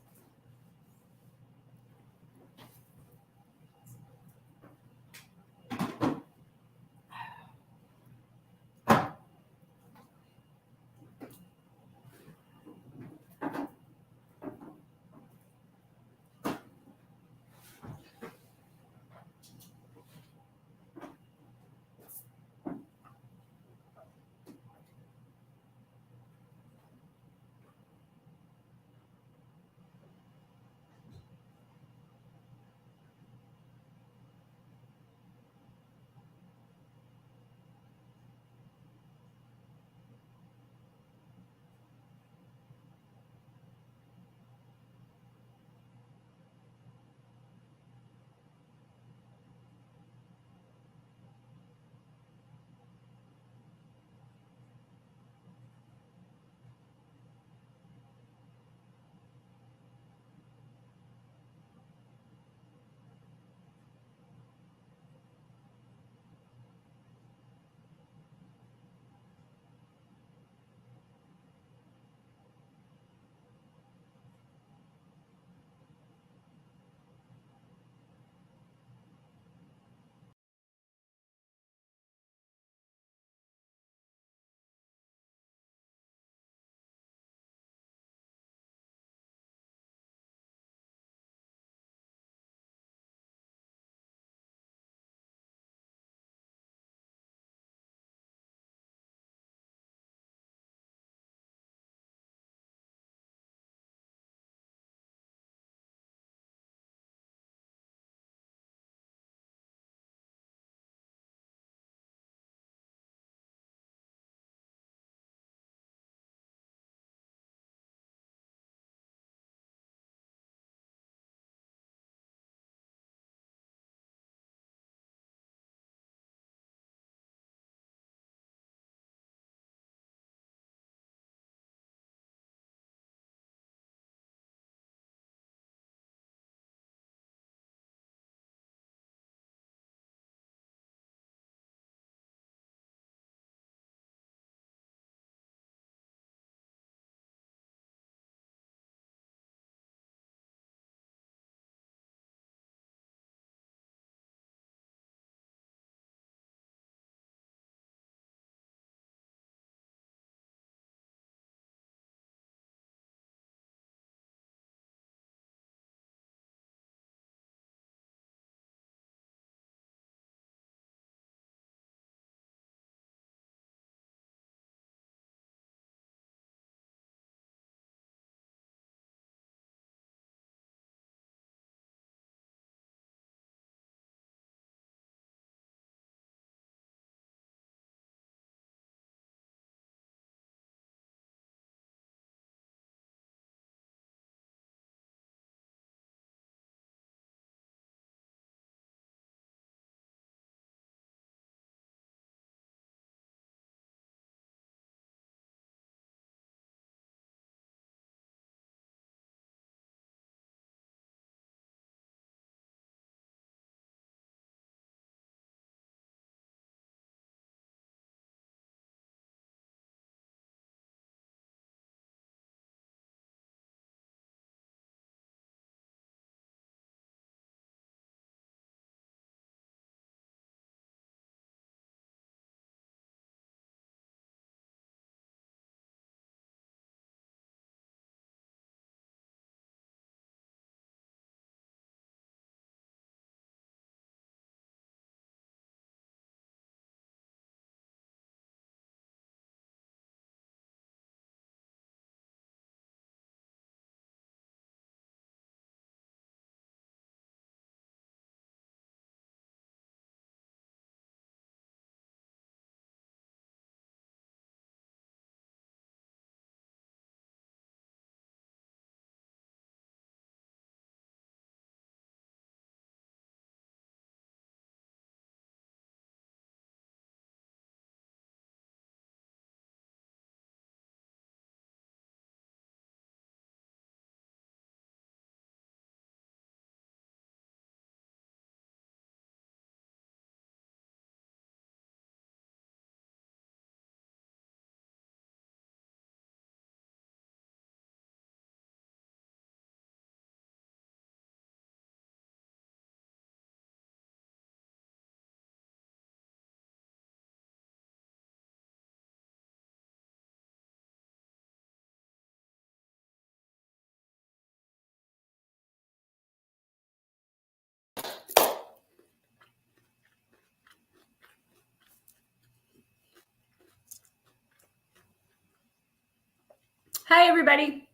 Hi, everybody.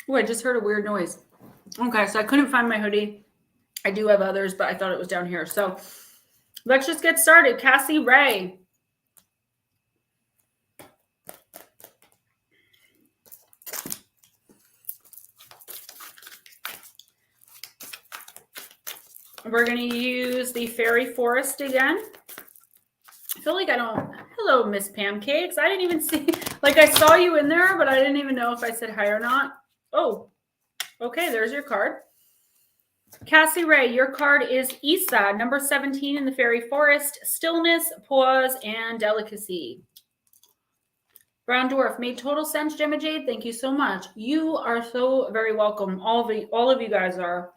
Oh, I just heard a weird noise. Okay, so I couldn't find my hoodie. I do have others, but I thought it was down here. So let's just get started. Cassie Ray. We're going to use the Faery Forest again. I feel like I don't... Hello, Miss Pancakes. I didn't even see... Like, I saw you in there, but I didn't even know if I said hi or not. Oh, okay, there's your card. Cassie Ray, your card is Isa, number 17 in the Faery Forest. Stillness, pause, and delicacy. Brown Dwarf, made total sense, Gemma Jade. Thank you so much. You are so very welcome. All of you guys are.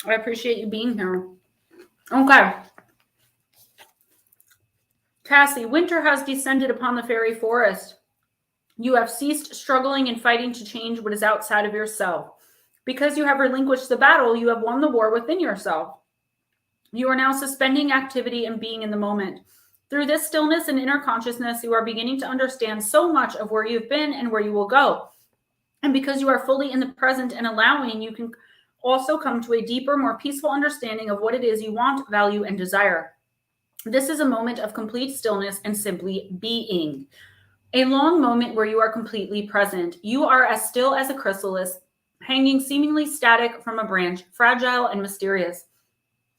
I appreciate you being here. Okay. Cassie, winter has descended upon the Faery Forest. You have ceased struggling and fighting to change what is outside of yourself. Because you have relinquished the battle, you have won the war within yourself. You are now suspending activity and being in the moment. Through this stillness and inner consciousness, you are beginning to understand so much of where you've been and where you will go. And because you are fully in the present and allowing, you can also come to a deeper, more peaceful understanding of what it is you want, value, and desire. This is a moment of complete stillness and simply being. A long moment where you are completely present. You are as still as a chrysalis, hanging seemingly static from a branch, fragile and mysterious.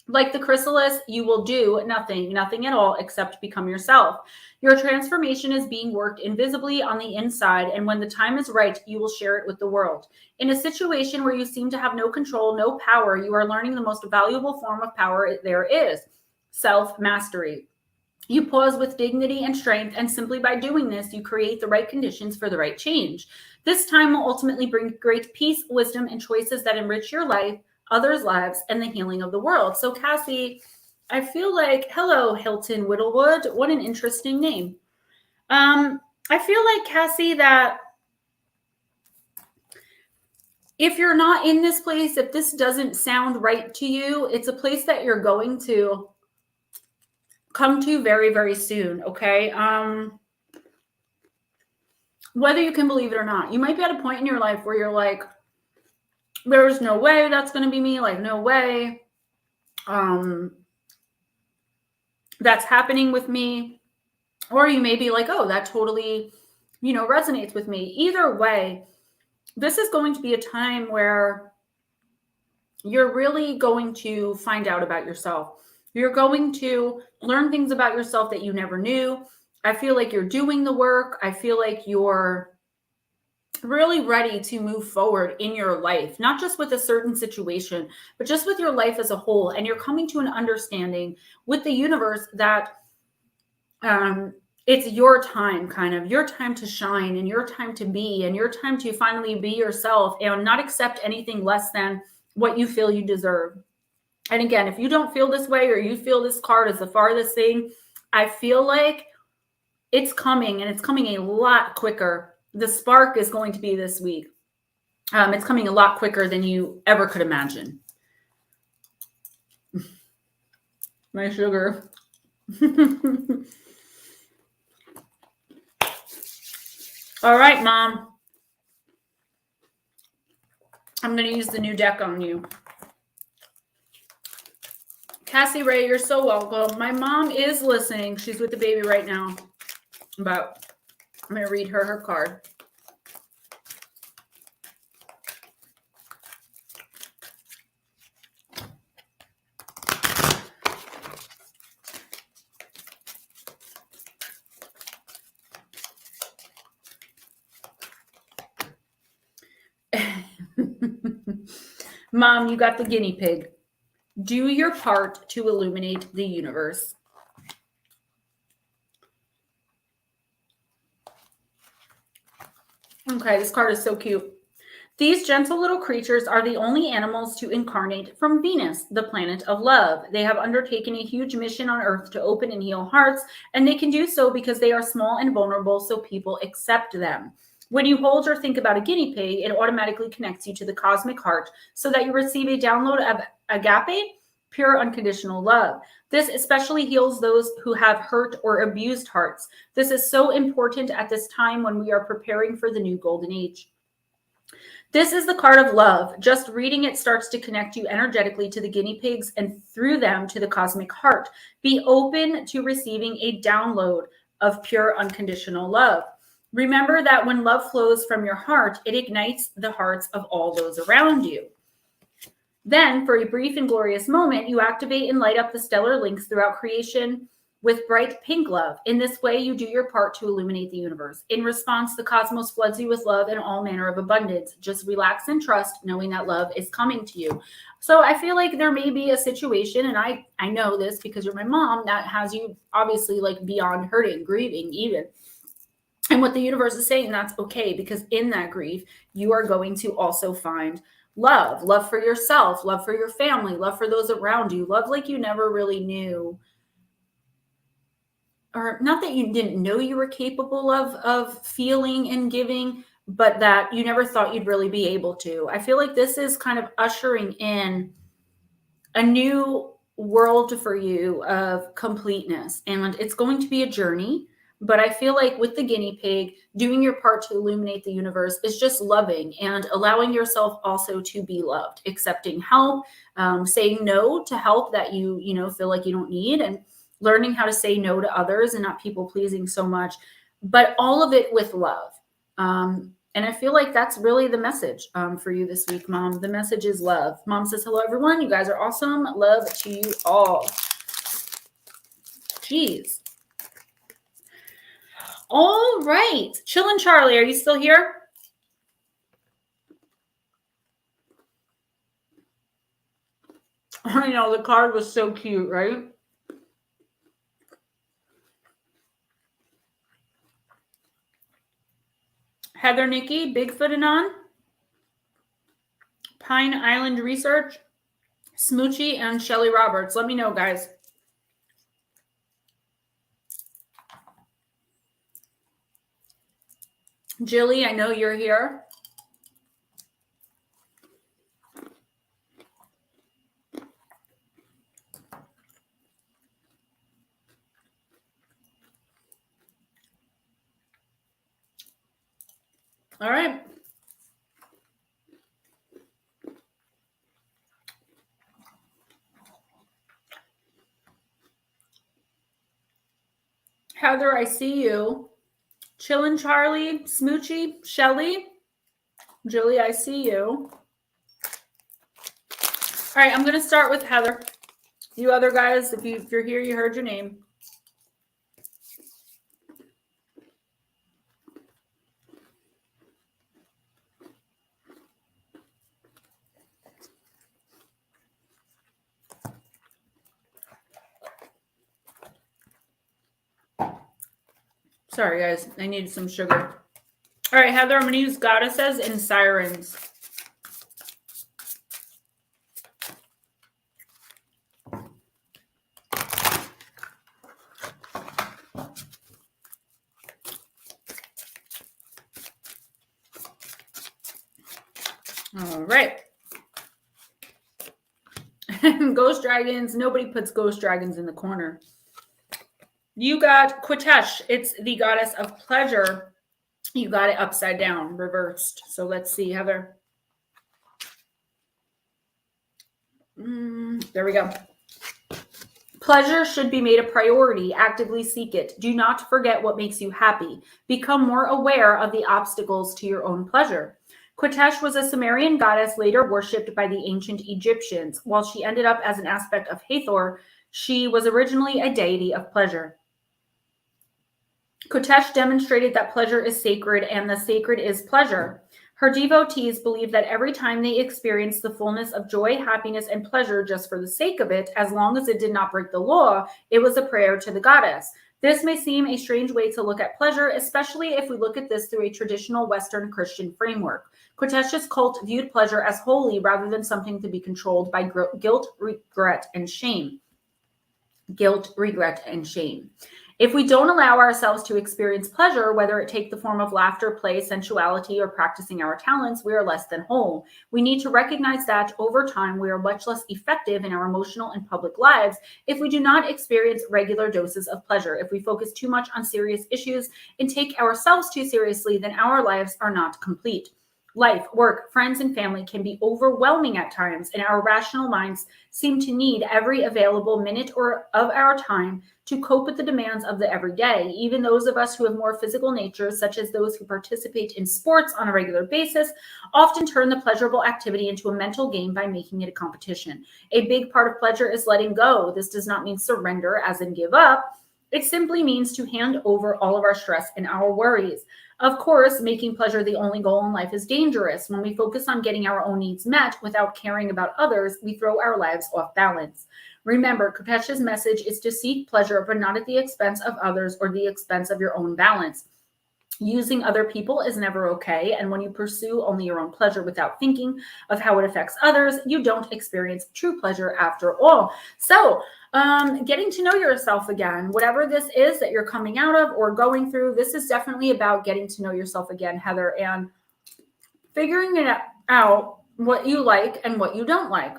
Like the chrysalis, you will do nothing at all except become yourself. Your transformation is being worked invisibly on the inside, and when the time is right, you will share it with the world. In a situation where you seem to have no control, no power, you are learning the most valuable form of power there is, self-mastery. You pause with dignity and strength, and simply by doing this, you create the right conditions for the right change. This time will ultimately bring great peace, wisdom, and choices that enrich your life, others' lives, and the healing of the world. So, Cassie, I feel like, hello, Hilton Whittlewood. What an interesting name. I feel like, Cassie, that if you're not in this place, if this doesn't sound right to you, it's a place that you're going to come to very, very soon, okay? Whether you can believe it or not, you might be at a point in your life where you're like, there's no way that's going to be me. Like, no way that's happening with me. Or you may be like, oh, that totally, resonates with me. Either way, this is going to be a time where you're really going to find out about yourself. You're going to learn things about yourself that you never knew. I feel like you're doing the work. I feel like you're really ready to move forward in your life, not just with a certain situation, but just with your life as a whole. And you're coming to an understanding with the universe that it's your time, kind of your time to shine and your time to be and your time to finally be yourself and not accept anything less than what you feel you deserve. And again, if you don't feel this way or you feel this card is the farthest thing, I feel like it's coming, and it's coming a lot quicker. The spark is going to be this week. It's coming a lot quicker than you ever could imagine. My sugar. All right, Mom. I'm going to use the new deck on you. Cassie Ray, you're so welcome. My mom is listening. She's with the baby right now. But I'm going to read her card. Mom, you got the guinea pig. Do your part to illuminate the universe. Okay, this card is so cute. These gentle little creatures are the only animals to incarnate from Venus, the planet of love. They have undertaken a huge mission on Earth to open and heal hearts, and they can do so because they are small and vulnerable, so people accept them. When you hold or think about a guinea pig, it automatically connects you to the cosmic heart so that you receive a download of agape, pure unconditional love. This especially heals those who have hurt or abused hearts. This is so important at this time when we are preparing for the new golden age. This is the card of love. Just reading it starts to connect you energetically to the guinea pigs and through them to the cosmic heart. Be open to receiving a download of pure unconditional love. Remember that when love flows from your heart, it ignites the hearts of all those around you. Then, for a brief and glorious moment, you activate and light up the stellar links throughout creation with bright pink love. In this way, you do your part to illuminate the universe. In response, the cosmos floods you with love and all manner of abundance. Just relax and trust, knowing that love is coming to you. So I feel like there may be a situation, and I know this because you're my mom, that has you obviously like beyond hurting, grieving even. And what the universe is saying, that's okay, because in that grief, you are going to also find love for yourself, love for your family, love for those around you, love like you never really knew. Or not that you didn't know you were capable of feeling and giving, but that you never thought you'd really be able to. I feel like this is kind of ushering in a new world for you of completeness. And it's going to be a journey. But I feel like with the guinea pig, doing your part to illuminate the universe is just loving and allowing yourself also to be loved, accepting help, saying no to help that you feel like you don't need, and learning how to say no to others and not people pleasing so much, but all of it with love. And I feel like that's really the message for you this week, Mom. The message is love. Mom says, hello, everyone. You guys are awesome. Love to you all. Jeez. All right. Chillin' Charlie, are you still here? I know, the card was so cute, right? Heather Nikki, Bigfoot Anon, Pine Island Research, Smoochie, and Shelly Roberts. Let me know, guys. Jilly, I know you're here. All right. Heather, I see you. Chillin' Charlie, Smoochie, Shelly, Julie, I see you. All right, I'm going to start with Heather. You other guys, if you're here, you heard your name. Sorry, guys. I needed some sugar. All right, Heather, I'm going to use goddesses and sirens. All right. Ghost dragons. Nobody puts ghost dragons in the corner. You got Quitesh. It's the goddess of pleasure. You got it upside down, reversed. So let's see, Heather. There we go. Pleasure should be made a priority. Actively seek it. Do not forget what makes you happy. Become more aware of the obstacles to your own pleasure. Quitesh was a Sumerian goddess later worshipped by the ancient Egyptians. While she ended up as an aspect of Hathor, she was originally a deity of pleasure. Quitesh demonstrated that pleasure is sacred and the sacred is pleasure. Her devotees believe that every time they experienced the fullness of joy, happiness, and pleasure just for the sake of it, as long as it did not break the law, it was a prayer to the goddess. This may seem a strange way to look at pleasure, especially if we look at this through a traditional Western Christian framework. Quitesh's cult viewed pleasure as holy rather than something to be controlled by guilt, regret, and shame. Guilt, regret, and shame. If we don't allow ourselves to experience pleasure, whether it take the form of laughter, play, sensuality, or practicing our talents, we are less than whole. We need to recognize that over time, we are much less effective in our emotional and public lives if we do not experience regular doses of pleasure. If we focus too much on serious issues and take ourselves too seriously, then our lives are not complete. Life, work, friends, and family can be overwhelming at times, and our rational minds seem to need every available minute of our time to cope with the demands of the everyday. Even those of us who have more physical natures, such as those who participate in sports on a regular basis, often turn the pleasurable activity into a mental game by making it a competition. A big part of pleasure is letting go. This does not mean surrender, as in give up. It simply means to hand over all of our stress and our worries. Of course, making pleasure the only goal in life is dangerous. When we focus on getting our own needs met without caring about others, we throw our lives off balance. Remember, Kapesh's message is to seek pleasure, but not at the expense of others or the expense of your own balance. Using other people is never okay, and when you pursue only your own pleasure without thinking of how it affects others, you don't experience true pleasure after all. So, getting to know yourself again, whatever this is that you're coming out of or going through, this is definitely about getting to know yourself again, Heather, and figuring it out what you like and what you don't like.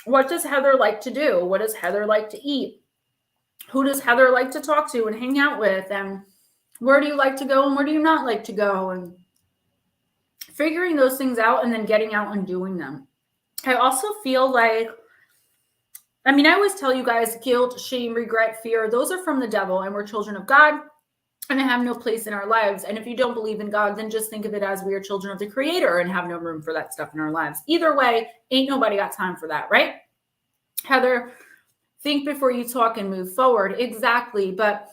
What does Heather like to do? What does Heather like to eat? Who does Heather like to talk to and hang out with? And where do you like to go and where do you not like to go? And figuring those things out and then getting out and doing them. I also feel like, I always tell you guys, guilt, shame, regret, fear, those are from the devil, and we're children of God and they have no place in our lives. And if you don't believe in God, then just think of it as we are children of the Creator and have no room for that stuff in our lives. Either way, ain't nobody got time for that, right? Heather, think before you talk and move forward. Exactly. But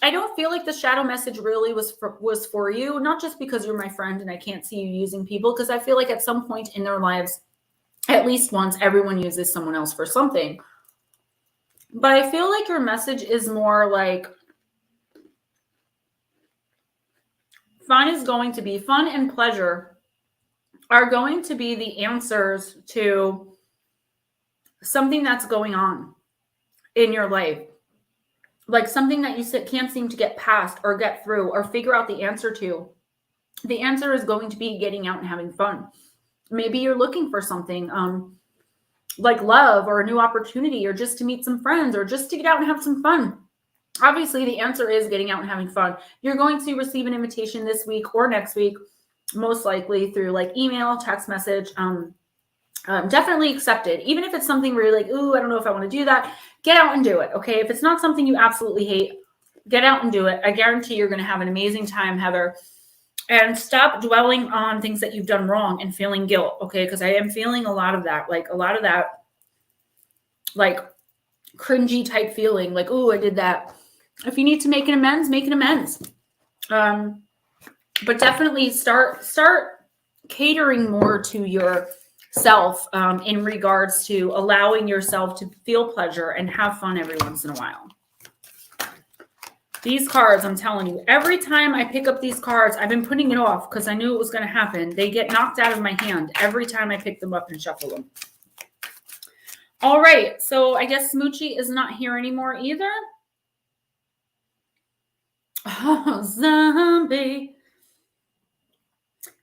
I don't feel like the shadow message really was for you, not just because you're my friend and I can't see you using people, because I feel like at some point in their lives, at least once, everyone uses someone else for something. But I feel like your message is more like fun and pleasure are going to be the answers to something that's going on in your life. Like something that you can't seem to get past or get through or figure out the answer to. The answer is going to be getting out and having fun. Maybe you're looking for something like love or a new opportunity or just to meet some friends or just to get out and have some fun. Obviously, the answer is getting out and having fun. You're going to receive an invitation this week or next week, most likely through like email, text message. Definitely accepted. Even if it's something where you're like, ooh, I don't know if I want to do that. Get out and do it, okay? If it's not something you absolutely hate, get out and do it. I guarantee you're going to have an amazing time, Heather. And stop dwelling on things that you've done wrong and feeling guilt, okay? Because I am feeling a lot of that, like cringy type feeling, like, ooh, I did that. If you need to make an amends, make an amends. But definitely start catering more to yourself in regards to allowing yourself to feel pleasure and have fun every once in a while. These cards, I'm telling you, every time I pick up these cards, I've been putting it off because I knew it was going to happen. They get knocked out of my hand every time I pick them up and shuffle them. All right, so I guess Smoochie is not here anymore either. Oh, zombie.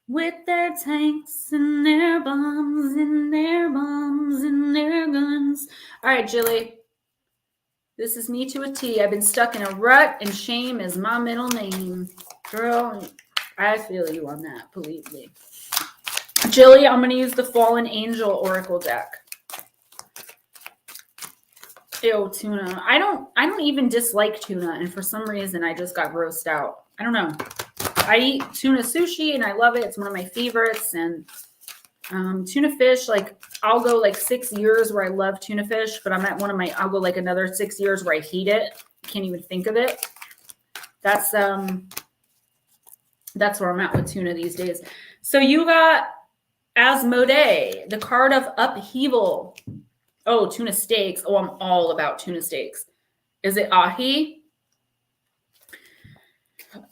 With their tanks and their bombs and their bombs and their guns. All right, Jilly. This is me to a T. I've been stuck in a rut, and shame is my middle name. Girl, I feel you on that, believe me. Jilly, I'm going to use the Fallen Angel Oracle deck. Ew, tuna. I don't even dislike tuna, and for some reason, I just got grossed out. I don't know. I eat tuna sushi, and I love it. It's one of my favorites, and tuna fish, like I'll go like 6 years where I love tuna fish, but I'm at I'll go like another 6 years where I hate it. Can't even think of it. That's where I'm at with tuna these days. So you got Asmodee, the card of upheaval. Oh, tuna steaks. Oh, I'm all about tuna steaks. Is it ahi?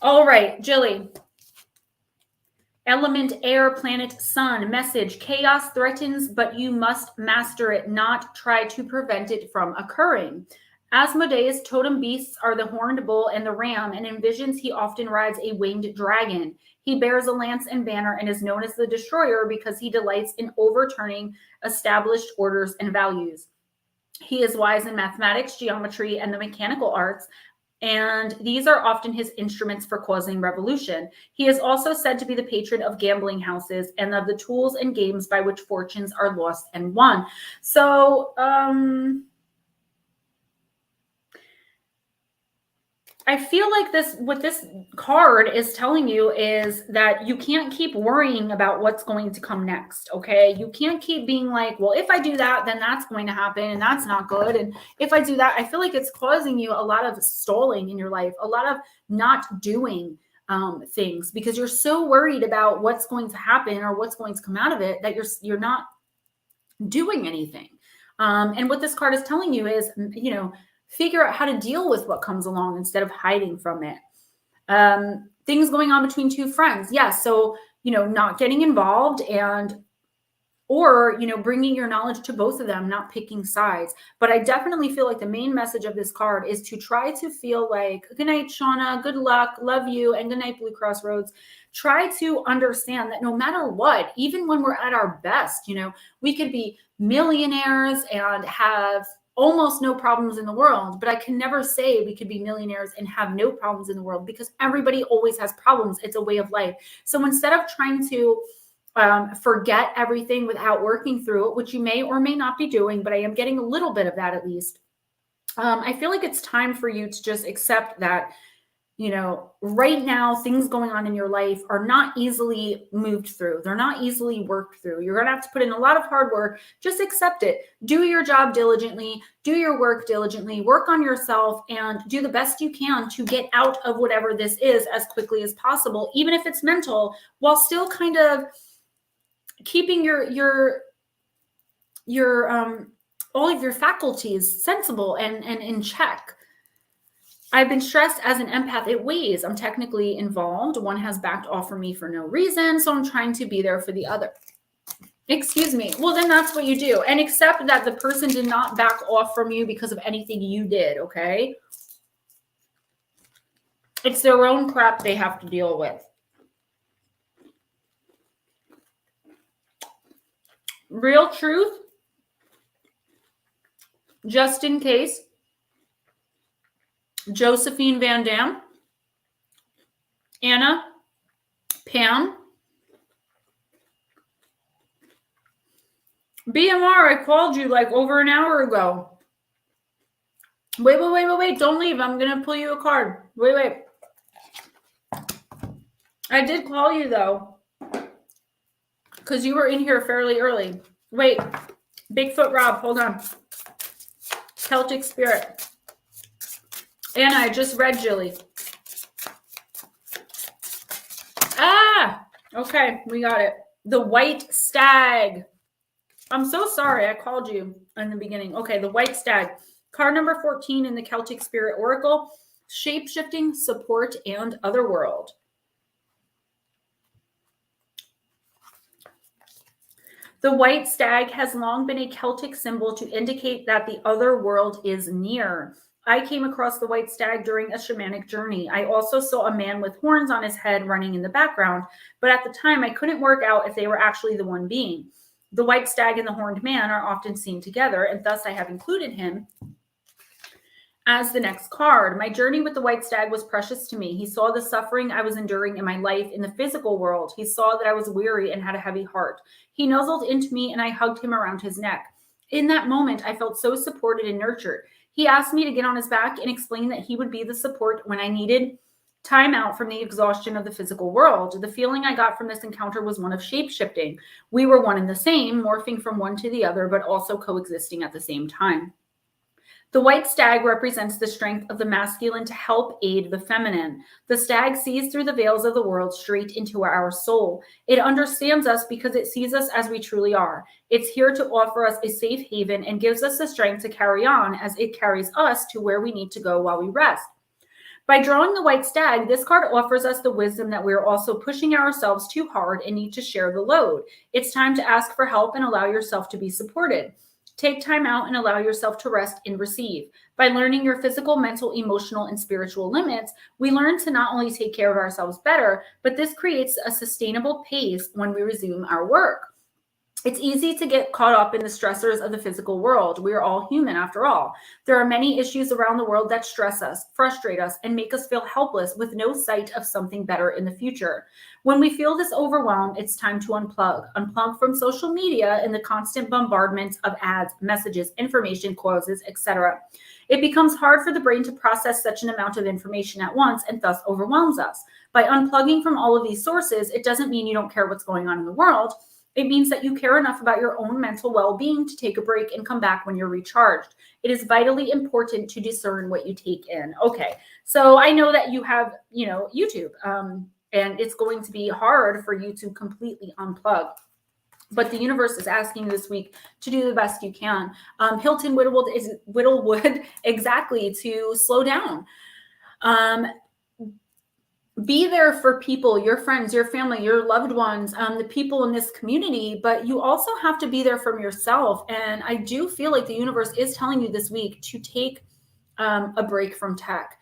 All right, Jilly. Element, air, planet, sun, message, chaos threatens, but you must master it, not try to prevent it from occurring. Asmodeus' totem beasts are the horned bull and the ram, and in visions he often rides a winged dragon. He bears a lance and banner and is known as the Destroyer because he delights in overturning established orders and values. He is wise in mathematics, geometry, and the mechanical arts, and these are often his instruments for causing revolution. He is also said to be the patron of gambling houses and of the tools and games by which fortunes are lost and won. So, I feel like what this card is telling you is that you can't keep worrying about what's going to come next, okay? You can't keep being like, well, if I do that, then that's going to happen, and that's not good. And if I do that, I feel like it's causing you a lot of stalling in your life, a lot of not doing things because you're so worried about what's going to happen or what's going to come out of it that you're not doing anything. And what this card is telling you is, figure out how to deal with what comes along instead of hiding from it. Things going on between two friends. Yes. So, not getting involved or bringing your knowledge to both of them, not picking sides. But I definitely feel like the main message of this card is to try to feel like, good night, Shauna, good luck, love you, and good night, Blue Crossroads. Try to understand that no matter what, even when we're at our best, we could be millionaires and have almost no problems in the world, but I can never say we could be millionaires and have no problems in the world because everybody always has problems. It's a way of life. So instead of trying to forget everything without working through it, which you may or may not be doing, but I am getting a little bit of that at least. I feel like it's time for you to just accept that, right now, things going on in your life are not easily moved through. They're not easily worked through. You're going to have to put in a lot of hard work. Just accept it. Do your job diligently. Do your work diligently. Work on yourself and do the best you can to get out of whatever this is as quickly as possible, even if it's mental, while still kind of keeping your all of your faculties sensible and in check. I've been stressed as an empath. It weighs. I'm technically involved. One has backed off from me for no reason, so I'm trying to be there for the other. Excuse me. Well, then that's what you do. And accept that the person did not back off from you because of anything you did, okay? It's their own crap they have to deal with. Real truth, just in case, Josephine Van Dam, Anna, Pam, BMR, I called you like over an hour ago. Wait. Don't leave. I'm going to pull you a card. Wait. I did call you though, because you were in here fairly early. Wait, Bigfoot Rob, hold on. Celtic Spirit. Anna, I just read Jilly. Okay, we got it. The White Stag. I'm so sorry I called you in the beginning. Okay, the White Stag. Card number 14 in the Celtic Spirit Oracle. Shape-shifting, support, and otherworld. The white stag has long been a Celtic symbol to indicate that the other world is near. I came across the white stag during a shamanic journey. I also saw a man with horns on his head running in the background, but at the time I couldn't work out if they were actually the one being. The white stag and the horned man are often seen together, and thus I have included him as the next card. My journey with the white stag was precious to me. He saw the suffering I was enduring in my life in the physical world. He saw that I was weary and had a heavy heart. He nuzzled into me and I hugged him around his neck. In that moment, I felt so supported and nurtured. He asked me to get on his back and explained that he would be the support when I needed time out from the exhaustion of the physical world. The feeling I got from this encounter was one of shape-shifting. We were one and the same, morphing from one to the other, but also coexisting at the same time. The white stag represents the strength of the masculine to help aid the feminine. The stag sees through the veils of the world straight into our soul. It understands us because it sees us as we truly are. It's here to offer us a safe haven and gives us the strength to carry on as it carries us to where we need to go while we rest. By drawing the white stag, this card offers us the wisdom that we are also pushing ourselves too hard and need to share the load. It's time to ask for help and allow yourself to be supported. Take time out and allow yourself to rest and receive. By learning your physical, mental, emotional, and spiritual limits, we learn to not only take care of ourselves better, but this creates a sustainable pace when we resume our work. It's easy to get caught up in the stressors of the physical world. We are all human after all. There are many issues around the world that stress us, frustrate us, and make us feel helpless with no sight of something better in the future. When we feel this overwhelm, it's time to unplug. Unplug from social media and the constant bombardment of ads, messages, information, causes, etc. It becomes hard for the brain to process such an amount of information at once and thus overwhelms us. By unplugging from all of these sources, it doesn't mean you don't care what's going on in the world. It means that you care enough about your own mental well-being to take a break and come back when you're recharged. It is vitally important to discern what you take in. Okay, so I know that you have, YouTube, and it's going to be hard for you to completely unplug. But the universe is asking you this week to do the best you can. Hilton Whittlewood exactly to slow down. Be there for people, your friends, your family, your loved ones, the people in this community, but you also have to be there from yourself. And I do feel like the universe is telling you this week to take a break from tech.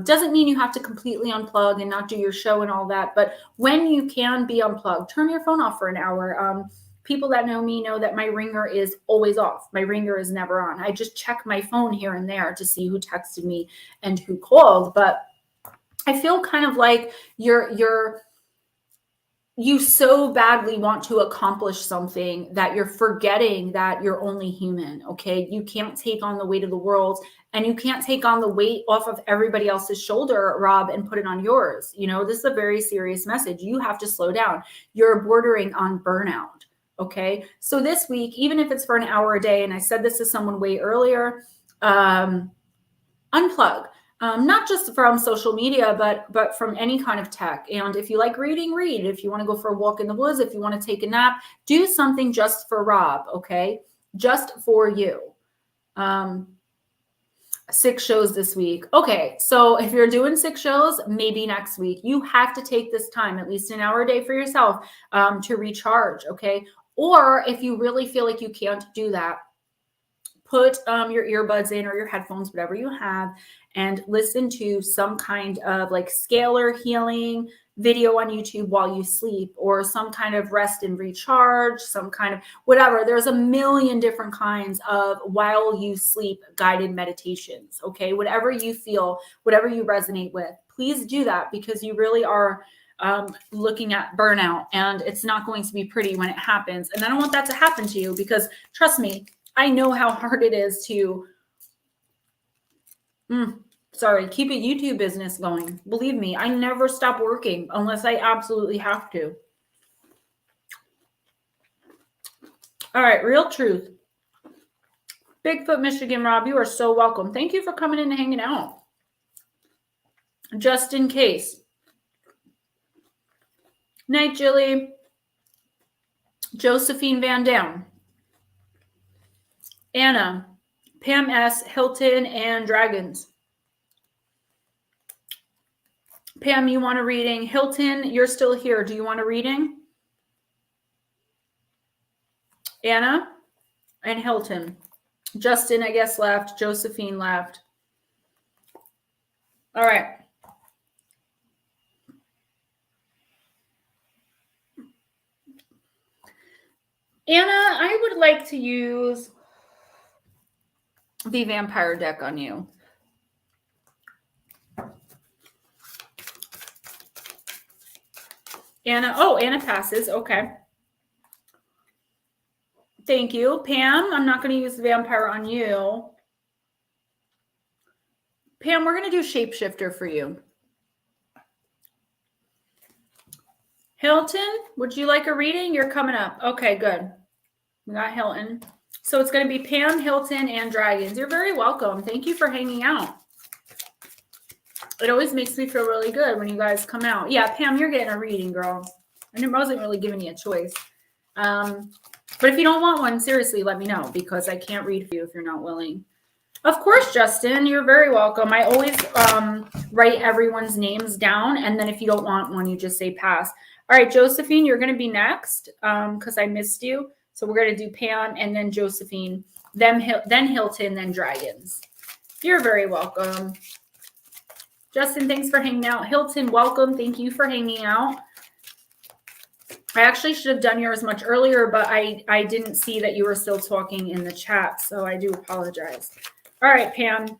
Doesn't mean you have to completely unplug and not do your show and all that, but when you can be unplugged, turn your phone off for an hour. People that know me know that my ringer is always off. My ringer is never on. I just check my phone here and there to see who texted me and who called, but I feel kind of like you so badly want to accomplish something that you're forgetting that you're only human, okay? You can't take on the weight of the world, and you can't take on the weight off of everybody else's shoulder, Rob, and put it on yours. This is a very serious message. You have to slow down. You're bordering on burnout, okay? So this week, even if it's for an hour a day, and I said this to someone way earlier, unplug. Not just from social media, but from any kind of tech. And if you like reading, read. If you want to go for a walk in the woods, if you want to take a nap, do something just for Rob, okay? Just for you. 6 shows this week. Okay, so if you're doing 6 shows, maybe next week. You have to take this time, at least an hour a day for yourself, to recharge, okay? Or if you really feel like you can't do that, put your earbuds in or your headphones, whatever you have, and listen to some kind of like scalar healing video on YouTube while you sleep, or some kind of rest and recharge, some kind of whatever. There's a million different kinds of while you sleep guided meditations. Okay. Whatever you feel, whatever you resonate with, please do that, because you really are looking at burnout, and it's not going to be pretty when it happens. And I don't want that to happen to you, because trust me, I know how hard it is to, keep a YouTube business going. Believe me, I never stop working unless I absolutely have to. All right, real truth. Bigfoot, Michigan, Rob, you are so welcome. Thank you for coming in and hanging out. Just in case. Night, Jilly. Josephine Van Dam. Anna, Pam S., Hilton, and Dragons. Pam, you want a reading? Hilton, you're still here. Do you want a reading? Anna and Hilton. Justin, I guess, left. Josephine left. All right. Anna, I would like to use the vampire deck on you. Anna passes. Okay. Thank you. Pam, I'm not going to use the vampire on you. Pam, we're going to do Shapeshifter for you. Hilton, would you like a reading? You're coming up. Okay, good. We got Hilton. So it's going to be Pam, Hilton, and Dragons. You're very welcome. Thank you for hanging out. It always makes me feel really good when you guys come out. Yeah, Pam, you're getting a reading, girl. And I wasn't really giving you a choice. But if you don't want one, seriously, let me know, because I can't read for you if you're not willing. Of course, Justin, you're very welcome. I always write everyone's names down, and then if you don't want one, you just say pass. All right, Josephine, you're going to be next because I missed you. So we're going to do Pam and then Josephine. then Hilton, then Dragons. You're very welcome. Justin, thanks for hanging out. Hilton, welcome. Thank you for hanging out. I actually should have done yours much earlier, but I didn't see that you were still talking in the chat, so I do apologize. All right, Pam.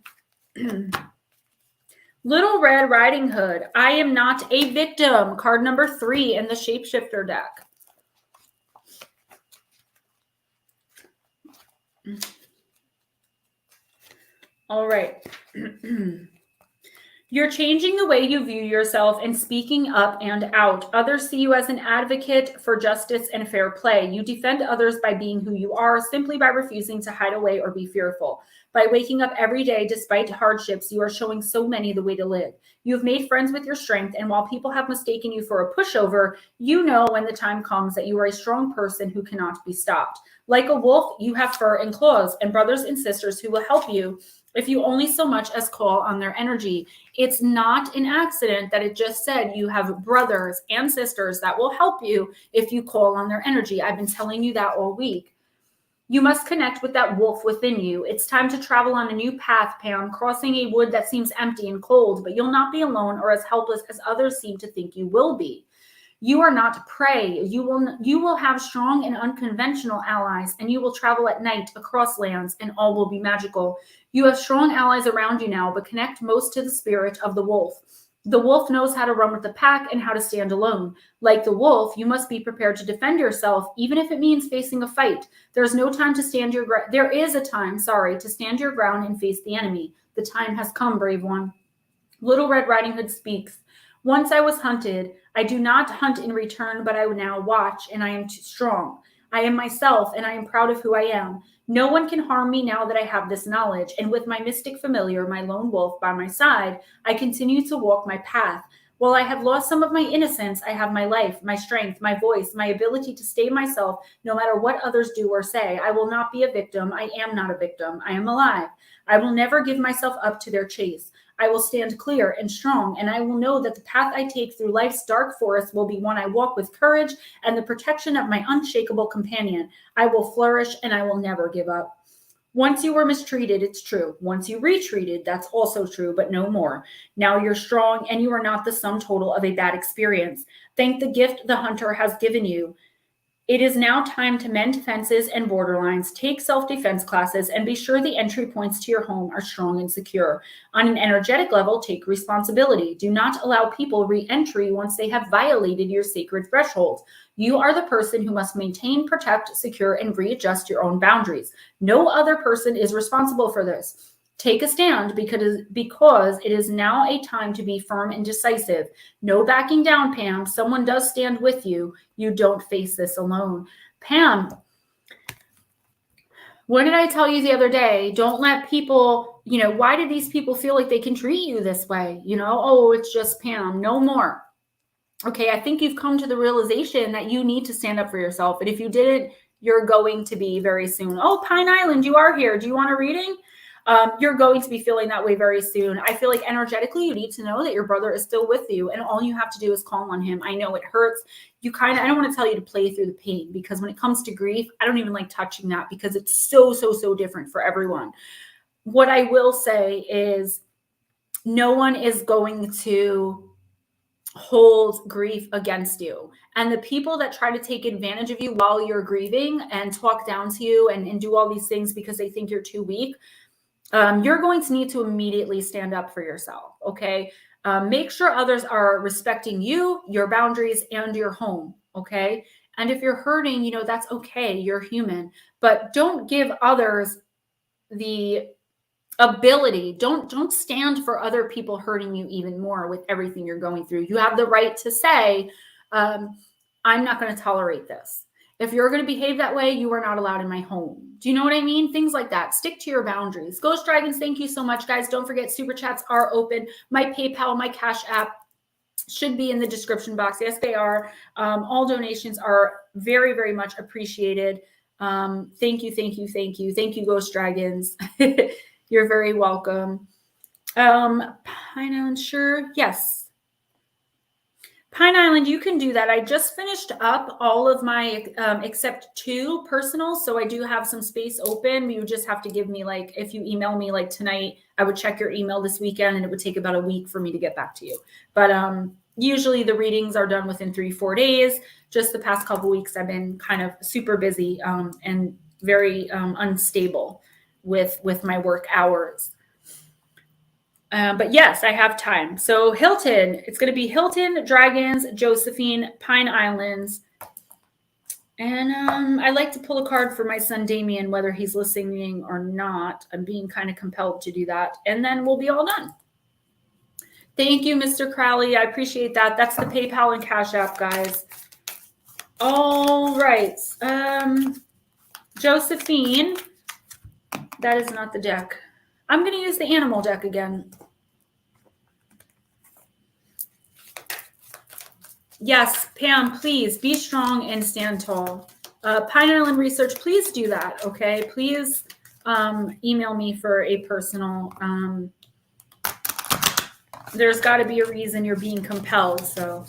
Little Red Riding Hood. I am not a victim. Card number 3 in the Shapeshifter deck. All right. You're changing the way you view yourself and speaking up and out. Others see you as an advocate for justice and fair play. You defend others by being who you are, simply by refusing to hide away or be fearful. By waking up every day despite hardships, you are showing so many the way to live. You have made friends with your strength, and while people have mistaken you for a pushover, you know when the time comes that you are a strong person who cannot be stopped. Like a wolf, you have fur and claws, and brothers and sisters who will help you if you only so much as call on their energy. It's not an accident that it just said you have brothers and sisters that will help you if you call on their energy. I've been telling you that all week. You must connect with that wolf within you. It's time to travel on a new path, Pam, crossing a wood that seems empty and cold, but you'll not be alone or as helpless as others seem to think you will be. You are not prey. You will have strong and unconventional allies, and you will travel at night across lands, and all will be magical. You have strong allies around you now, but connect most to the spirit of the wolf. The wolf knows how to run with the pack and how to stand alone. Like the wolf, you must be prepared to defend yourself, even if it means facing a fight. There's no time to stand your ground. There is a time, to stand your ground and face the enemy. The time has come, brave one. Little Red Riding Hood speaks. Once I was hunted. I do not hunt in return, but I now watch, and I am too strong. I am myself, and I am proud of who I am. No one can harm me now that I have this knowledge, and with my mystic familiar, my lone wolf, by my side, I continue to walk my path. While I have lost some of my innocence, I have my life, my strength, my voice, my ability to stay myself no matter what others do or say. I will not be a victim. I am not a victim. I am alive. I will never give myself up to their chase. I will stand clear and strong, and I will know that the path I take through life's dark forest will be one I walk with courage and the protection of my unshakable companion. I will flourish, and I will never give up. Once you were mistreated, it's true. Once you retreated, that's also true, but no more. Now you're strong, and you are not the sum total of a bad experience. Thank the gift the hunter has given you. It is now time to mend fences and borderlines, take self-defense classes, and be sure the entry points to your home are strong and secure. On an energetic level, take responsibility. Do not allow people re-entry once they have violated your sacred threshold. You are the person who must maintain, protect, secure, and readjust your own boundaries. No other person is responsible for this. Take a stand because it is now a time to be firm and decisive. No backing down, Pam. Someone does stand with you. You don't face this alone. Pam, what did I tell you the other day? Don't let people, why do these people feel like they can treat you this way? Oh, it's just Pam. No more. Okay, I think you've come to the realization that you need to stand up for yourself. And if you didn't, you're going to be very soon. Oh, Pine Island, you are here. Do you want a reading? You're going to be feeling that way very soon. I feel like energetically, you need to know that your brother is still with you, and all you have to do is call on him. I know it hurts. I don't want to tell you to play through the pain, because when it comes to grief, I don't even like touching that, because it's so, so, so different for everyone. What I will say is no one is going to hold grief against you. And the people that try to take advantage of you while you're grieving and talk down to you and do all these things because they think you're too weak, you're going to need to immediately stand up for yourself, okay? Make sure others are respecting you, your boundaries, and your home, okay? And if you're hurting, that's okay. You're human. But don't give others the ability. Don't stand for other people hurting you even more with everything you're going through. You have the right to say, I'm not going to tolerate this. If you're going to behave that way, you are not allowed in my home. Do you know what I mean? Things like that. Stick to your boundaries. Ghost Dragons, thank you so much, guys. Don't forget, super chats are open. My PayPal, my Cash App should be in the description box. Yes, they are. All donations are very, very much appreciated. Thank you, thank you, thank you. Thank you, Ghost Dragons. You're very welcome. Pine Island, sure. Yes. Pine Island, you can do that. I just finished up all of my except 2 personals, so I do have some space open. You would just have to give me, like, if you email me like tonight, I would check your email this weekend, and it would take about a week for me to get back to you. But usually the readings are done within 3-4 days. Just the past couple weeks, I've been kind of super busy and very unstable with my work hours. But yes, I have time. So Hilton, it's going to be Hilton, Dragons, Josephine, Pine Islands. And I like to pull a card for my son Damien, whether he's listening or not. I'm being kind of compelled to do that. And then we'll be all done. Thank you, Mr. Crowley. I appreciate that. That's the PayPal and Cash App, guys. All right. Josephine, that is not the deck. I'm going to use the animal deck again. Yes, Pam, please be strong and stand tall. Pine Island Research, please do that, okay? Please email me for a personal. There's got to be a reason you're being compelled, so.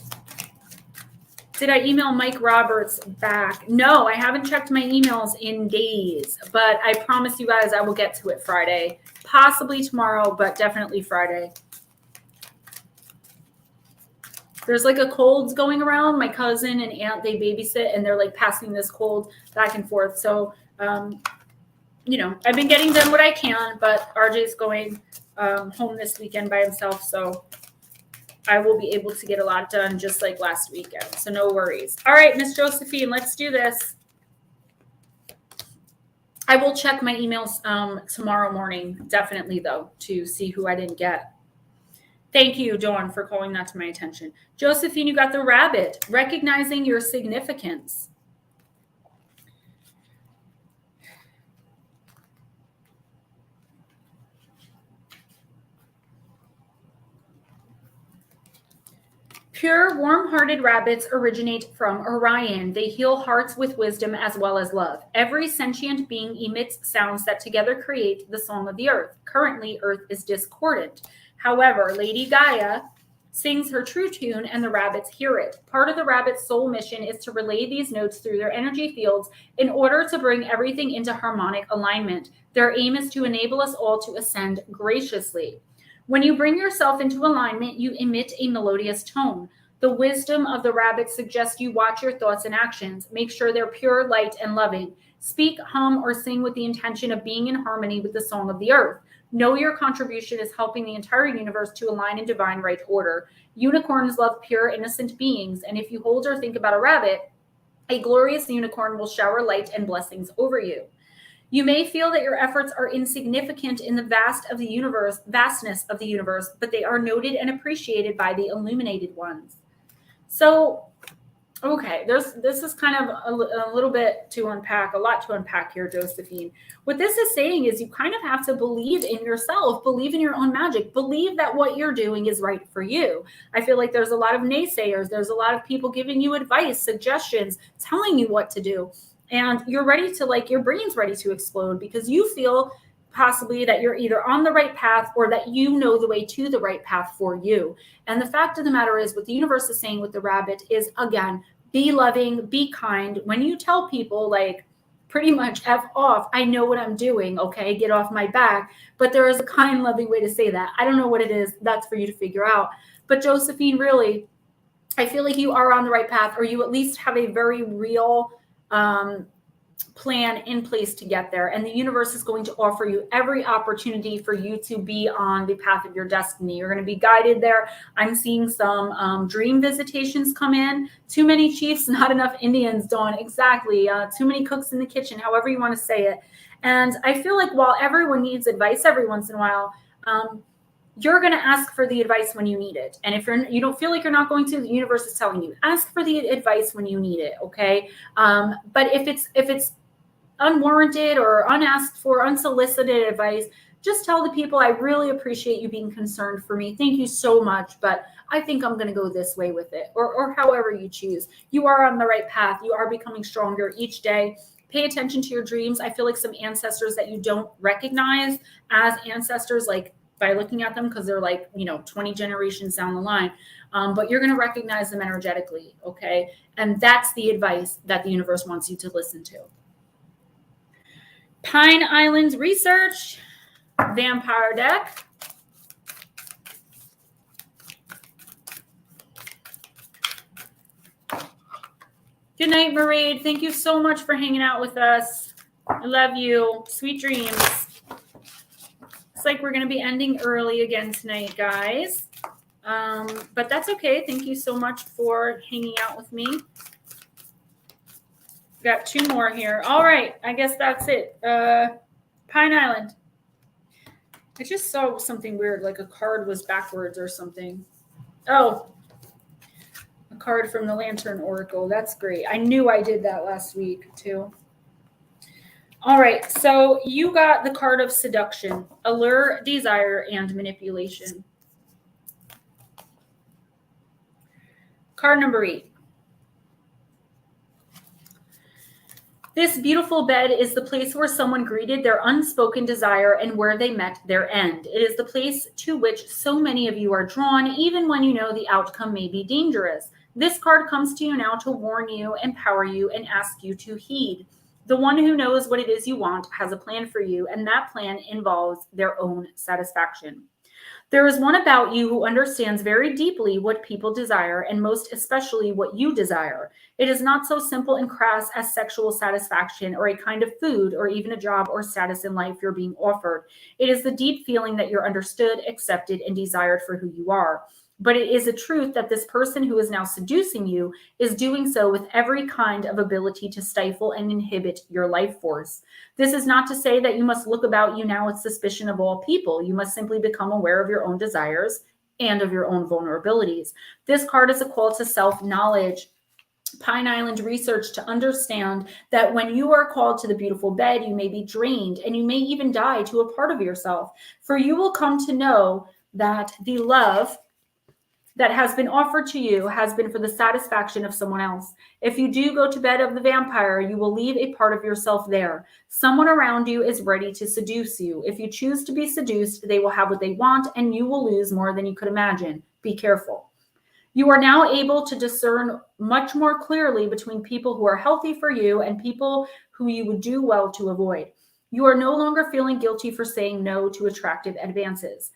Did I email Mike Roberts back? No, I haven't checked my emails in days, but I promise you guys I will get to it Friday. Possibly tomorrow, but definitely Friday. There's like a cold going around. My cousin and aunt, they babysit, and they're like passing this cold back and forth. So, you know, I've been getting done what I can, but RJ's going home this weekend by himself, so I will be able to get a lot done just like last weekend. So no worries. All right, Miss Josephine, let's do this. I will check my emails tomorrow morning, definitely, though, to see who I didn't get. Thank you, Dawn, for calling that to my attention. Josephine, you got the rabbit, recognizing your significance. Pure, warm-hearted rabbits originate from Orion. They heal hearts with wisdom as well as love. Every sentient being emits sounds that together create the song of the earth. Currently, Earth is discordant. However, Lady Gaia sings her true tune and the rabbits hear it. Part of the rabbit's soul mission is to relay these notes through their energy fields in order to bring everything into harmonic alignment. Their aim is to enable us all to ascend graciously. When you bring yourself into alignment, you emit a melodious tone. The wisdom of the rabbit suggests you watch your thoughts and actions. Make sure they're pure, light, and loving. Speak, hum, or sing with the intention of being in harmony with the song of the earth. Know your contribution is helping the entire universe to align in divine right order. Unicorns love pure, innocent beings, and if you hold or think about a rabbit, a glorious unicorn will shower light and blessings over you. You may feel that your efforts are insignificant in the vastness of the universe, but they are noted and appreciated by the illuminated ones. So, okay, this is kind of a little bit to unpack, a lot to unpack here, Josephine. What this is saying is you kind of have to believe in yourself, believe in your own magic, believe that what you're doing is right for you. I feel like there's a lot of naysayers. There's a lot of people giving you advice, suggestions, telling you what to do. And you're ready to, like, your brain's ready to explode because you feel possibly that you're either on the right path or that you know the way to the right path for you. And the fact of the matter is what the universe is saying with the rabbit is, again, be loving, be kind. When you tell people, like, pretty much F off, I know what I'm doing, okay, get off my back. But there is a kind, loving way to say that. I don't know what it is. That's for you to figure out. But Josephine, really, I feel like you are on the right path, or you at least have a very real plan in place to get there. And the universe is going to offer you every opportunity for you to be on the path of your destiny. You're going to be guided there. I'm seeing some dream visitations come in. Too many chiefs, not enough Indians, Dawn. Exactly. Too many cooks in the kitchen, however you want to say it. And I feel like while everyone needs advice every once in a while, you're going to ask for the advice when you need it. And if you don't feel like you're not going to, the universe is telling you, ask for the advice when you need it. Okay. But if it's unwarranted or unasked for, unsolicited advice, just tell the people, I really appreciate you being concerned for me. Thank you so much. But I think I'm going to go this way with it, or however you choose. You are on the right path. You are becoming stronger each day. Pay attention to your dreams. I feel like some ancestors that you don't recognize as ancestors, like by looking at them because they're like, 20 generations down the line. But you're going to recognize them energetically, okay? And that's the advice that the universe wants you to listen to. Pine Island Research, Vampire deck. Good night, Mairead. Thank you so much for hanging out with us. I love you. Sweet dreams. It's like we're going to be ending early again tonight, guys. But that's okay. Thank you so much for hanging out with me. Got 2 more here. All right. I guess that's it. Pine Island. I just saw something weird, like a card was backwards or something. Oh, a card from the Lantern Oracle. That's great. I knew I did that last week too. All right. So you got the card of seduction, allure, desire, and manipulation. Card number 8. This beautiful bed is the place where someone greeted their unspoken desire and where they met their end. It is the place to which so many of you are drawn, even when you know the outcome may be dangerous. This card comes to you now to warn you, empower you, and ask you to heed. The one who knows what it is you want has a plan for you, and that plan involves their own satisfaction. There is one about you who understands very deeply what people desire, and most especially what you desire. It is not so simple and crass as sexual satisfaction or a kind of food or even a job or status in life you're being offered. It is the deep feeling that you're understood, accepted, and desired for who you are. But it is a truth that this person who is now seducing you is doing so with every kind of ability to stifle and inhibit your life force. This is not to say that you must look about you now with suspicion of all people. You must simply become aware of your own desires and of your own vulnerabilities. This card is a call to self-knowledge. Pine Island Research to understand that when you are called to the beautiful bed, you may be drained and you may even die to a part of yourself. For you will come to know that the love that has been offered to you has been for the satisfaction of someone else. If you do go to bed of the vampire, you will leave a part of yourself there. Someone around you is ready to seduce you. If you choose to be seduced, they will have what they want and you will lose more than you could imagine. Be careful. You are now able to discern much more clearly between people who are healthy for you and people who you would do well to avoid. You are no longer feeling guilty for saying no to attractive advances.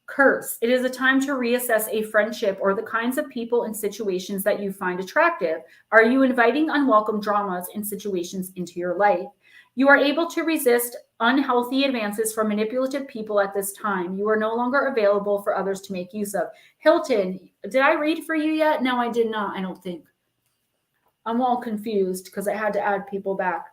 Curse. It is a time to reassess a friendship or the kinds of people and situations that you find attractive. Are you inviting unwelcome dramas and situations into your life? You are able to resist unhealthy advances from manipulative people at this time. You are no longer available for others to make use of. Hilton, did I read for you yet? No, I did not, I don't think. I'm all confused because I had to add people back.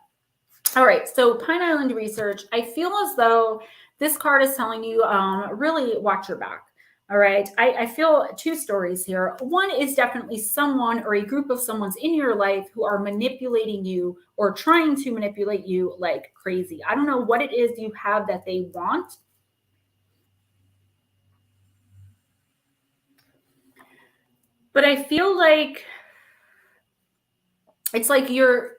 All right, so Pine Island Research, I feel as though this card is telling you really watch your back. All right. I feel 2 stories here. One is definitely someone or a group of someone's in your life who are manipulating you or trying to manipulate you like crazy. I don't know what it is you have that they want. But I feel like it's like your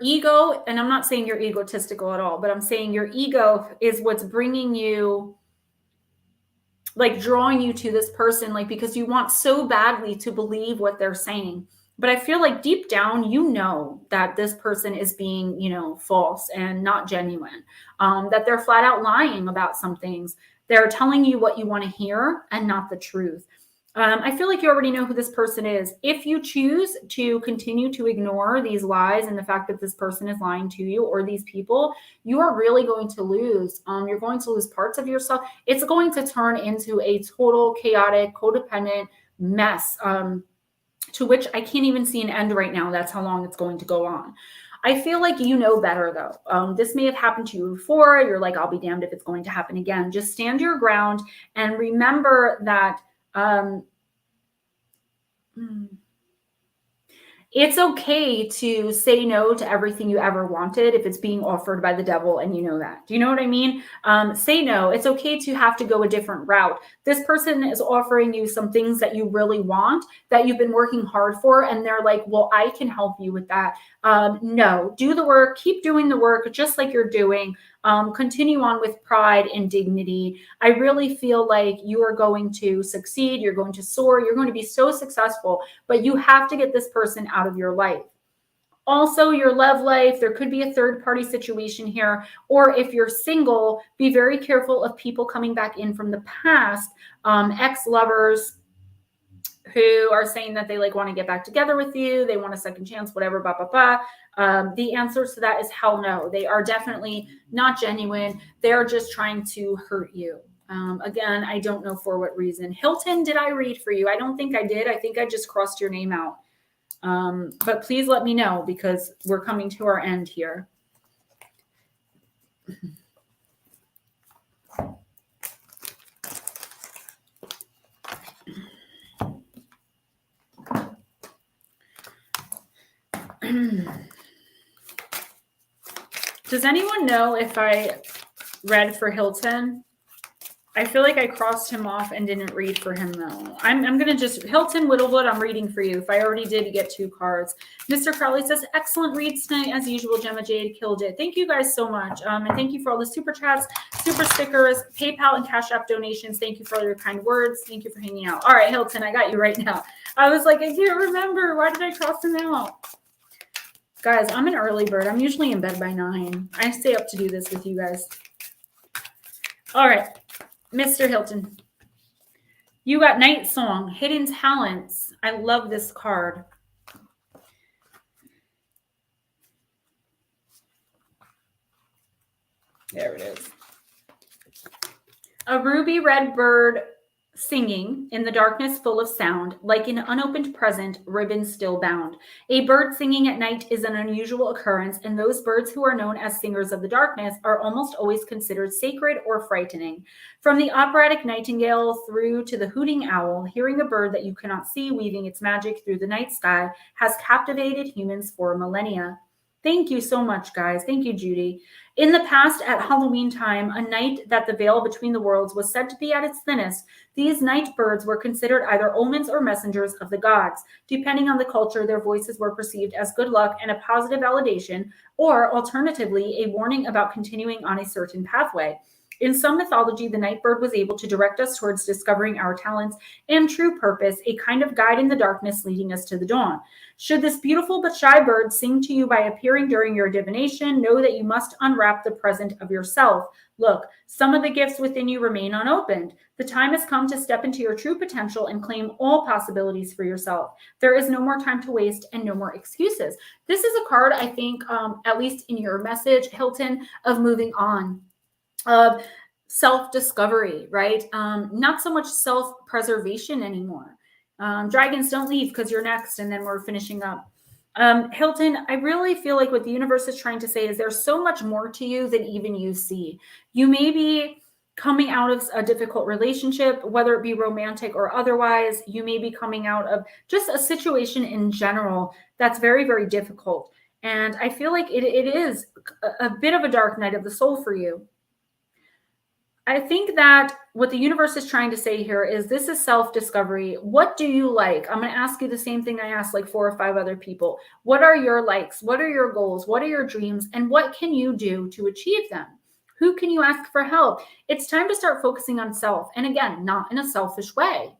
ego, and I'm not saying you're egotistical at all, but I'm saying your ego is what's bringing you, like drawing you to this person, like because you want so badly to believe what they're saying. But I feel like deep down, you know that this person is being, false and not genuine, that they're flat out lying about some things. They're telling you what you want to hear and not the truth. I feel like you already know who this person is. If you choose to continue to ignore these lies and the fact that this person is lying to you or these people, you are really going to lose. You're going to lose parts of yourself. It's going to turn into a total chaotic, codependent mess, to which I can't even see an end right now. That's how long it's going to go on. I feel like you know better, though. This may have happened to you before. You're like, I'll be damned if it's going to happen again. Just stand your ground and remember that it's okay to say no to everything you ever wanted if it's being offered by the devil and you know that. Do you know what I mean? Say no. It's okay to have to go a different route. This person is offering you some things that you really want, that you've been working hard for, and they're like, well, I can help you with that. No, do the work. Keep doing the work just like you're doing. Continue on with pride and dignity. I really feel like you are going to succeed. You're going to soar. You're going to be so successful, but you have to get this person out of your life. Also, your love life, there could be a third-party situation here, or if you're single, be very careful of people coming back in from the past, ex-lovers who are saying that they like want to get back together with you, they want a second chance, whatever, blah, blah, blah. The answer to that is hell no. They are definitely not genuine. They're just trying to hurt you. Again, I don't know for what reason. Hilton, did I read for you? I don't think I did. I think I just crossed your name out. But please let me know because we're coming to our end here. Does anyone know if I read for Hilton? I feel like I crossed him off and didn't read for him though. I'm going to just, Hilton Whittlewood, I'm reading for you. If I already did, you get 2 cards. Mr. Crowley says, excellent reads tonight as usual. Gemma Jade killed it. Thank you guys so much. And thank you for all the super chats, super stickers, PayPal and Cash App donations. Thank you for all your kind words. Thank you for hanging out. All right, Hilton, I got you right now. I was like, I can't remember. Why did I cross him out? Guys, I'm an early bird. I'm usually in bed by 9. I stay up to do this with you guys. All right. Mr. Hilton, you got Night Song, Hidden Talents. I love this card. There it is. A ruby red bird singing in the darkness full of sound, like an unopened present, ribbon still bound. A bird singing at night is an unusual occurrence, and those birds who are known as singers of the darkness are almost always considered sacred or frightening. From the operatic nightingale through to the hooting owl, hearing a bird that you cannot see weaving its magic through the night sky has captivated humans for millennia. Thank you so much, guys. Thank you, Judy. In the past, at Halloween time, a night that the veil between the worlds was said to be at its thinnest, these night birds were considered either omens or messengers of the gods. Depending on the culture, their voices were perceived as good luck and a positive validation, or alternatively, a warning about continuing on a certain pathway. In some mythology, the night bird was able to direct us towards discovering our talents and true purpose, a kind of guide in the darkness leading us to the dawn. Should this beautiful but shy bird sing to you by appearing during your divination, know that you must unwrap the present of yourself. Look, some of the gifts within you remain unopened. The time has come to step into your true potential and claim all possibilities for yourself. There is no more time to waste and no more excuses. This is a card, I think, at least in your message, Hilton, of moving on. Of self-discovery, right? Not so much self-preservation anymore. Dragons, don't leave because you're next, and then we're finishing up. Hilton, I really feel like what the universe is trying to say is there's so much more to you than even you see. You may be coming out of a difficult relationship, whether it be romantic or otherwise. You may be coming out of just a situation in general that's very, very difficult. And I feel like it is a bit of a dark night of the soul for you. I think that what the universe is trying to say here is this is self-discovery. What do you like? I'm going to ask you the same thing I asked like 4 or 5 other people. What are your likes? What are your goals? What are your dreams? And what can you do to achieve them? Who can you ask for help? It's time to start focusing on self. And again, not in a selfish way.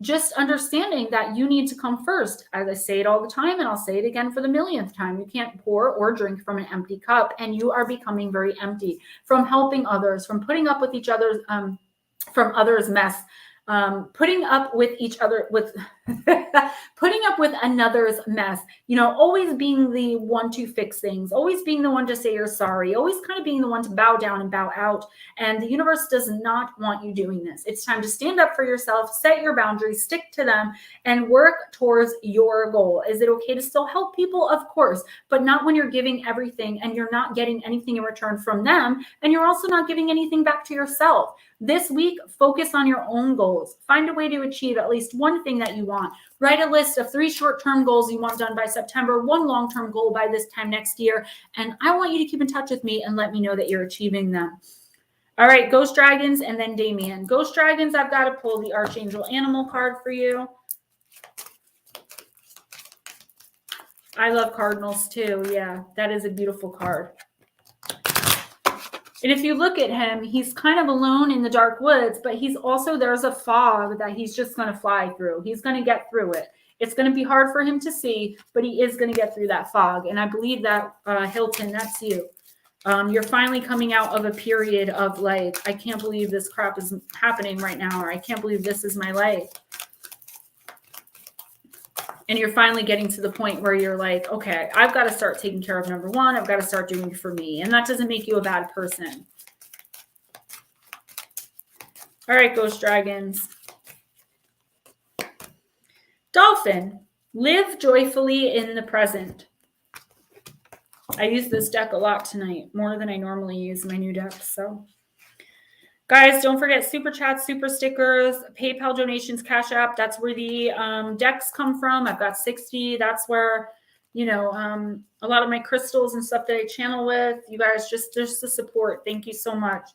Just understanding that you need to come first. As I say it all the time, and I'll say it again for the millionth time, you can't pour or drink from an empty cup, and you are becoming very empty from helping others, from putting up with each other's, from others' mess, putting up with each other, with putting up with another's mess, you know, always being the one to fix things, always being the one to say you're sorry, always kind of being the one to bow down and bow out. And the universe does not want you doing this. It's time to stand up for yourself, set your boundaries, stick to them, and work towards your goal. Is it okay to still help people? Of course, but not when you're giving everything and you're not getting anything in return from them, and you're also not giving anything back to yourself. This week, focus on your own goals. Find a way to achieve at least one thing that you want. Write a list of 3 short-term goals you want done by September, 1 long-term goal by this time next year. And I want you to keep in touch with me and let me know that you're achieving them. All right, Ghost Dragons and then Damien. Ghost Dragons, I've got to pull the Archangel Animal card for you. I love cardinals too. Yeah, that is a beautiful card. And if you look at him, he's kind of alone in the dark woods, but he's also, there's a fog that he's just going to fly through. He's going to get through it. It's going to be hard for him to see, but he is going to get through that fog. And I believe that, Hilton, that's you. You're finally coming out of a period of like, I can't believe this crap is happening right now, or I can't believe this is my life. And you're finally getting to the point where you're like, okay, I've got to start taking care of number one. I've got to start doing it for me. And that doesn't make you a bad person. All right, Ghost Dragons. Dolphin, live joyfully in the present. I use this deck a lot tonight, more than I normally use my new decks. So, guys, don't forget super chats, super stickers, PayPal donations, Cash App. That's where the decks come from. I've got 60. That's where, you know, a lot of my crystals and stuff that I channel with. You guys, just the support. Thank you so much.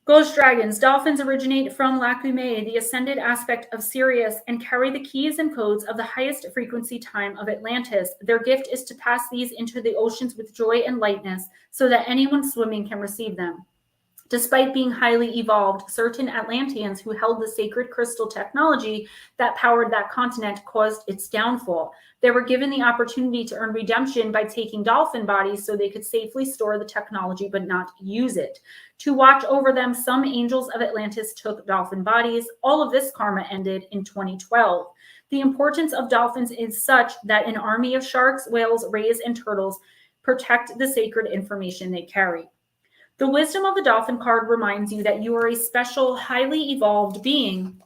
Ghost Dragons, dolphins originate from Lacumae, the ascended aspect of Sirius, and carry the keys and codes of the highest frequency time of Atlantis. Their gift is to pass these into the oceans with joy and lightness so that anyone swimming can receive them. Despite being highly evolved, certain Atlanteans who held the sacred crystal technology that powered that continent caused its downfall. They were given the opportunity to earn redemption by taking dolphin bodies so they could safely store the technology but not use it. To watch over them, some angels of Atlantis took dolphin bodies. All of this karma ended in 2012. The importance of dolphins is such that an army of sharks, whales, rays, and turtles protect the sacred information they carry. The wisdom of the dolphin card reminds you that you are a special, highly evolved being.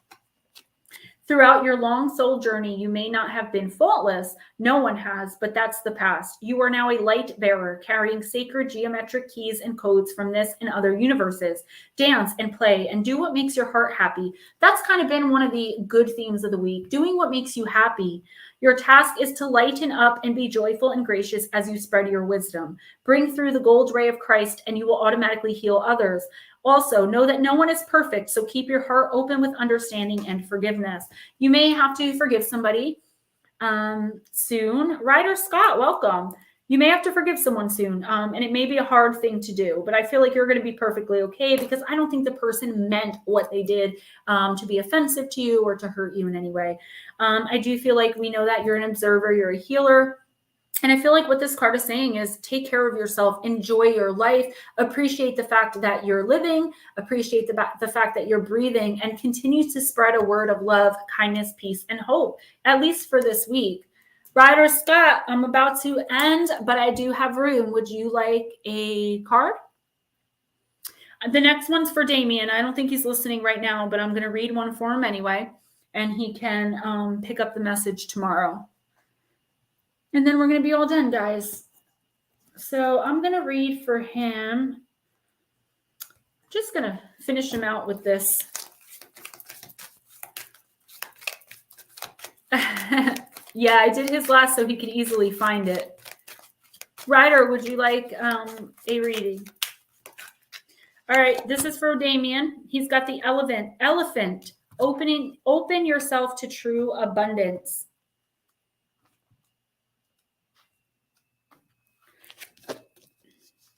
Throughout your long soul journey, you may not have been faultless. No one has, but that's the past. You are now a light bearer, carrying sacred geometric keys and codes from this and other universes. Dance and play and do what makes your heart happy. That's kind of been one of the good themes of the week, doing what makes you happy. Your task is to lighten up and be joyful and gracious as you spread your wisdom. Bring through the gold ray of Christ and you will automatically heal others. Also, know that no one is perfect, so keep your heart open with understanding and forgiveness. You may have to forgive somebody soon. Ryder Scott, welcome. You may have to forgive someone soon, and it may be a hard thing to do, but I feel like you're going to be perfectly okay because I don't think the person meant what they did to be offensive to you or to hurt you in any way. I do feel like we know that you're an observer, you're a healer. And I feel like what this card is saying is take care of yourself, enjoy your life, appreciate the fact that you're living, appreciate the fact that you're breathing, and continue to spread a word of love, kindness, peace, and hope, at least for this week. Ryder Scott, I'm about to end, but I do have room. Would you like a card? The next one's for Damien. I don't think he's listening right now, but I'm going to read one for him anyway, and he can pick up the message tomorrow. And then we're going to be all done, guys. So I'm going to read for him. Just going to finish him out with this. Yeah, I did his last so he could easily find it. Ryder, would you like a reading? All right, this is for Damien. He's got the elephant. Open yourself to true abundance.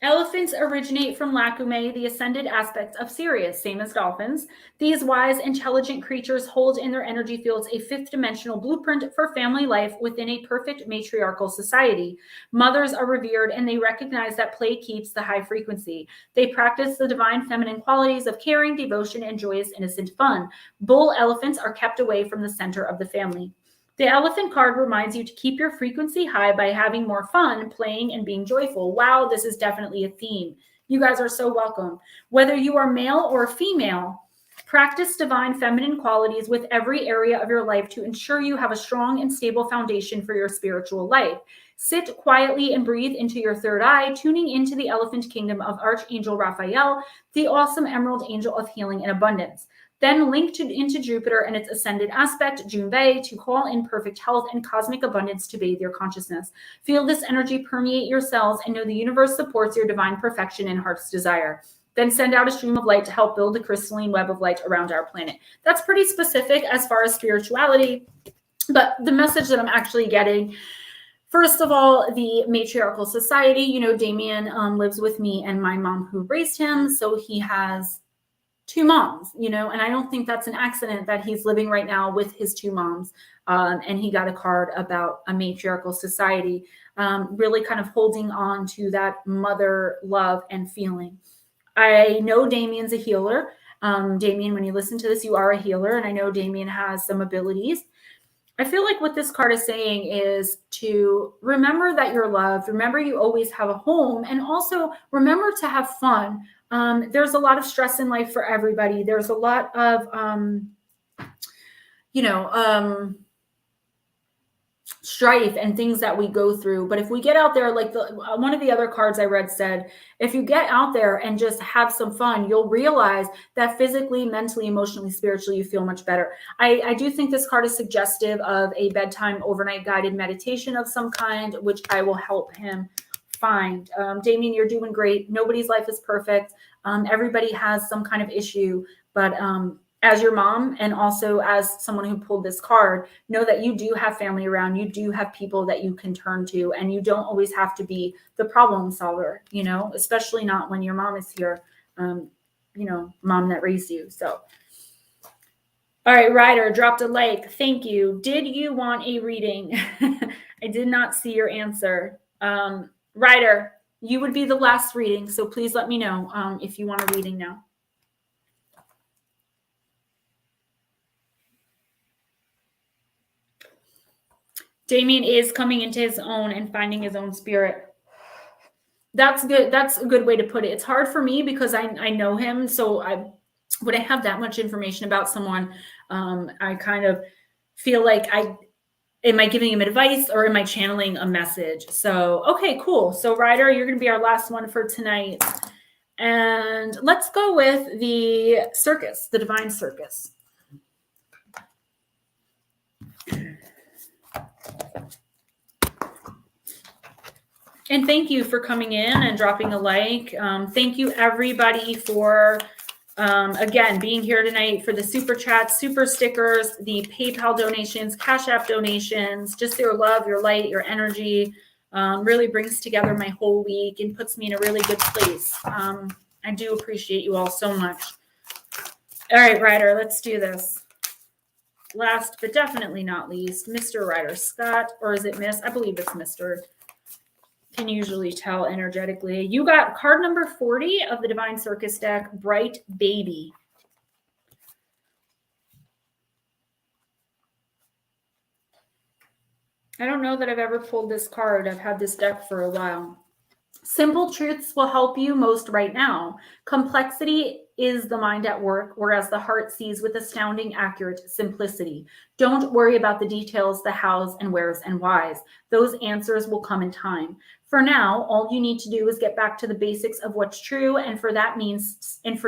Elephants originate from Lacumae, the ascended aspects of Sirius, same as dolphins. These wise, intelligent creatures hold in their energy fields a fifth-dimensional blueprint for family life within a perfect matriarchal society. Mothers are revered, and they recognize that play keeps the high frequency. They practice the divine feminine qualities of caring, devotion, and joyous, innocent fun. Bull elephants are kept away from the center of the family. The elephant card reminds you to keep your frequency high by having more fun, playing, and being joyful. Wow, this is definitely a theme. You guys are so welcome. Whether you are male or female, practice divine feminine qualities with every area of your life to ensure you have a strong and stable foundation for your spiritual life. Sit quietly and breathe into your third eye, tuning into the elephant kingdom of Archangel Raphael, the awesome emerald angel of healing and abundance. Then link into Jupiter and its ascended aspect, Junbei, to call in perfect health and cosmic abundance to bathe your consciousness. Feel this energy permeate your cells and know the universe supports your divine perfection and heart's desire. Then send out a stream of light to help build the crystalline web of light around our planet. That's pretty specific as far as spirituality, but the message that I'm actually getting First of all, the matriarchal society, you know, Damien lives with me and my mom who raised him. So he has 2 moms, you know, and I don't think that's an accident that he's living right now with his 2 moms. And he got a card about a matriarchal society, really kind of holding on to that mother love and feeling. I know Damien's a healer. Damien, when you listen to this, you are a healer. And I know Damien has some abilities. I feel like what this card is saying is to remember that you're loved. Remember you always have a home. And also remember to have fun. There's a lot of stress in life for everybody. There's a lot of, strife and things that we go through. But if we get out there, like one of the other cards I read said, if you get out there and just have some fun, you'll realize that physically, mentally, emotionally, spiritually, you feel much better. I do think this card is suggestive of a bedtime overnight guided meditation of some kind, which I will help him find. Damien, you're doing great. Nobody's life is perfect. Everybody has some kind of issue, but as your mom and also as someone who pulled this card, know that you do have family around. You do have people that you can turn to, and you don't always have to be the problem solver, you know, especially not when your mom is here, mom that raised you. So, all right, Ryder dropped a like. Thank you. Did you want a reading? I did not see your answer. Ryder, you would be the last reading, so please let me know if you want a reading now. Damien is coming into his own and finding his own spirit. That's good. That's a good way to put it. It's hard for me because I know him. So when I have that much information about someone, I kind of feel like am I giving him advice or am I channeling a message? So, okay, cool. So Ryder, you're going to be our last one for tonight. And let's go with the Circus, the Divine Circus. And thank you for coming in and dropping a like. Thank you, everybody, for, again, being here tonight for the super chats, super stickers, the PayPal donations, CashApp donations, just your love, your light, your energy. Really brings together my whole week and puts me in a really good place. I do appreciate you all so much. All right, Ryder, let's do this. Last but definitely not least, Mr. Ryder Scott, or is it Miss? I believe it's Mr. Can usually tell energetically. You got card number 40 of the Divine Circus deck, Bright Baby. I don't know that I've ever pulled this card. I've had this deck for a while. Simple truths will help you most right now. Complexity is the mind at work, whereas the heart sees with astounding accurate simplicity. Don't worry about the details, the hows and wheres and whys. Those answers will come in time. For now, all you need to do is get back to the basics of what's true, and for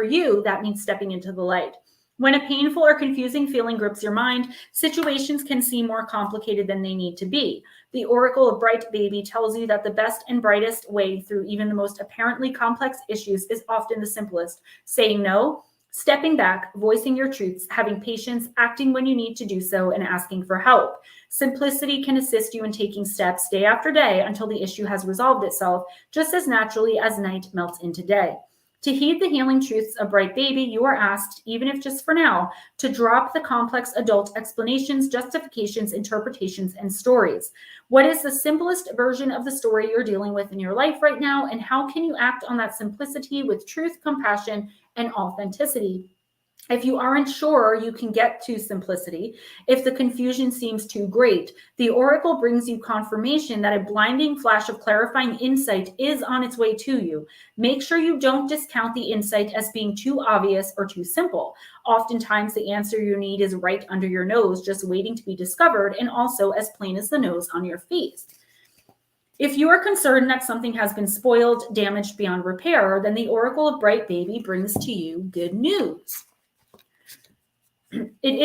you, that means stepping into the light. When a painful or confusing feeling grips your mind, situations can seem more complicated than they need to be. The Oracle of Bright Baby tells you that the best and brightest way through even the most apparently complex issues is often the simplest. Saying no, stepping back, voicing your truths, having patience, acting when you need to do so, and asking for help. Simplicity can assist you in taking steps day after day until the issue has resolved itself, just as naturally as night melts into day. To heed the healing truths of Bright Baby, you are asked, even if just for now, to drop the complex adult explanations, justifications, interpretations, and stories. What is the simplest version of the story you're dealing with in your life right now, and how can you act on that simplicity with truth, compassion, and authenticity? If you aren't sure you can get to simplicity, if the confusion seems too great, the Oracle brings you confirmation that a blinding flash of clarifying insight is on its way to you. Make sure you don't discount the insight as being too obvious or too simple. Oftentimes, the answer you need is right under your nose, just waiting to be discovered, and also as plain as the nose on your face. If you are concerned that something has been spoiled, damaged beyond repair, then the Oracle of Bright Baby brings to you good news. It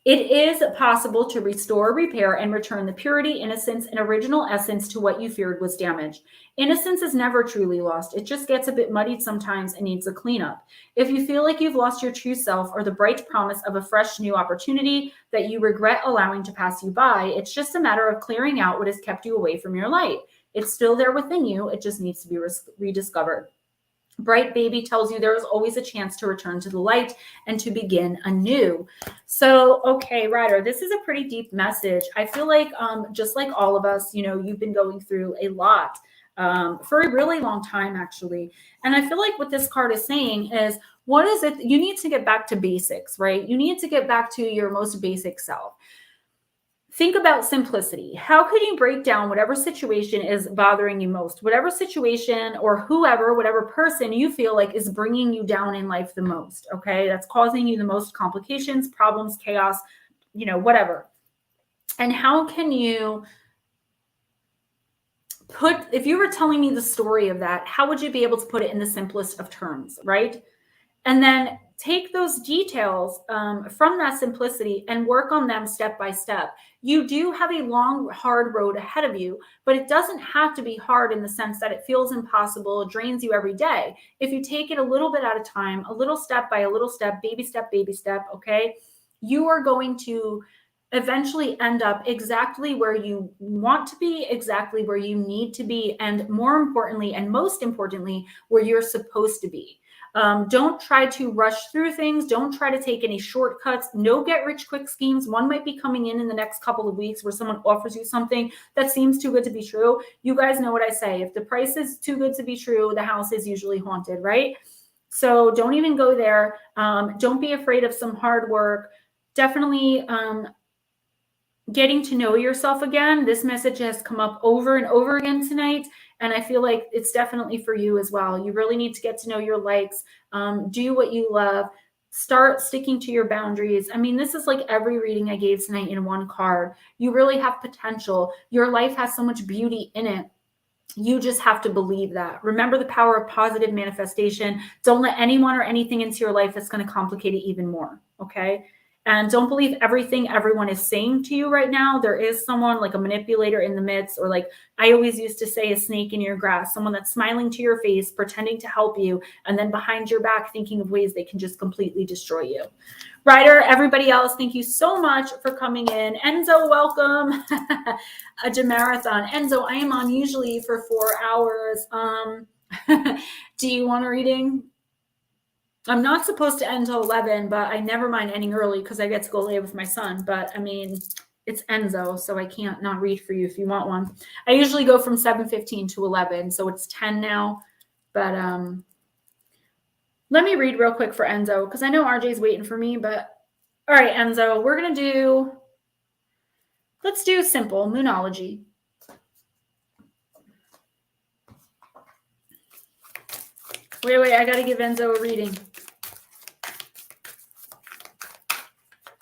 It is possible to restore, repair, and return the purity, innocence, and original essence to what you feared was damaged. Innocence is never truly lost. It just gets a bit muddied sometimes and needs a cleanup. If you feel like you've lost your true self or the bright promise of a fresh new opportunity that you regret allowing to pass you by, it's just a matter of clearing out what has kept you away from your light. It's still there within you. It just needs to be rediscovered. Bright Baby tells you there is always a chance to return to the light and to begin anew. So, okay, Ryder, this is a pretty deep message. I feel like just like all of us, you know, you've been going through a lot for a really long time, actually. And I feel like what this card is saying is, what is it? You need to get back to basics, right? You need to get back to your most basic self. Think about simplicity. How could you break down whatever situation is bothering you most, whatever situation or whoever, whatever person you feel like is bringing you down in life the most, okay? That's causing you the most complications, problems, chaos, you know, whatever. And how can you if you were telling me the story of that, how would you be able to put it in the simplest of terms, right? And then take those details from that simplicity and work on them step by step. You do have a long, hard road ahead of you, but it doesn't have to be hard in the sense that it feels impossible, it drains you every day. If you take it a little bit at a time, a little step by a little step, baby step, okay, you are going to eventually end up exactly where you want to be, exactly where you need to be, and more importantly, and most importantly, where you're supposed to be. Don't try to rush through things. Don't try to take any shortcuts. No get rich quick schemes. One might be coming in the next couple of weeks where someone offers you something that seems too good to be true. You guys know what I say. If the price is too good to be true, the house is usually haunted, right? So don't even go there. Don't be afraid of some hard work. Definitely getting to know yourself again. This message has come up over and over again tonight. And I feel like it's definitely for you as well. You really need to get to know your likes, do what you love, start sticking to your boundaries. I mean, this is like every reading I gave tonight in one card. You really have potential. Your life has so much beauty in it. You just have to believe that. Remember the power of positive manifestation. Don't let anyone or anything into your life that's going to complicate it even more. Okay. And don't believe everything everyone is saying to you right now. There is someone like a manipulator in the midst, or like I always used to say, a snake in your grass, someone that's smiling to your face, pretending to help you, and then behind your back thinking of ways they can just completely destroy you. Ryder, everybody else, thank you so much for coming in. Enzo, welcome. A marathon. Enzo, I am on usually for 4 hours. Do you want a reading? I'm not supposed to end till 11, but I never mind ending early because I get to go lay with my son. But I mean, it's Enzo, so I can't not read for you if you want one. I usually go from 7:15 to 11, so it's 10 now. But let me read real quick for Enzo because I know RJ's waiting for me. But all right, Enzo, let's do simple Moonology. Wait, I got to give Enzo a reading.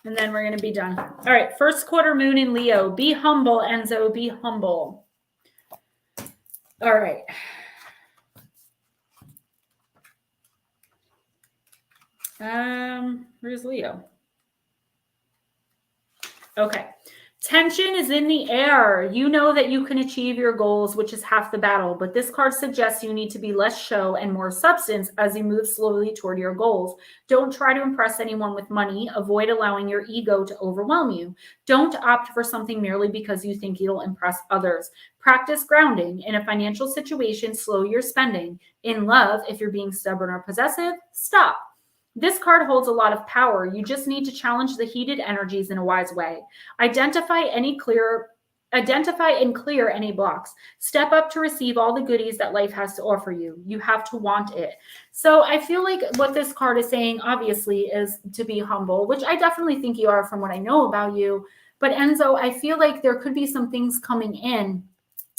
And then we're going to be done. All right, first quarter moon in Leo. Be humble, Enzo, be humble. All right. Where's Leo? Okay. Tension is in the air. You know that you can achieve your goals, which is half the battle. But this card suggests you need to be less show and more substance as you move slowly toward your goals. Don't try to impress anyone with money. Avoid allowing your ego to overwhelm you. Don't opt for something merely because you think it'll impress others. Practice grounding. In a financial situation, slow your spending. In love, if you're being stubborn or possessive, stop. This card holds a lot of power. You just need to challenge the heated energies in a wise way. Identify and clear any blocks. Step up to receive all the goodies that life has to offer you. You have to want it. So I feel like what this card is saying, obviously, is to be humble, which I definitely think you are from what I know about you. But Enzo, I feel like there could be some things coming in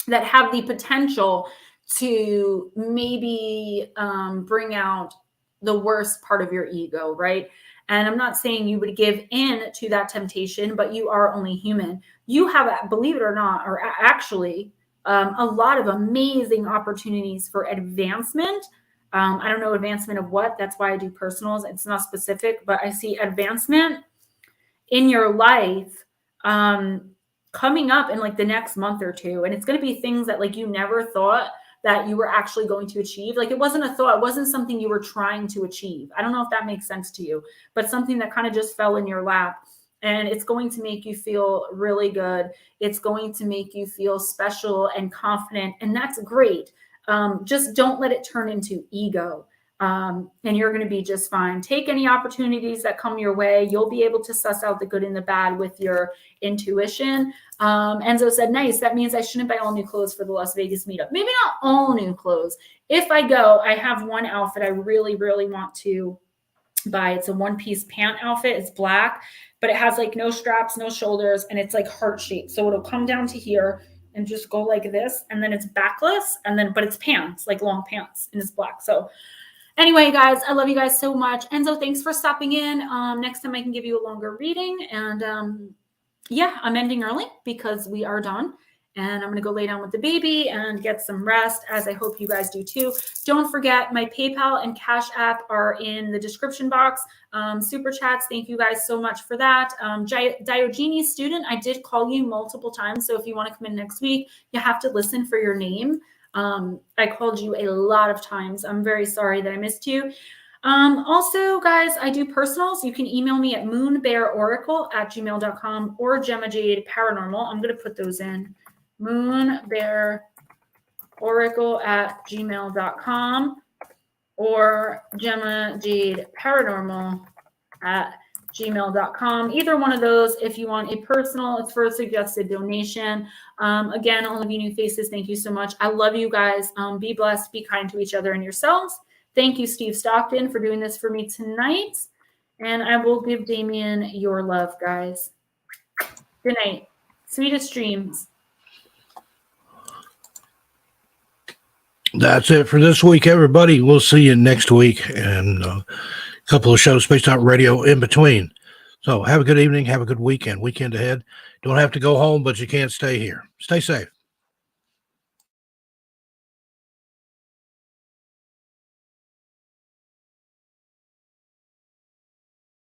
that have the potential to maybe bring out the worst part of your ego, right? And I'm not saying you would give in to that temptation, but you are only human. You have, believe it or not, or actually a lot of amazing opportunities for advancement. I don't know advancement of what. That's why I do personals. It's not specific, but I see advancement in your life coming up in like the next month or two. And it's going to be things that like you never thought that you were actually going to achieve. Like it wasn't a thought, it wasn't something you were trying to achieve. I don't know if that makes sense to you, but something that kind of just fell in your lap. And it's going to make you feel really good. It's going to make you feel special and confident. And that's great. Just don't let it turn into ego. And you're going to be just fine. Take any opportunities that come your way. You'll be able to suss out the good and the bad with your intuition. Enzo said, nice. That means I shouldn't buy all new clothes for the Las Vegas meetup. Maybe not all new clothes. If I go, I have one outfit I really, really want to buy. It's a one-piece pant outfit. It's black, but it has like no straps, no shoulders, and it's like heart shaped. So it'll come down to here and just go like this, and then it's backless, and then but it's pants, like long pants, and it's black. So anyway, guys, I love you guys so much. Enzo, thanks for stopping in. Next time I can give you a longer reading. And yeah, I'm ending early because we are done. And I'm going to go lay down with the baby and get some rest, as I hope you guys do too. Don't forget, my PayPal and Cash App are in the description box. Super chats, thank you guys so much for that. Diogenes student, I did call you multiple times. So if you want to come in next week, you have to listen for your name. I called you a lot of times. I'm very sorry that I missed you. Also, guys, I do personals. You can email me at moonbearoracle@gmail.com or Gemma Jade Paranormal. I'm going to put those in. moonbearoracle@gmail.com or Gemma Jade Paranormal @gmail.com. Either one of those. If you want a personal, it's for a suggested donation. Again, all of you new faces, thank you so much. I love you guys. Be blessed, be kind to each other and yourselves. Thank you, Steve Stockton, for doing this for me tonight. And I will give Damien your love, guys. Good night. Sweetest dreams.
That's it for this week, everybody. We'll see you next week, and a couple of shows, Spaced Out Radio, in between. So have a good evening. Have a good weekend. Weekend ahead. Don't have to go home, but you can't stay here. Stay safe.